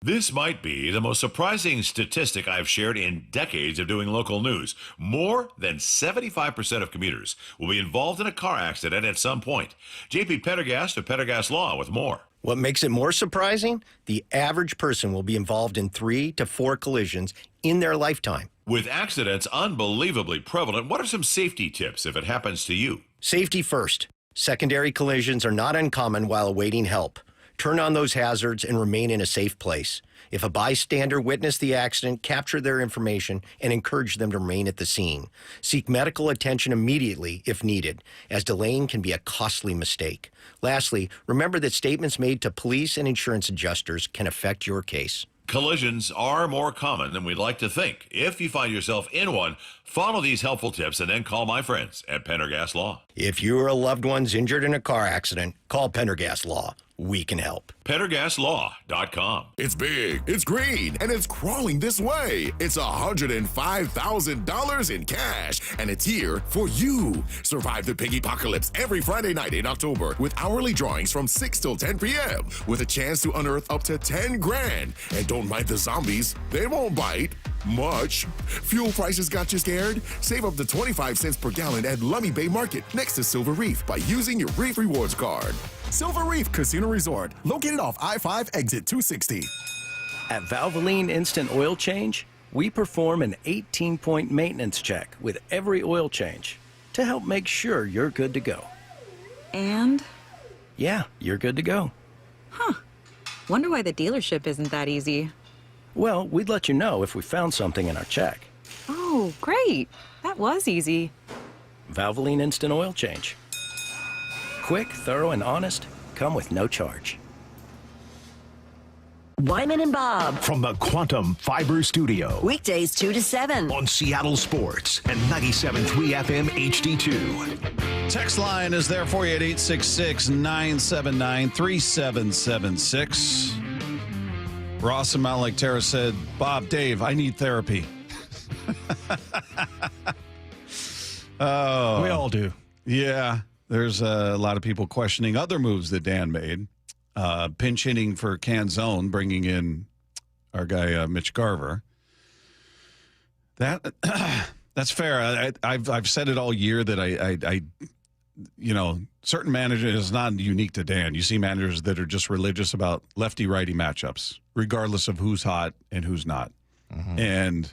This might be the most surprising statistic I've shared in decades of doing local news. More than 75% of commuters will be involved in a car accident at some point. JP Pendergast of Pendergast Law with more. What makes it more surprising? The average person will be involved in 3 to 4 collisions in their lifetime. With accidents unbelievably prevalent, what are some safety tips if it happens to you? Safety first. Secondary collisions are not uncommon while awaiting help. Turn on those hazards and remain in a safe place. If a bystander witnessed the accident, capture their information and encourage them to remain at the scene. Seek medical attention immediately if needed, as delaying can be a costly mistake. Lastly, remember that statements made to police and insurance adjusters can affect your case. Collisions are more common than we'd like to think. If you find yourself in one, follow these helpful tips and then call my friends at Pendergast Law. If you or a loved one's injured in a car accident, call Pendergast Law. We can help. PendergastLaw.com. It's big, it's green, and it's crawling this way. It's $105,000 in cash, and it's here for you. Survive the piggy apocalypse every Friday night in October with hourly drawings from 6 till 10 p.m. with a chance to unearth up to 10 grand. And don't mind the zombies. They won't bite much. Fuel prices got you scared? Save up to 25 cents per gallon at Lummi Bay Market next to Silver Reef by using your Reef Rewards card. Silver Reef Casino Resort, located off I-5 exit 260. At Valvoline Instant Oil Change, we perform an 18-point maintenance check with every oil change to help make sure you're good to go. And? Yeah, you're good to go. Huh. Wonder why the dealership isn't that easy. Well, we'd let you know if we found something in our check. Oh, great. That was easy. Valvoline Instant Oil Change. Quick, thorough, and honest, come with no charge. Wyman and Bob. From the Quantum Fiber Studio. Weekdays 2 to 7. On Seattle Sports and 97.3 FM HD2. Text line is there for you at 866-979-3776. Ross and Mount Lake Terrace said, Bob, Dave, I need therapy. Oh, we all do. Yeah. There's a lot of people questioning other moves that Dan made. Pinch hitting for Canzone, bringing in our guy Mitch Garver. That's fair. I've said it all year that I certain managers, it's not unique to Dan. You see managers that are just religious about lefty-righty matchups, regardless of who's hot and who's not. Mm-hmm. And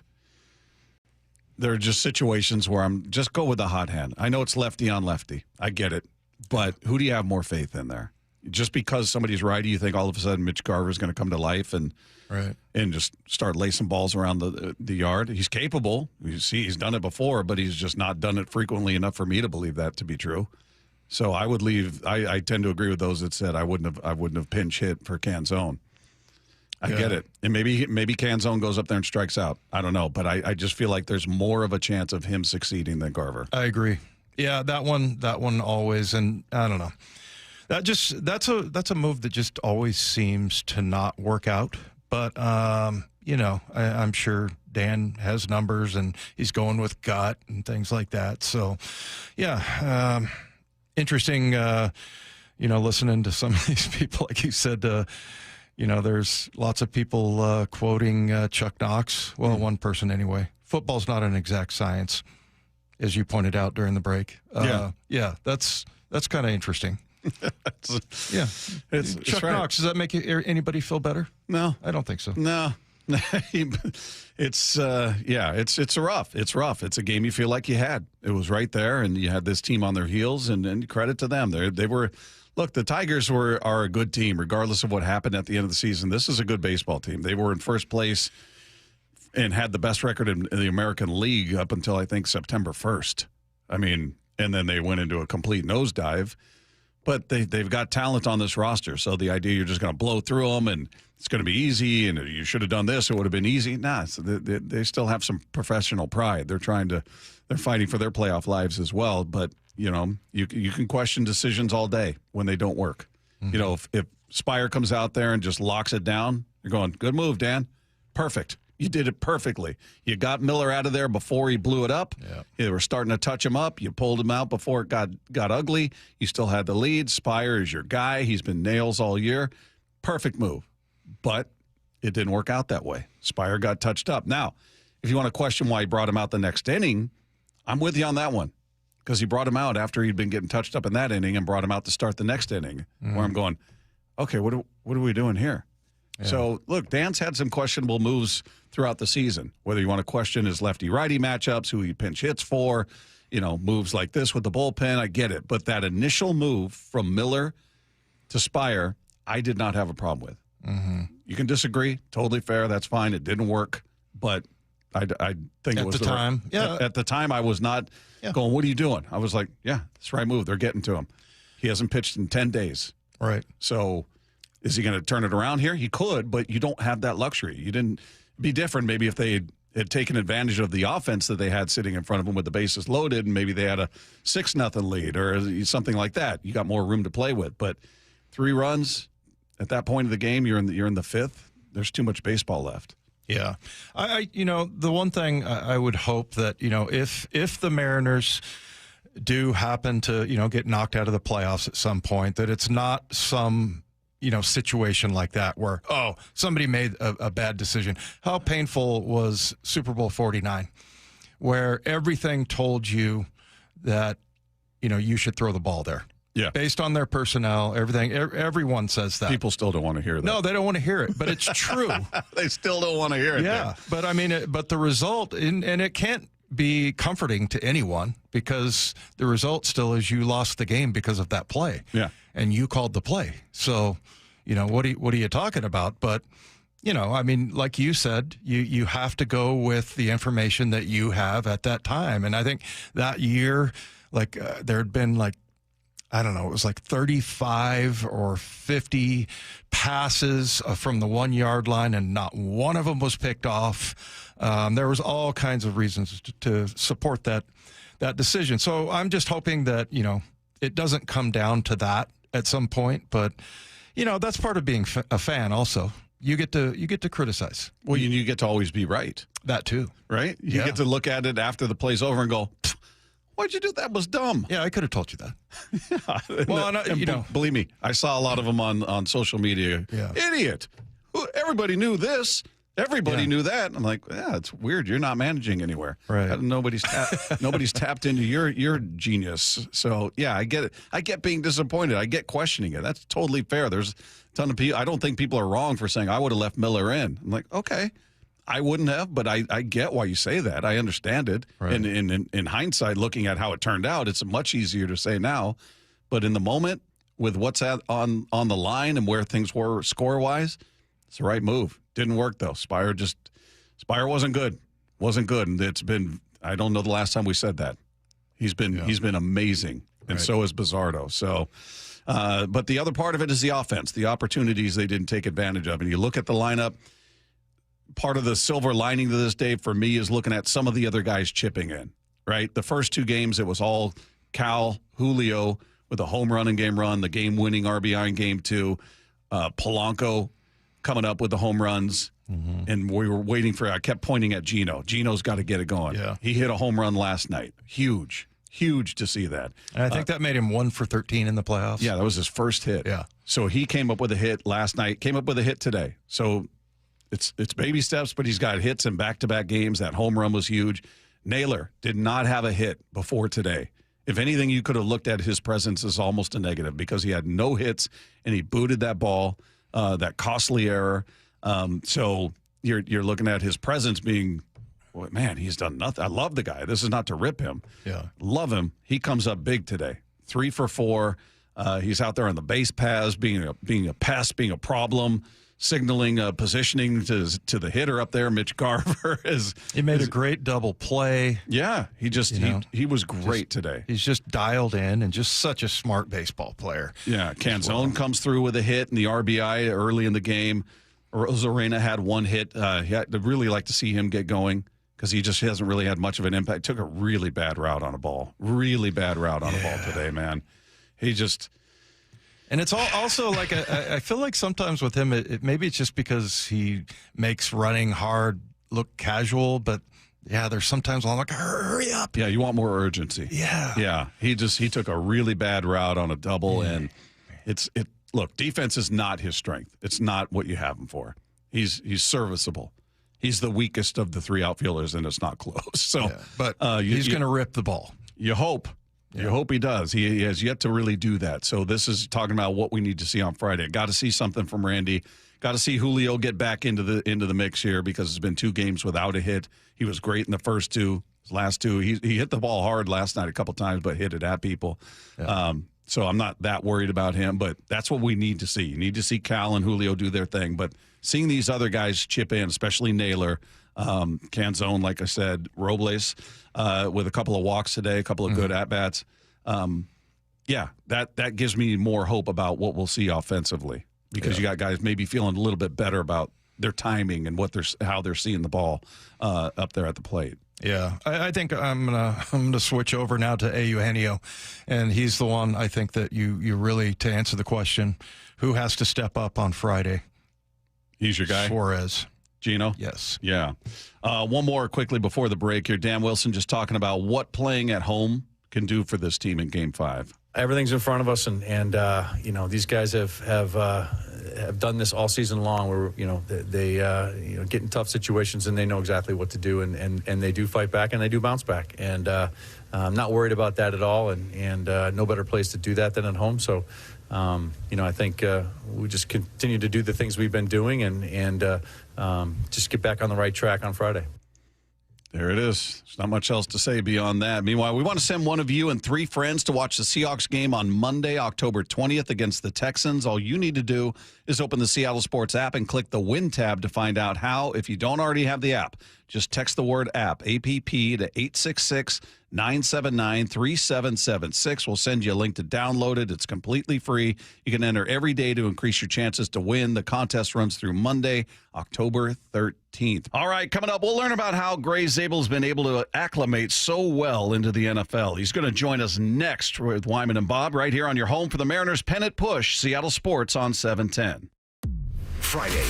there are just situations where I'm just go with the hot hand. I know it's lefty on lefty. I get it. But who do you have more faith in there? Just because somebody's righty, you think all of a sudden Mitch Garver is going to come to life and just start lacing balls around the yard? He's capable. You see, he's done it before, but he's just not done it frequently enough for me to believe that to be true. So I would leave. I tend to agree with those that said I wouldn't have pinch hit for Canzone. I get it. And maybe Canzone goes up there and strikes out. I don't know. But I just feel like there's more of a chance of him succeeding than Garver. I agree. Yeah, that one always. And I don't know. That's a move that just always seems to not work out. But, I'm sure Dan has numbers and he's going with gut and things like that. So, yeah, interesting, listening to some of these people, like you said, there's lots of people quoting Chuck Knox. Well, one person anyway. Football's not an exact science, as you pointed out during the break. That's kind of interesting. Chuck Knox. Does that make anybody feel better? No, I don't think so. No, it's rough. It's rough. It's a game you feel like you had. It was right there, and you had this team on their heels, and credit to them. They were. Look, the Tigers are a good team, regardless of what happened at the end of the season. This is a good baseball team. They were in first place and had the best record in the American League up until, I think, September 1st. I mean, and then they went into a complete nosedive. But they've got talent on this roster, so the idea you're just going to blow through them and it's going to be easy and you should have done this, it would have been easy. Nah, so they still have some professional pride. They're fighting for their playoff lives as well. But you can question decisions all day when they don't work. Mm-hmm. If Spire comes out there and just locks it down, you're going, good move, Dan. Perfect. You did it perfectly. You got Miller out of there before he blew it up. Yeah. You were starting to touch him up. You pulled him out before it got ugly. You still had the lead. Spire is your guy. He's been nails all year. Perfect move. But it didn't work out that way. Spire got touched up. Now, if you want to question why he brought him out the next inning, I'm with you on that one. Because he brought him out after he'd been getting touched up in that inning and brought him out to start the next inning. Mm-hmm. Where I'm going, okay, what are we doing here? Yeah. So, look, Dan's had some questionable moves throughout the season, whether you want to question his lefty-righty matchups, who he pinch hits for, moves like this with the bullpen, I get it. But that initial move from Miller to Spire, I did not have a problem with. Mm-hmm. You can disagree, totally fair, that's fine. It didn't work, but I think it was at the time. At the time, I was not going, what are you doing? I was like, yeah, that's the right move. They're getting to him. He hasn't pitched in 10 days. Right. So is he going to turn it around here? He could, but you don't have that luxury. You didn't be different maybe if they had taken advantage of the offense that they had sitting in front of them with the bases loaded, and maybe they had a 6-0 lead or something like that. You got more room to play with. But 3 runs at that point of the game, you're in the 5th. There's too much baseball left. Yeah. The one thing I would hope that, if the Mariners do happen to, get knocked out of the playoffs at some point, that it's not some situation like that where, somebody made a bad decision. How painful was Super Bowl 49, where everything told you that, you should throw the ball there. Yeah. Based on their personnel, everything, everyone says that. People still don't want to hear that. No, they don't want to hear it, but it's true. They still don't want to hear it. Yeah. But I mean, but the result, and it can't be comforting to anyone because the result still is you lost the game because of that play. Yeah. And you called the play. So, what are you talking about? But, I mean, like you said, you have to go with the information that you have at that time. And I think that year, there had been I don't know, it was 35 or 50 passes from the 1-yard line, and not one of them was picked off. There was all kinds of reasons to support that decision. So I'm just hoping that, it doesn't come down to that at some point. But, that's part of being a fan also. You get to criticize. Well, you get to always be right. That too. Right? You get to look at it after the play's over and go, Why'd you do that? That was dumb. Yeah, I could have told you that. Yeah. Well, believe me, I saw a lot of them on social media. Yeah. Idiot. Everybody knew this. Everybody knew that. I'm like, yeah, it's weird. You're not managing anywhere. Right. Nobody's tapped into your genius. So yeah, I get it. I get being disappointed. I get questioning it. That's totally fair. There's a ton of people. I don't think people are wrong for saying I would have left Miller in. I'm like, okay, I wouldn't have, but I get why you say that. I understand it. Right. And in hindsight, looking at how it turned out, it's much easier to say now. But in the moment, with what's on the line and where things were score wise, it's the right move. Didn't work though. Spire wasn't good. Wasn't good. And it's been, I don't know the last time we said that. He's been amazing. And so is Bizzardo. So but the other part of it is the offense, the opportunities they didn't take advantage of. And you look at the lineup, part of the silver lining to this day for me is looking at some of the other guys chipping in, right? The first two games, it was all Cal, Julio with a home run in game run, the game-winning RBI in game 2, Polanco coming up with the home runs, and we were waiting for, I kept pointing at Gino. Gino's got to get it going. Yeah. He hit a home run last night. Huge to see that. And I think that made him 1 for 13 in the playoffs. Yeah, that was his first hit. Yeah. So he came up with a hit last night, came up with a hit today. So it's baby steps, but he's got hits in back-to-back games. That home run was huge. Naylor did not have a hit before today. If anything, you could have looked at his presence as almost a negative because he had no hits, and he booted that ball. That costly error. So you're looking at his presence being, well, man, he's done nothing. I love the guy. This is not to rip him. Yeah. Love him. He comes up big today. 3 for 4. He's out there on the base paths, being a pest, being a problem, signaling, positioning to the hitter up there. Mitch Garver He made a great double play. Yeah, he was great today. He's just dialed in and just such a smart baseball player. Yeah, Canzone comes through with a hit in the RBI early in the game. Rosarena had one hit. I'd really like to see him get going because he just hasn't really had much of an impact. Took a really bad route on a ball. Really bad route on a ball today, man. He just... And it's also like I feel like sometimes with him, maybe it's just because he makes running hard look casual, but yeah, there's sometimes I'm like, hurry up. Yeah, you want more urgency. Yeah. Yeah. He took a really bad route on a double, and look, defense is not his strength. It's not what you have him for. He's serviceable. He's the weakest of the 3 outfielders, and it's not close. So, but he's going to rip the ball. You hope. You hope he does. He has yet to really do that. So this is talking about what we need to see on Friday. Got to see something from Randy. Got to see Julio get back into the mix here because it's been 2 games without a hit. He was great in the first 2. His last 2, he hit the ball hard last night a couple times, but hit it at people. Yeah. So I'm not that worried about him, but that's what we need to see. You need to see Cal and Julio do their thing, but seeing these other guys chip in, especially Naylor, Canzone, like I said, Robles with a couple of walks today, a couple of good at-bats. That gives me more hope about what we'll see offensively because you got guys maybe feeling a little bit better about their timing and how they're seeing the ball up there at the plate. Yeah, I think I'm gonna switch over now to Eugenio, and he's the one I think that you really, to answer the question, who has to step up on Friday? He's your guy? Suarez. Gino? Yes. Yeah. One more quickly before the break here. Dan Wilson just talking about what playing at home can do for this team in Game 5. Everything's in front of us, and these guys have done this all season long. Where they get in tough situations and they know exactly what to do, and they do fight back and they do bounce back. And I'm not worried about that at all. And no better place to do that than at home. So I think we just continue to do the things we've been doing and just get back on the right track on Friday. There it is. There's not much else to say beyond that. Meanwhile, we want to send one of you and 3 friends to watch the Seahawks game on Monday, October 20th against the Texans. All you need to do is open the Seattle Sports app and click the Win tab to find out how. If you don't already have the app, just text the word app, APP, to 866-979-3776. We'll send you a link to download it. It's completely free. You can enter every day to increase your chances to win. The contest runs through Monday, October 13th. All right, coming up, we'll learn about how Gray Zabel's been able to acclimate so well into the NFL. He's going to join us next with Wyman and Bob right here on your home for the Mariners Pennant Push, Seattle Sports on 710. Friday,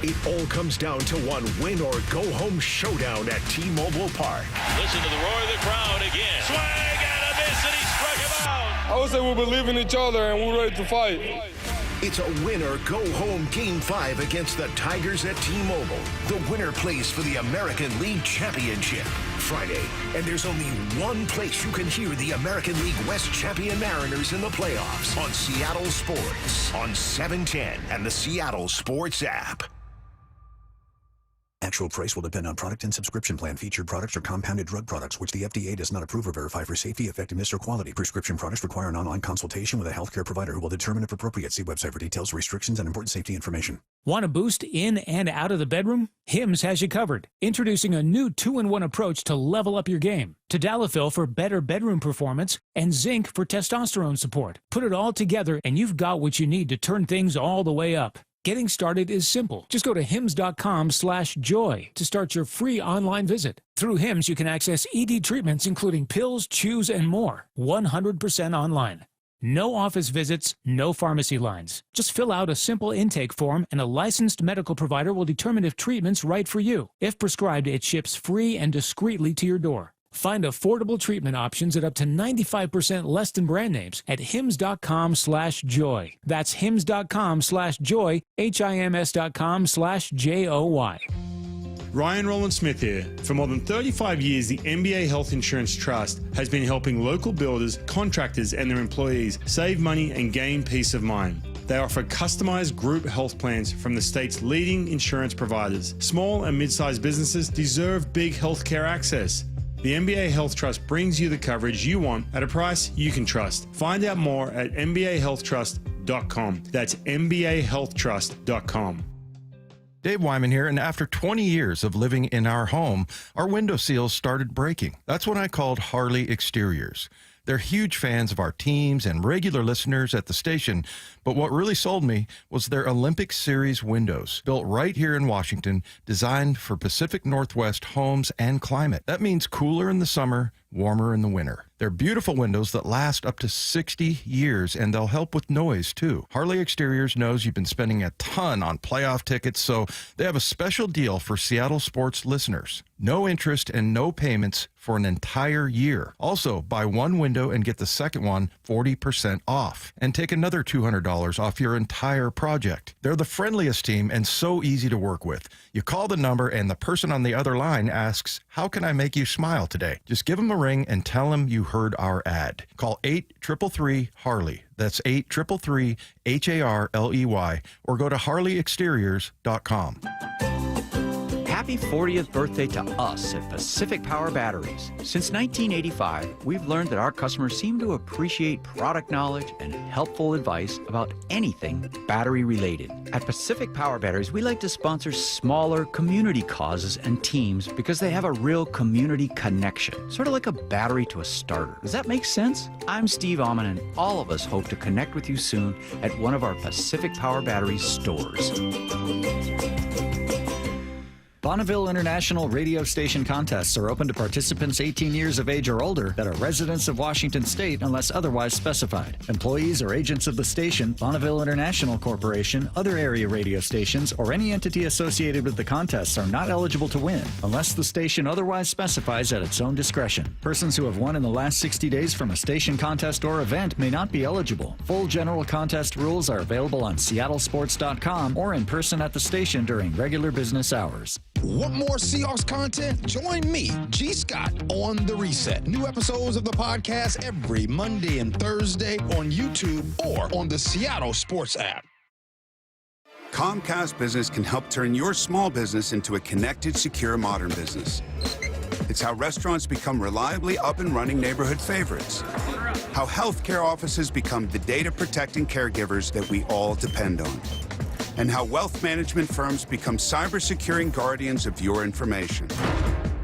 It all comes down to one win-or-go-home showdown at T-Mobile Park. Listen to the roar of the crowd again. Swing and a miss, and he struck him out. I would say we believe in each other and we're ready to fight. It's a win-or-go-home Game 5 against the Tigers at T-Mobile. The winner plays for the American League Championship Friday, and there's only one place you can hear the American League West champion Mariners in the playoffs on Seattle Sports on 710 and the Seattle Sports app. Actual price will depend on product and subscription plan. Featured products are compounded drug products, which the FDA does not approve or verify for safety, effectiveness, or quality. Prescription products require an online consultation with a healthcare provider who will determine if appropriate. See website for details, restrictions, and important safety information. Want a boost in and out of the bedroom? Hims has you covered. Introducing a new 2-in-1 approach to level up your game. Tadalafil for better bedroom performance and zinc for testosterone support. Put it all together and you've got what you need to turn things all the way up. Getting started is simple. Just go to hims.com/joy to start your free online visit. Through Hims, you can access ED treatments including pills, chews, and more. 100% online. No office visits, no pharmacy lines. Just fill out a simple intake form and a licensed medical provider will determine if treatment's right for you. If prescribed, it ships free and discreetly to your door. Find affordable treatment options at up to 95% less than brand names at hims.com/joy. That's hims.com/joy, hims.com/joy. Ryan Roland Smith here. For more than 35 years, the NBA Health Insurance Trust has been helping local builders, contractors, and their employees save money and gain peace of mind. They offer customized group health plans from the state's leading insurance providers. Small and mid-sized businesses deserve big healthcare access. The NBA Health Trust brings you the coverage you want at a price you can trust. Find out more at MBAHealthTrust.com. That's MBAHealthTrust.com. Dave Wyman here, and after 20 years of living in our home, our window seals started breaking. That's when I called Harley Exteriors. They're huge fans of our teams and regular listeners at the station, but what really sold me was their Olympic Series windows, built right here in Washington, designed for Pacific Northwest homes and climate. That means cooler in the summer, warmer in the winter. They're beautiful windows that last up to 60 years, and they'll help with noise, too. Harley Exteriors knows you've been spending a ton on playoff tickets, so they have a special deal for Seattle sports listeners. No interest and no payments for an entire year. Also, buy one window and get the second one 40% off, and take another $200 off your entire project. They're the friendliest team and so easy to work with. You call the number and the person on the other line asks, "How can I make you smile today?" Just give them a ring and tell them you heard our ad. Call 833-HARLEY. That's 833-HARLEY, or go to harleyexteriors.com. Happy 40th birthday to us at Pacific Power Batteries. Since 1985, we've learned that our customers seem to appreciate product knowledge and helpful advice about anything battery related. At Pacific Power Batteries, we like to sponsor smaller community causes and teams because they have a real community connection, sort of like a battery to a starter. Does that make sense? I'm Steve Alman, and all of us hope to connect with you soon at one of our Pacific Power Batteries stores. Bonneville International radio station contests are open to participants 18 years of age or older that are residents of Washington State unless otherwise specified. Employees or agents of the station, Bonneville International Corporation, other area radio stations, or any entity associated with the contests are not eligible to win unless the station otherwise specifies at its own discretion. Persons who have won in the last 60 days from a station contest or event may not be eligible. Full general contest rules are available on seattlesports.com or in person at the station during regular business hours. Want more Seahawks content? Join me, G. Scott, on The Reset. New episodes of the podcast every Monday and Thursday on YouTube or on the Seattle Sports app. Comcast Business can help turn your small business into a connected, secure, modern business. It's how restaurants become reliably up and running neighborhood favorites. How healthcare offices become the data-protecting caregivers that we all depend on. And how wealth management firms become cyber-securing guardians of your information.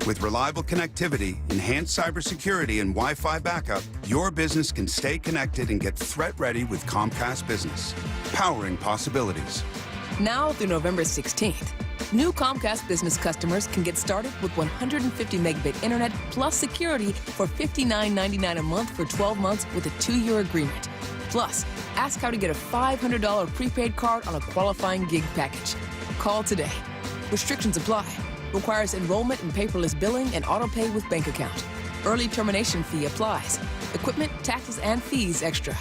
With reliable connectivity, enhanced cybersecurity, and Wi-Fi backup, your business can stay connected and get threat-ready with Comcast Business, powering possibilities. Now through November 16th, new Comcast Business customers can get started with 150 megabit internet plus security for $59.99 a month for 12 months with a 2-year agreement. Plus, ask how to get a $500 prepaid card on a qualifying gig package. Call today. Restrictions apply. Requires enrollment in paperless billing and auto pay with bank account. Early termination fee applies. Equipment, taxes, and fees extra.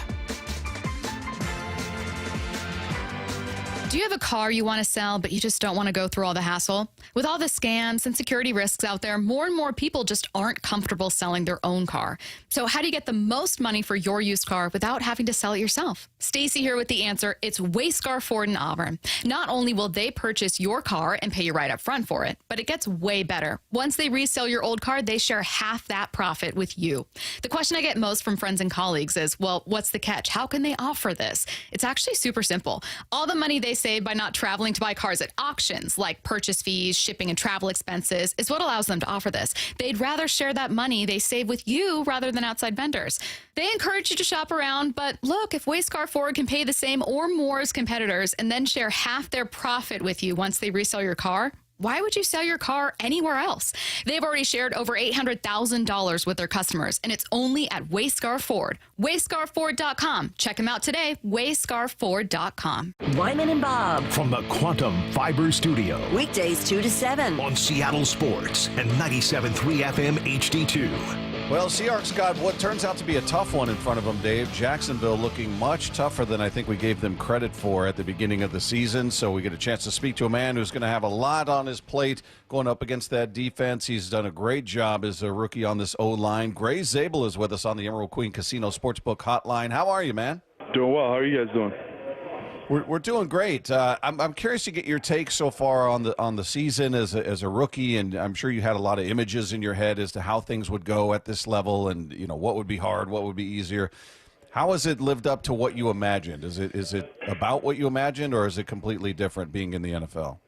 Do you have a car you want to sell, but you just don't want to go through all the hassle? With all the scams and security risks out there, more and more people just aren't comfortable selling their own car. So how do you get the most money for your used car without having to sell it yourself? Stacy here with the answer. It's Wayscar Ford in Auburn. Not only will they purchase your car and pay you right up front for it, but it gets way better. Once they resell your old car, they share half that profit with you. The question I get most from friends and colleagues is, well, what's the catch? How can they offer this? It's actually super simple. All the money they save by not traveling to buy cars at auctions, like purchase fees, shipping, and travel expenses, is what allows them to offer this. They'd rather share that money they save with you rather than outside vendors. They encourage you to shop around, but look, if Wayscar Ford can pay the same or more as competitors and then share half their profit with you once they resell your car, why would you sell your car anywhere else? They've already shared over $800,000 with their customers, and it's only at Wayscar Ford. WayscarFord.com. Check them out today, WayscarFord.com. Wyman and Bob. From the Quantum Fiber Studio. Weekdays 2 to 7. On Seattle Sports and 97.3 FM HD2. Well, Seahawks got what turns out to be a tough one in front of them, Dave. Jacksonville looking much tougher than I think we gave them credit for at the beginning of the season. So we get a chance to speak to a man who's going to have a lot on his plate going up against that defense. He's done a great job as a rookie on this O-line. Gray Zabel is with us on the Emerald Queen Casino Sportsbook Hotline. How are you, man? Doing well. How are you guys doing? We're doing great. I'm curious to get your take so far on the season as a rookie, and I'm sure you had a lot of images in your head as to how things would go at this level, and what would be hard, what would be easier. How has it lived up to what you imagined? Is it about what you imagined, or is it completely different being in the NFL?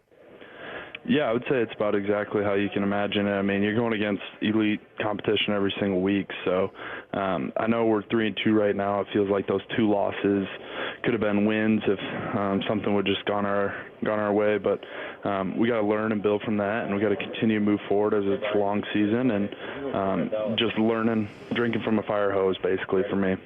Yeah, I would say it's about exactly how you can imagine it. I mean, you're going against elite competition every single week, so I know we're 3-2 right now. It feels like those 2 losses could have been wins if something would just gone our way, but we got to learn and build from that, and we got to continue to move forward as it's a long season, and just learning, drinking from a fire hose, basically, for me.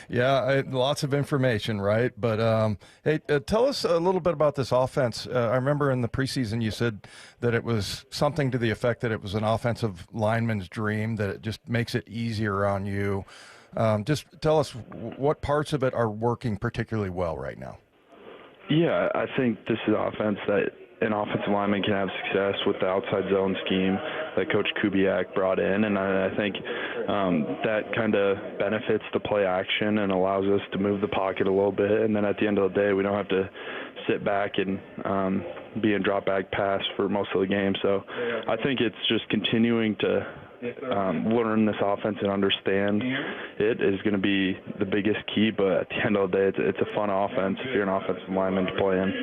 Yeah, lots of information, right? But hey, tell us a little bit about this offense. I remember in the preseason you said that it was something to the effect that it was an offensive lineman's dream, that it just makes it easier on you. Just tell us what parts of it are working particularly well right now. Yeah, I think this is an offense that an offensive lineman can have success with the outside zone scheme that Coach Kubiak brought in, and I think that kind of benefits the play action and allows us to move the pocket a little bit, and then at the end of the day we don't have to sit back and be in drop back pass for most of the game. So I think it's just continuing to learn this offense and understand it is going to be the biggest key, but at the end of the day it's a fun offense if you're an offensive lineman to play in.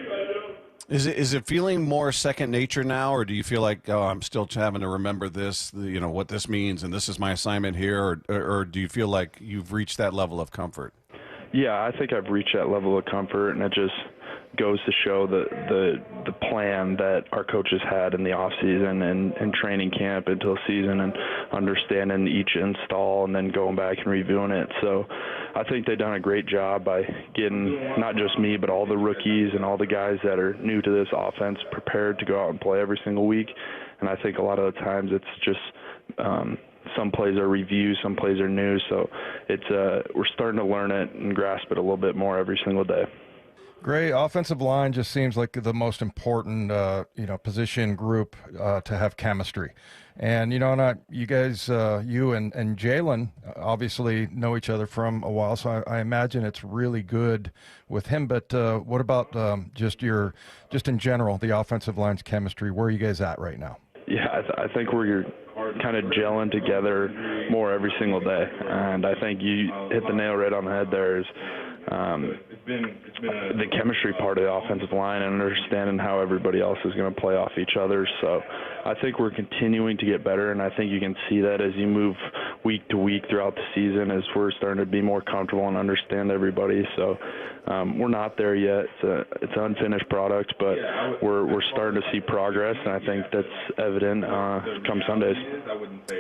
Is it feeling more second nature now, or do you feel like, oh, I'm still having to remember this, what this means, and this is my assignment here, or do you feel like you've reached that level of comfort? Yeah, I think I've reached that level of comfort, and it just goes to show the plan that our coaches had in the off season and training camp until season, and understanding each install and then going back and reviewing it. So I think they've done a great job by getting not just me but all the rookies and all the guys that are new to this offense prepared to go out and play every single week. And I think a lot of the times it's just some plays are reviews, some plays are new. So it's we're starting to learn it and grasp it a little bit more every single day. Great. Offensive line just seems like the most important, position group to have chemistry. And, you guys, you and Jalen obviously know each other from a while, so I imagine it's really good with him. But what about just in general, the offensive line's chemistry? Where are you guys at right now? Yeah, I think we're kind of gelling together more every single day. And I think you hit the nail right on the head there. The chemistry part of the offensive line and understanding how everybody else is going to play off each other. So I think we're continuing to get better, and I think you can see that as you move week to week throughout the season as we're starting to be more comfortable and understand everybody. So we're not there yet. It's an unfinished product, but we're starting to see progress, and I think that's evident come Sundays.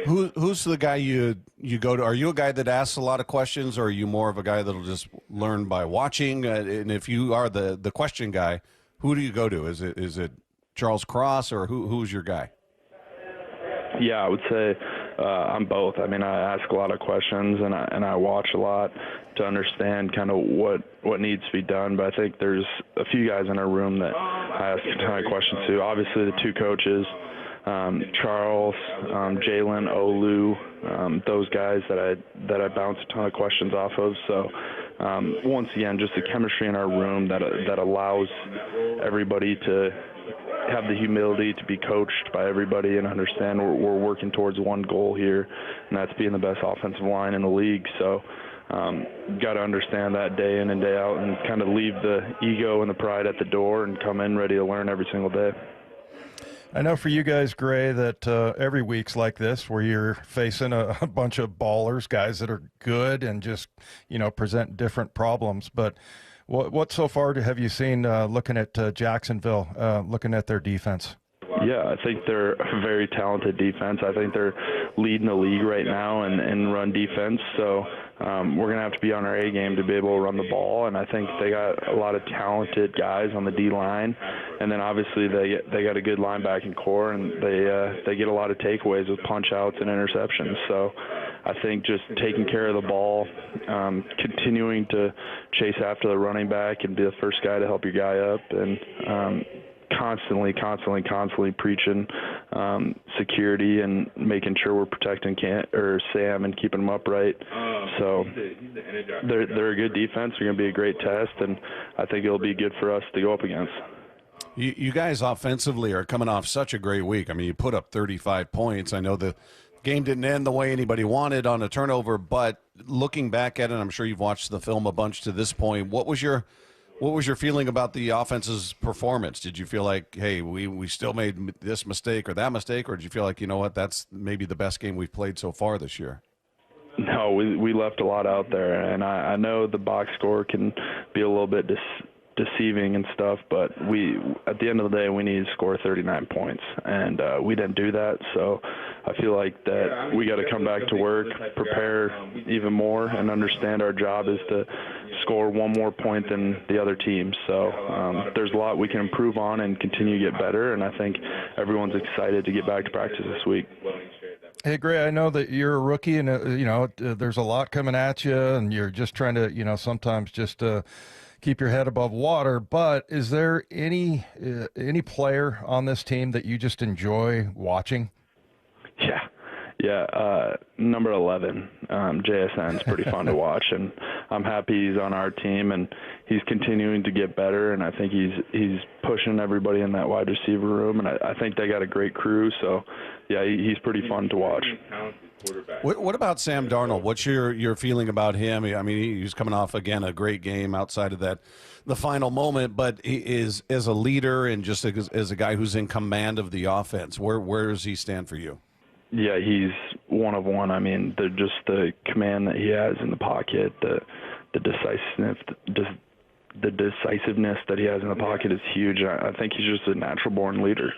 Who's the guy you go to? Are you a guy that asks a lot of questions, or are you more of a guy that'll just learn by watching? And if you are the question guy, who do you go to? Is it Charles Cross, or who's your guy? Yeah, I would say I'm both. I mean, I ask a lot of questions, and I watch a lot to understand kind of what needs to be done. But I think there's a few guys in our room that I ask a ton of questions to. Obviously, the two coaches, Charles, Jalen, Olu, those guys that I bounce a ton of questions off of. So once again, just the chemistry in our room that allows everybody to have the humility to be coached by everybody and understand we're working towards one goal here, and that's being the best offensive line in the league. So got to understand that day in and day out, and kind of leave the ego and the pride at the door and come in ready to learn every single day. I know for you guys, Gray, that every week's like this, where you're facing a bunch of ballers, guys that are good and just, present different problems. But what so far have you seen looking at Jacksonville, looking at their defense? Yeah, I think they're a very talented defense. I think they're leading the league right now in run defense. So we're going to have to be on our A game to be able to run the ball. And I think they got a lot of talented guys on the D line. And then obviously they got a good linebacking core, and they get a lot of takeaways with punch outs and interceptions. So I think just taking care of the ball, continuing to chase after the running back and be the first guy to help your guy up, and constantly preaching security and making sure we're protecting Sam and keeping him upright. So they're a good defense. They're going to be a great test, and I think it'll be good for us to go up against. You guys offensively are coming off such a great week. I mean, you put up 35 points. I know the game didn't end the way anybody wanted on a turnover, but looking back at it, I'm sure you've watched the film a bunch to this point. What was your feeling about the offense's performance? Did you feel like, hey, we still made this mistake or that mistake, or did you feel like, that's maybe the best game we've played so far this year? No, we left a lot out there, and I know the box score can be a little bit deceiving and stuff, but at the end of the day, we needed to score 39 points, and we didn't do that. So I feel like that we got to come back to work, prepare even more, and understand our job is to score one more point than the other team. So there's a lot we can improve on and continue to get better, and I think everyone's excited to get back to practice this week. Hey, Gray, I know that you're a rookie, and there's a lot coming at you, and you're just trying to, sometimes just keep your head above water. But is there any player on this team that you just enjoy watching? Yeah. Number 11, JSN's pretty fun to watch, and I'm happy he's on our team, and he's continuing to get better, and I think he's pushing everybody in that wide receiver room, and I think they got a great crew. So, yeah, he's pretty fun to watch. What about Sam Darnold? What's your feeling about him? I mean, he's coming off, again, a great game outside of the final moment, but he is as a leader and just as a guy who's in command of the offense. Where does he stand for you? Yeah, he's one of one. I mean, just the command that he has in the pocket, the decisiveness that he has in the pocket is huge. I think he's just a natural-born leader.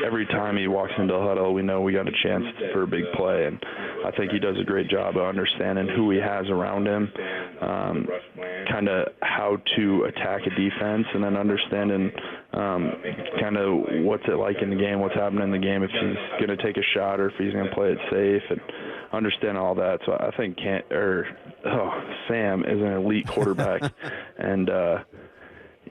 Every time he walks into a huddle, we know we got a chance for a big play, and I think he does a great job of understanding who he has around him, kind of how to attack a defense, and then understanding kind of what's it like in the game, what's happening in the game, if he's going to take a shot or if he's going to play it safe, and understand all that. So I think Sam is an elite quarterback, and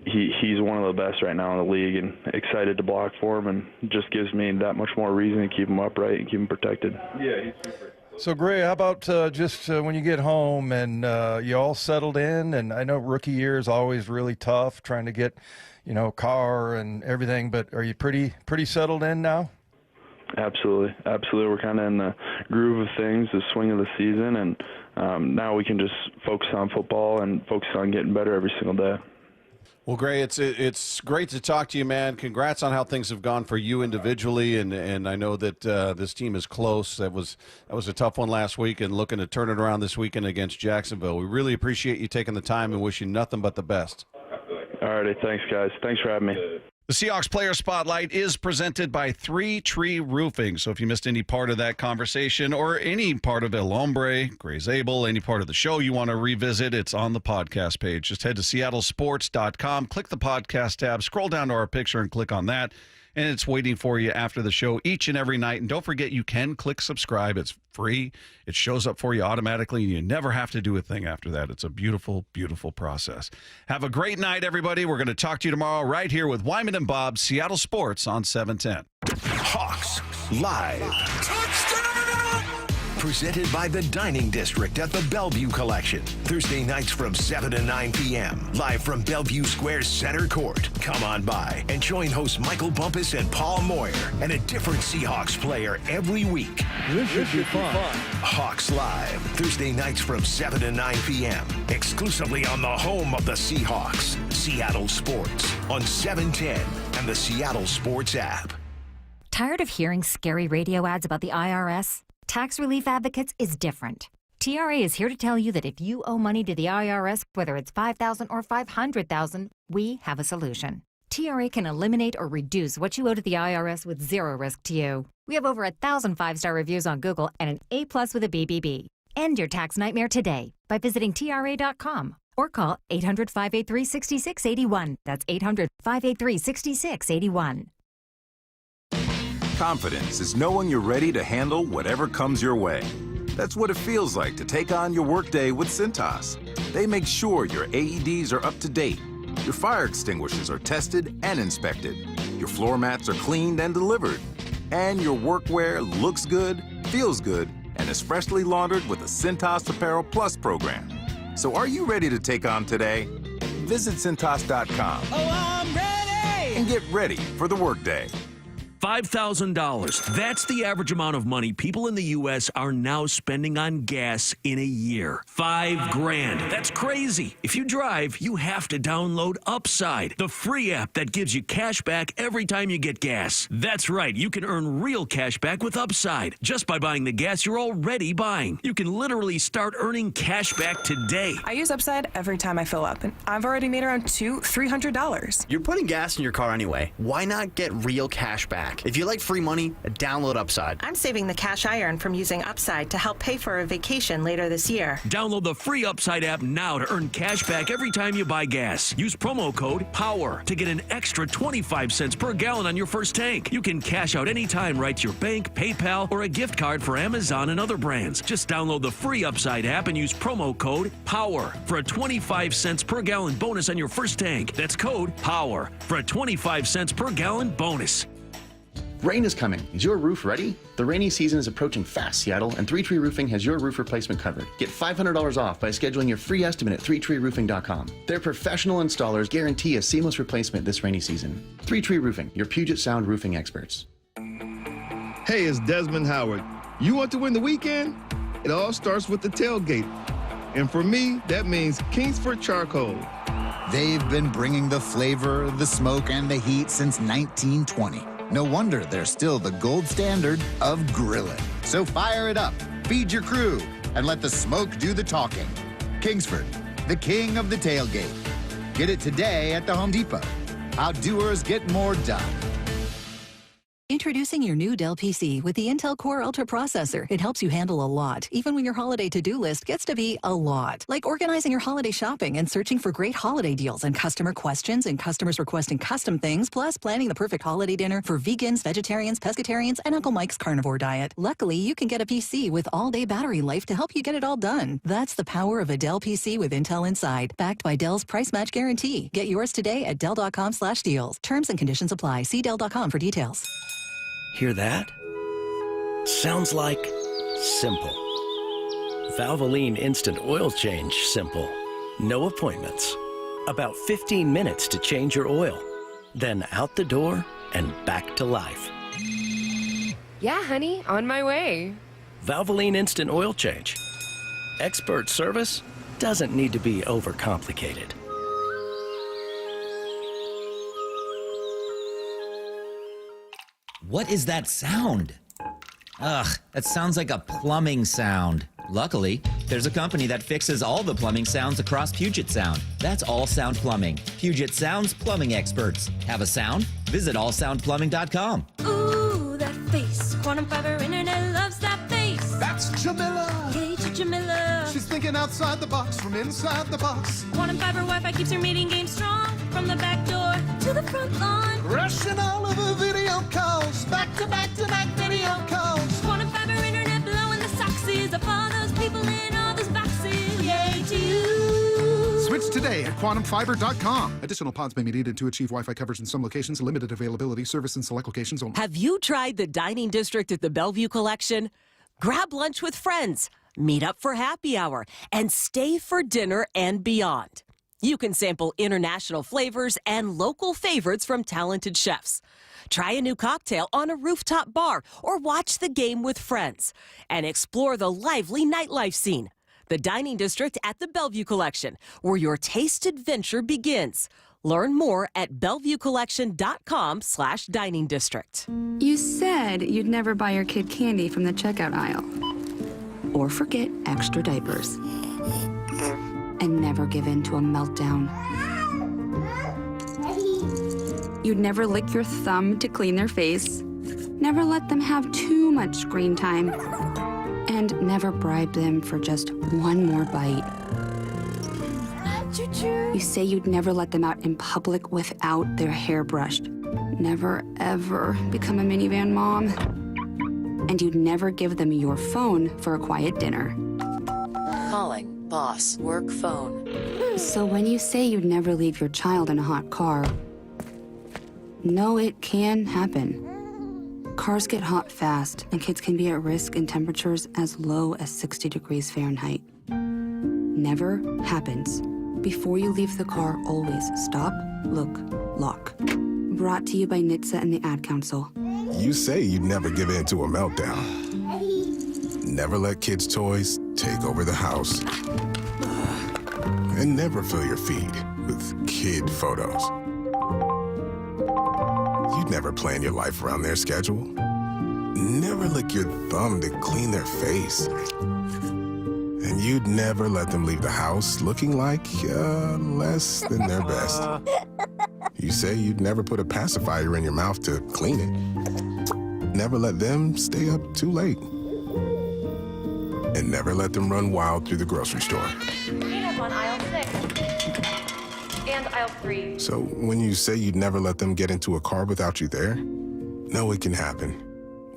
he's one of the best right now in the league, and excited to block for him, and just gives me that much more reason to keep him upright and keep him protected. Yeah, he's super. So, Gray, how about just when you get home and you all settled in? And I know rookie year is always really tough, trying to get, car and everything. But are you pretty settled in now? Absolutely. We're kind of in the groove of things, the swing of the season, and now we can just focus on football and focus on getting better every single day. Well, Gray, it's great to talk to you, man. Congrats on how things have gone for you individually, and I know that this team is close. That was a tough one last week, and looking to turn it around this weekend against Jacksonville. We really appreciate you taking the time and wish you nothing but the best. All righty, thanks, guys. Thanks for having me. The Seahawks Player Spotlight is presented by 3 Tree Roofing. So if you missed any part of that conversation or any part of El Hombre, Gray Zabel, any part of the show you want to revisit, it's on the podcast page. Just head to seattlesports.com, click the podcast tab, scroll down to our picture and click on that. And it's waiting for you after the show each and every night. And don't forget, you can click subscribe. It's free. It shows up for you automatically, and you never have to do a thing after that. It's a beautiful, beautiful process. Have a great night, everybody. We're going to talk to you tomorrow right here with Wyman and Bob, Seattle Sports on 710. Hawks Live. Touchdown! Presented by the Dining District at the Bellevue Collection. Thursday nights from 7 to 9 p.m. Live from Bellevue Square Center Court. Come on by and join hosts Michael Bumpus and Paul Moyer and a different Seahawks player every week. This should be fun. Hawks Live. Thursday nights from 7 to 9 p.m. Exclusively on the home of the Seahawks. Seattle Sports on 710 and the Seattle Sports app. Tired of hearing scary radio ads about the IRS? Tax Relief Advocates is different. TRA is here to tell you that if you owe money to the IRS, whether it's $5,000 or $500,000, we have a solution. TRA can eliminate or reduce what you owe to the IRS with zero risk to you. We have over 1,000 5-star reviews on Google and an A+ with a BBB. End your tax nightmare today by visiting TRA.com or call 800-583-6681. That's 800-583-6681. Confidence is knowing you're ready to handle whatever comes your way. That's what it feels like to take on your workday with Cintas. They make sure your AEDs are up to date, your fire extinguishers are tested and inspected, your floor mats are cleaned and delivered, and your workwear looks good, feels good, and is freshly laundered with the Cintas Apparel Plus program. So are you ready to take on today? Visit Cintas.com. Oh, I'm ready! And get ready for the workday. $5,000. That's the average amount of money people in the U.S. are now spending on gas in a year. $5,000. That's crazy. If you drive, you have to download Upside, the free app that gives you cash back every time you get gas. That's right. You can earn real cash back with Upside just by buying the gas you're already buying. You can literally start earning cash back today. I use Upside every time I fill up, and I've already made around $200-$300. You're putting gas in your car anyway. Why not get real cash back? If you like free money, download Upside. I'm saving the cash I earn from using Upside to help pay for a vacation later this year. Download the free Upside app now to earn cash back every time you buy gas. Use promo code POWER to get an extra 25 cents per gallon on your first tank. You can cash out anytime right to your bank, PayPal, or a gift card for Amazon and other brands. Just download the free Upside app and use promo code POWER for a 25 cents per gallon bonus on your first tank. That's code POWER for a 25 cents per gallon bonus. Rain is coming. Is your roof ready? The rainy season is approaching fast, Seattle, and 3 Tree Roofing has your roof replacement covered. Get $500 off by scheduling your free estimate at 3treeroofing.com. Their professional installers guarantee a seamless replacement this rainy season. 3 Tree Roofing, your Puget Sound roofing experts. Hey, it's Desmond Howard. You want to win the weekend? It all starts with the tailgate. And for me, that means Kingsford Charcoal. They've been bringing the flavor, the smoke, and the heat since 1920. No wonder they're still the gold standard of grilling. So fire it up, feed your crew, and let the smoke do the talking. Kingsford, the king of the tailgate. Get it today at the Home Depot. How doers get more done. Introducing your new Dell PC with the Intel Core Ultra processor. It helps you handle a lot, even when your holiday to-do list gets to be a lot. Like organizing your holiday shopping and searching for great holiday deals and customer questions and customers requesting custom things, plus planning the perfect holiday dinner for vegans, vegetarians, pescatarians, and Uncle Mike's carnivore diet. Luckily, you can get a PC with all-day battery life to help you get it all done. That's the power of a Dell PC with Intel inside, backed by Dell's price match guarantee. Get yours today at Dell.com/deals. Terms and conditions apply. See Dell.com for details. Hear that? Sounds like simple. Valvoline Instant Oil Change simple. No appointments. About 15 minutes to change your oil. Then out the door and back to life. Yeah, honey, on my way. Valvoline Instant Oil Change. Expert service doesn't need to be overcomplicated. What is that sound? Ugh, that sounds like a plumbing sound. Luckily, there's a company that fixes all the plumbing sounds across Puget Sound. That's All Sound Plumbing. Puget Sound's plumbing experts. Have a sound? Visit allsoundplumbing.com. Ooh, that face. Quantum fiber internet loves that face. That's Jamila. Hey, Jamila. She's thinking outside the box from inside the box. Quantum fiber Wi-Fi keeps her meeting game strong. From the back door to the front lawn. Rushing all of the video calls. Back to back to back video calls. Quantum fiber internet blowing the soxies up all those people in all those boxes. Yay to you. Switch today at quantumfiber.com. Additional pods may be needed to achieve Wi-Fi coverage in some locations. Limited availability. Service in select locations only. Have you tried the dining district at the Bellevue Collection? Grab lunch with friends, meet up for happy hour, and stay for dinner and beyond. You can sample international flavors and local favorites from talented chefs. Try a new cocktail on a rooftop bar or watch the game with friends. And explore the lively nightlife scene. The Dining District at the Bellevue Collection, where your taste adventure begins. Learn more at BellevueCollection.com/dining district. You said you'd never buy your kid candy from the checkout aisle. Or forget extra diapers. And never give in to a meltdown. You'd never lick your thumb to clean their face. Never let them have too much screen time. And never bribe them for just one more bite. You say you'd never let them out in public without their hair brushed. Never, ever become a minivan mom. And you'd never give them your phone for a quiet dinner. Calling. Boss, work phone. So when you say you'd never leave your child in a hot car, no, it can happen. Cars get hot fast, and kids can be at risk in temperatures as low as 60 degrees Fahrenheit. Never happens. Before you leave the car, always stop, look, lock. Brought to you by NHTSA and the Ad Council. You say you'd never give in to a meltdown. Never let kids' toys take over the house. And never fill your feed with kid photos. You'd never plan your life around their schedule. Never lick your thumb to clean their face. And you'd never let them leave the house looking like less than their best. You say you'd never put a pacifier in your mouth to clean it. Never let them stay up too late. And never let them run wild through the grocery store. Cleanup on aisle 6 and aisle 3. So when you say you'd never let them get into a car without you there, no, it can happen.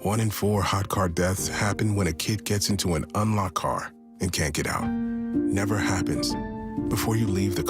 1 in 4 hot car deaths happen when a kid gets into an unlocked car and can't get out. Never happens. Before you leave the